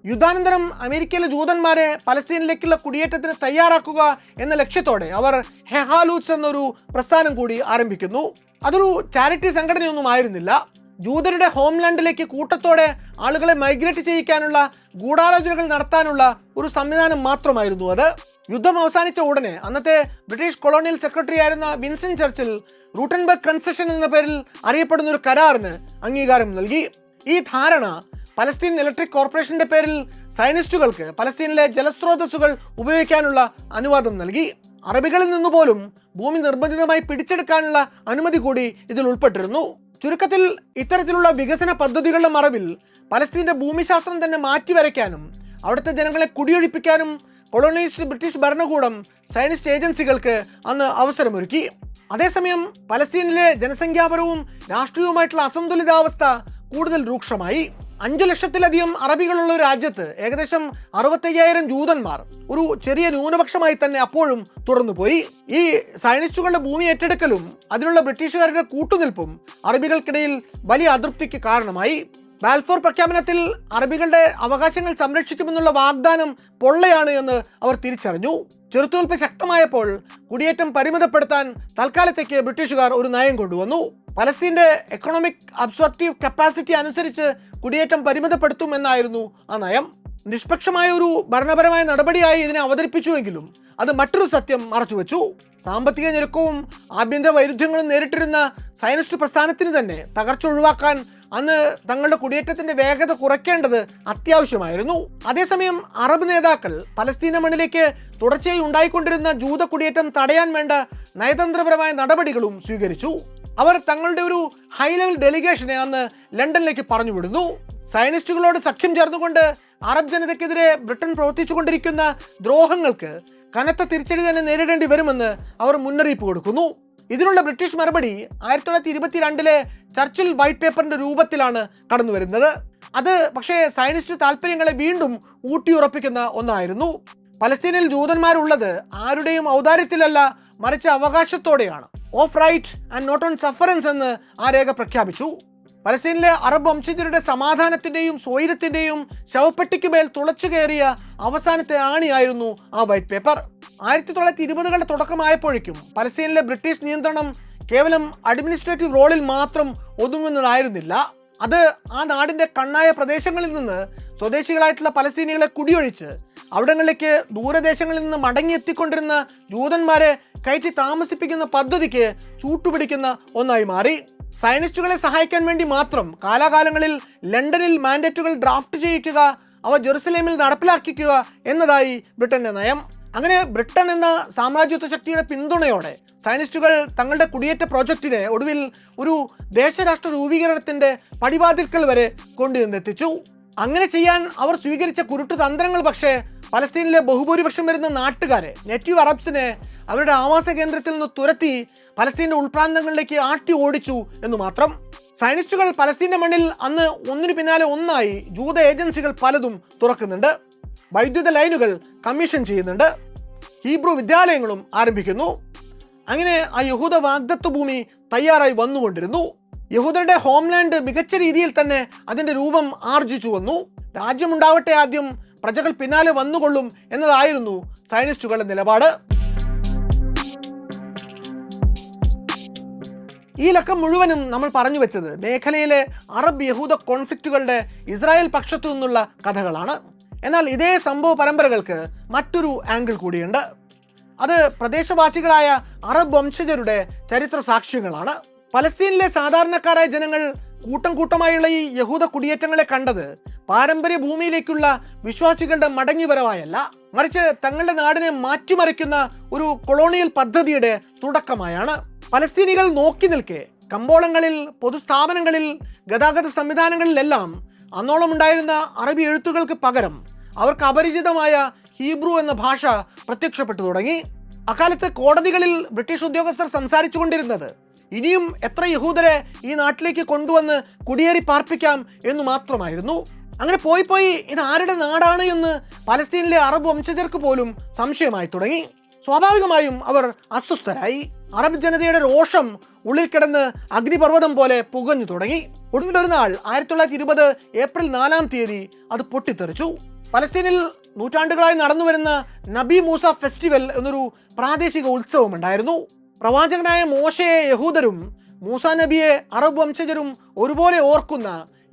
S1: യുദ്ധാനന്തരം അമേരിക്കയിലെ ജൂതന്മാരെ പലസ്തീനിലേക്കുള്ള കുടിയേറ്റത്തിന് തയ്യാറാക്കുക എന്ന ലക്ഷ്യത്തോടെ അവർ ഹെഹാലൂത്സ് എന്നൊരു പ്രസ്ഥാനം കൂടി ആരംഭിക്കുന്നു. അതൊരു ചാരിറ്റി സംഘടനയൊന്നും ആയിരുന്നില്ല. ജൂതരുടെ ഹോംലാൻഡിലേക്ക് കൂട്ടത്തോടെ ആളുകളെ മൈഗ്രേറ്റ് ചെയ്യിക്കാനുള്ള ഗൂഢാലോചനകൾ നടത്താനുള്ള ഒരു സംവിധാനം മാത്രമായിരുന്നു അത്. യുദ്ധം അവസാനിച്ച ഉടനെ അന്നത്തെ ബ്രിട്ടീഷ് കൊളോണിയൽ സെക്രട്ടറി ആയിരുന്ന വിൻസ്റ്റൺ ചർച്ചിൽ റൂട്ടൻബർഗ് കൺസെഷൻ എന്ന പേരിൽ അറിയപ്പെടുന്ന ഒരു കരാറിന് അംഗീകാരം നൽകി. ഈ ധാരണ പലസ്തീൻ ഇലക്ട്രിക് കോർപ്പറേഷന്റെ പേരിൽ സയനിസ്റ്റുകൾക്ക് പലസ്തീനിലെ ജലസ്രോതസ്സുകൾ ഉപയോഗിക്കാനുള്ള അനുവാദം നൽകി. അറബികളിൽ നിന്നുപോലും ഭൂമി നിർബന്ധിതമായി പിടിച്ചെടുക്കാനുള്ള അനുമതി കൂടി ഇതിൽ ഉൾപ്പെട്ടിരുന്നു. ചുരുക്കത്തിൽ ഇത്തരത്തിലുള്ള വികസന പദ്ധതികളുടെ മറവിൽ പലസ്തീന്റെ ഭൂമിശാസ്ത്രം തന്നെ മാറ്റിവരയ്ക്കാനും അവിടുത്തെ ജനങ്ങളെ കുടിയൊഴിപ്പിക്കാനും കൊളോണിയലിസ്റ്റ് ബ്രിട്ടീഷ് ഭരണകൂടം സയനിസ്റ്റ് ഏജൻസികൾക്ക് അന്ന് അവസരമൊരുക്കി. അതേസമയം പലസ്തീനിലെ ജനസംഖ്യാപരവും രാഷ്ട്രീയവുമായിട്ടുള്ള അസന്തുലിതാവസ്ഥ കൂടുതൽ രൂക്ഷമായി. 5 ലക്ഷത്തിലധികം അറബികളുള്ള ഒരു രാജ്യത്ത് ഏകദേശം 65,000 ജൂതന്മാർ ഒരു ചെറിയ ന്യൂനപക്ഷമായി തന്നെ അപ്പോഴും തുടർന്നുപോയി. ഈ സയനിസ്റ്റുകളുടെ ഭൂമി ഏറ്റെടുക്കലും അതിനുള്ള ബ്രിട്ടീഷുകാരുടെ കൂട്ടുനിൽപ്പും അറബികൾക്കിടയിൽ വലിയ അതൃപ്തിക്ക് കാരണമായി. ബാൽഫോർ പ്രഖ്യാപനത്തിൽ അറബികളുടെ അവകാശങ്ങൾ സംരക്ഷിക്കുമെന്നുള്ള വാഗ്ദാനം പൊള്ളയാണ് എന്ന് അവർ തിരിച്ചറിഞ്ഞു. ചെറുത്തുനിൽപ്പ് ശക്തമായപ്പോൾ കുടിയേറ്റം പരിമിതപ്പെടുത്താൻ തൽക്കാലത്തേക്ക് ബ്രിട്ടീഷുകാർ ഒരു നയം കൊണ്ടുവന്നു. പലസ്തീന്റെ എക്കണോമിക് അബ്സോർപ്റ്റീവ് കപ്പാസിറ്റി അനുസരിച്ച് കുടിയേറ്റം പരിമിതപ്പെടുത്തും എന്നായിരുന്നു ആ നയം. നിഷ്പക്ഷമായ ഒരു ഭരണപരമായ നടപടിയായി ഇതിനെ അവതരിപ്പിച്ചുവെങ്കിലും അത് മറ്റൊരു സത്യം മറച്ചുവെച്ചു. സാമ്പത്തിക ഞെരുക്കവും ആഭ്യന്തര വൈരുദ്ധ്യങ്ങളും നേരിട്ടിരുന്ന സയനിസ്റ്റ് പ്രസ്ഥാനത്തിന് തന്നെ തകർച്ച ഒഴിവാക്കാൻ അന്ന് തങ്ങളുടെ കുടിയേറ്റത്തിന്റെ വേഗത കുറയ്ക്കേണ്ടത് അത്യാവശ്യമായിരുന്നു. അതേസമയം അറബ് നേതാക്കൾ പലസ്തീന മണ്ണിലേക്ക് തുടർച്ചയായി ഉണ്ടായിക്കൊണ്ടിരുന്ന ജൂത കുടിയേറ്റം തടയാൻ വേണ്ട നയതന്ത്രപരമായ നടപടികളും സ്വീകരിച്ചു. അവർ തങ്ങളുടെ ഒരു ഹൈ ലെവൽ ഡെലിഗേഷനെ അന്ന് ലണ്ടനിലേക്ക് പറഞ്ഞുവിടുന്നു. സയനിസ്റ്റുകളോട് സഖ്യം ചേർന്നുകൊണ്ട് അറബ് ജനതയ്ക്കെതിരെ ബ്രിട്ടൻ പ്രവർത്തിച്ചുകൊണ്ടിരിക്കുന്ന ദ്രോഹങ്ങൾക്ക് കനത്ത തിരിച്ചടി തന്നെ നേരിടേണ്ടി വരുമെന്ന് അവർ മുന്നറിയിപ്പ് കൊടുക്കുന്നു. ഇതിനുള്ള ബ്രിട്ടീഷ് മറുപടി 1922 ചർച്ചിൽ വൈറ്റ് പേപ്പറിന്റെ രൂപത്തിലാണ് കടന്നു വരുന്നത്. അത് പക്ഷേ സയനിസ്റ്റ് താല്പര്യങ്ങളെ വീണ്ടും ഊട്ടിയുറപ്പിക്കുന്ന ഒന്നായിരുന്നു. പലസ്തീനിൽ ജൂതന്മാരുള്ളത് ആരുടെയും ഔദാര്യത്തിലല്ല, മറിച്ച് അവകാശത്തോടെയാണ്. Of right and not on sufferance എന്ന് ആ രേഖ പ്രഖ്യാപിച്ചു. പലസ്തീനിലെ അറബ് വംശജരുടെ സമാധാനത്തിന്റെയും സ്വൈര്യത്തിന്റെയും ശവപ്പെട്ടിക്കുമേൽ തുളച്ചു കയറിയ അവസാനത്തെ ആണിയായിരുന്നു ആ വൈറ്റ് പേപ്പർ. 1920കളുടെ തുടക്കമായപ്പോഴേക്കും പലസ്തീനിലെ ബ്രിട്ടീഷ് നിയന്ത്രണം കേവലം അഡ്മിനിസ്ട്രേറ്റീവ് റോളിൽ മാത്രം ഒതുങ്ങുന്നതായിരുന്നില്ല. അത് ആ നാടിന്റെ കണ്ണായ പ്രദേശങ്ങളിൽ നിന്ന് സ്വദേശികളായിട്ടുള്ള പലസ്തീനികളെ കുടിയൊഴിച്ച് അവിടങ്ങളിലേക്ക് ദൂരദേശങ്ങളിൽ നിന്ന് മടങ്ങിയെത്തിക്കൊണ്ടിരുന്ന ജൂതന്മാരെ കയറ്റി താമസിപ്പിക്കുന്ന പദ്ധതിക്ക് ചൂട്ടുപിടിക്കുന്ന ഒന്നായി മാറി. സയനിസ്റ്റുകളെ സഹായിക്കാൻ വേണ്ടി മാത്രം കാലാകാലങ്ങളിൽ ലണ്ടനിൽ മാൻഡേറ്റുകൾ ഡ്രാഫ്റ്റ് ചെയ്യിക്കുക, അവ ജെറുസലേമിൽ നടപ്പിലാക്കിക്കുക എന്നതായി ബ്രിട്ടന്റെ നയം. അങ്ങനെ ബ്രിട്ടൻ എന്ന സാമ്രാജ്യത്വ ശക്തിയുടെ പിന്തുണയോടെ സയനിസ്റ്റുകൾ തങ്ങളുടെ കുടിയേറ്റ പ്രോജക്റ്റിനെ ഒടുവിൽ ഒരു ദേശരാഷ്ട്ര രൂപീകരണത്തിന്റെ പടിവാതിൽക്കൽ വരെ കൊണ്ടുവന്നെത്തിച്ചു. അങ്ങനെ ചെയ്യാൻ അവർ സ്വീകരിച്ച കുരുട്ടു തന്ത്രങ്ങൾ പക്ഷേ പലസ്തീനിലെ ബഹുഭൂരിപക്ഷം വരുന്ന നാട്ടുകാരെ, നേറ്റീവ് അറബ്സിനെ അവരുടെ ആവാസ കേന്ദ്രത്തിൽ നിന്ന് തുരത്തി പലസ്തീന്റെ ഉൾപ്രാന്തങ്ങളിലേക്ക് ആട്ടി ഓടിച്ചു എന്ന് മാത്രം. സയനിസ്റ്റുകൾ പലസ്തീന്റെ മണ്ണിൽ അന്ന് ഒന്നിനു പിന്നാലെ ഒന്നായി ജൂത ഏജൻസികൾ പലതും തുറക്കുന്നുണ്ട്. വൈദ്യുത ലൈനുകൾ കമ്മീഷൻ ചെയ്യുന്നുണ്ട്. ഹീബ്രു വിദ്യാലയങ്ങളും ആരംഭിക്കുന്നു. അങ്ങനെ ആ യഹൂദ വാഗ്ദത്ത ഭൂമി തയ്യാറായി വന്നുകൊണ്ടിരുന്നു. യഹൂദരുടെ ഹോംലാൻഡ് മികച്ച രീതിയിൽ തന്നെ അതിൻ്റെ രൂപം ആർജിച്ചു വന്നു. രാജ്യമുണ്ടാവട്ടെ ആദ്യം, പ്രജകൾ പിന്നാലെ വന്നുകൊള്ളും എന്നതായിരുന്നു സയനിസ്റ്റുകളുടെ നിലപാട്. ഈ ലക്കം മുഴുവനും നമ്മൾ പറഞ്ഞു വെച്ചത് മേഖലയിലെ അറബ് യഹൂദ കോൺഫ്ലിക്റ്റുകളുടെ ഇസ്രായേൽ പക്ഷത്തു നിന്നുള്ള കഥകളാണ്. എന്നാൽ ഇതേ സംഭവ പരമ്പരകൾക്ക് മറ്റൊരു ആംഗിൾ കൂടിയുണ്ട്. അത് പ്രദേശവാസികളായ അറബ് വംശജരുടെ ചരിത്ര സാക്ഷ്യങ്ങളാണ്. പലസ്തീനിലെ സാധാരണക്കാരായ ജനങ്ങൾ കൂട്ടം കൂട്ടമായുള്ള ഈ യഹൂദ കുടിയേറ്റങ്ങളെ കണ്ടത് പാരമ്പര്യ ഭൂമിയിലേക്കുള്ള വിശ്വാസികളുടെ മടങ്ങിവരവായല്ല, മറിച്ച് തങ്ങളുടെ നാടിനെ മാറ്റിമറിക്കുന്ന ഒരു കൊളോണിയൽ പദ്ധതിയുടെ തുടക്കമായാണ്. പലസ്തീനികൾ നോക്കി നിൽക്കെ കമ്പോളങ്ങളിൽ, പൊതുസ്ഥാപനങ്ങളിൽ, ഗതാഗത സംവിധാനങ്ങളിലെല്ലാം അന്നോളം ഉണ്ടായിരുന്ന അറബി എഴുത്തുകൾക്ക് പകരം അവർക്ക് അപരിചിതമായ ഹീബ്രു എന്ന ഭാഷ പ്രത്യക്ഷപ്പെട്ടു തുടങ്ങി. അക്കാലത്ത് കോടതികളിൽ ബ്രിട്ടീഷ് ഉദ്യോഗസ്ഥർ സംസാരിച്ചു കൊണ്ടിരുന്നത് ഇനിയും എത്ര യഹൂദരെ ഈ നാട്ടിലേക്ക് കൊണ്ടുവന്ന് കുടിയേറി പാർപ്പിക്കാം എന്നു മാത്രമായിരുന്നു. അങ്ങനെ പോയി ഇത് ആരുടെ നാടാണ് എന്ന് പലസ്തീനിലെ അറബ് വംശജർക്ക് പോലും സംശയമായി തുടങ്ങി. സ്വാഭാവികമായും അവർ അസ്വസ്ഥരായി. അറബ് ജനതയുടെ രോഷം ഉള്ളിൽ കിടന്ന് അഗ്നിപർവ്വതം പോലെ പുകഞ്ഞു തുടങ്ങി. ഒടുവിലൊരു നാൾ 1920 ഏപ്രിൽ 4 അത് പൊട്ടിത്തെറിച്ചു. പലസ്തീനിൽ നൂറ്റാണ്ടുകളായി നടന്നു വരുന്ന നബി മൂസ ഫെസ്റ്റിവൽ എന്നൊരു പ്രാദേശിക ഉത്സവം ഉണ്ടായിരുന്നു. പ്രവാചകനായ മോശയെ യഹൂദരും മൂസ നബിയെ അറബ് വംശജരും ഒരുപോലെ ഓർക്കുന്ന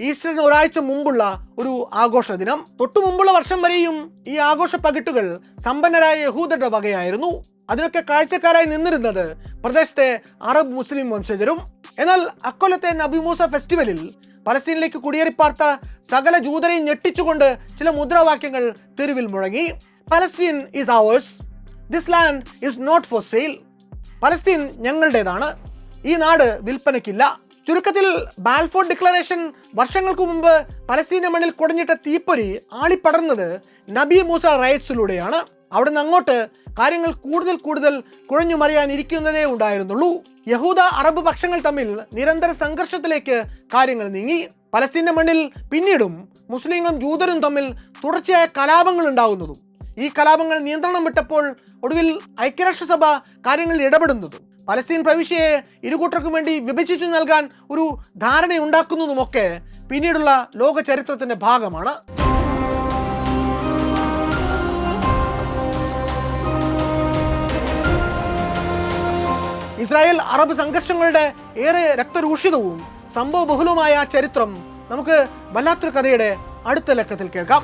S1: ഈസ്റ്ററിന് ഒരാഴ്ച മുമ്പുള്ള ഒരു ആഘോഷ ദിനം. തൊട്ടു മുമ്പുള്ള വർഷം വരെയും ഈ ആഘോഷ പകിട്ടുകൾ സമ്പന്നരായ യഹൂദരുടെ വകയായിരുന്നു. അതിനൊക്കെ കാഴ്ചക്കാരായി നിന്നിരുന്നത് പ്രദേശത്തെ അറബ് മുസ്ലിം വംശജരും. എന്നാൽ അക്കൊല്ലത്തെ നബി മൂസ ഫെസ്റ്റിവലിൽ പലസ്തീനിലേക്ക് കുടിയേറിപ്പാർത്ത സകല ജൂതരെയും ഞെട്ടിച്ചുകൊണ്ട് ചില മുദ്രാവാക്യങ്ങൾ തെരുവിൽ മുഴങ്ങി. Palestine is ours, this land is not for sale. Palestine ഞങ്ങളുടേതാണ്, ഈ നാട് വിൽപ്പനയ്ക്കില്ല. ചുരുക്കത്തിൽ ബാൽഫോർഡ് ഡിക്ലറേഷൻ വർഷങ്ങൾക്ക് മുമ്പ് പലസ്തീന്റെ മണ്ണിൽ കുടഞ്ഞിട്ട തീപ്പൊരി ആളിപ്പടർന്നത് നബി മൂസ റൈറ്റ്സിലൂടെയാണ്. അവിടെ നിന്ന് അങ്ങോട്ട് കാര്യങ്ങൾ കൂടുതൽ കുഴഞ്ഞു മറിയാനിരിക്കുന്നതേ ഉണ്ടായിരുന്നുള്ളൂ. യഹൂദ അറബ് പക്ഷങ്ങൾ തമ്മിൽ നിരന്തര സംഘർഷത്തിലേക്ക് കാര്യങ്ങൾ നീങ്ങി. പലസ്തീന്റെ മണ്ണിൽ പിന്നീടും മുസ്ലിങ്ങളും ജൂതരും തമ്മിൽ തുടർച്ചയായ കലാപങ്ങൾ ഉണ്ടാകുന്നതും ഈ കലാപങ്ങൾ നിയന്ത്രണം വിട്ടപ്പോൾ ഒടുവിൽ ഐക്യരാഷ്ട്രസഭ കാര്യങ്ങളിൽ ഇടപെടുന്നതും പലസ്തീൻ പ്രവിശ്യയെ ഇരുകൂട്ടർക്കും വേണ്ടി വിഭജിച്ചു നൽകാൻ ഒരു ധാരണയുണ്ടാക്കുന്നതുമൊക്കെ പിന്നീടുള്ള ലോക ചരിത്രത്തിന്റെ ഭാഗമാണ്. ഇസ്രായേൽ അറബ് സംഘർഷങ്ങളുടെ ഏറെ രക്തരൂഷിതവും സംഭവബഹുലവുമായ ചരിത്രം നമുക്ക് വല്ലാത്തൊരു കഥയുടെ അടുത്ത ലക്കത്തിൽ കേൾക്കാം.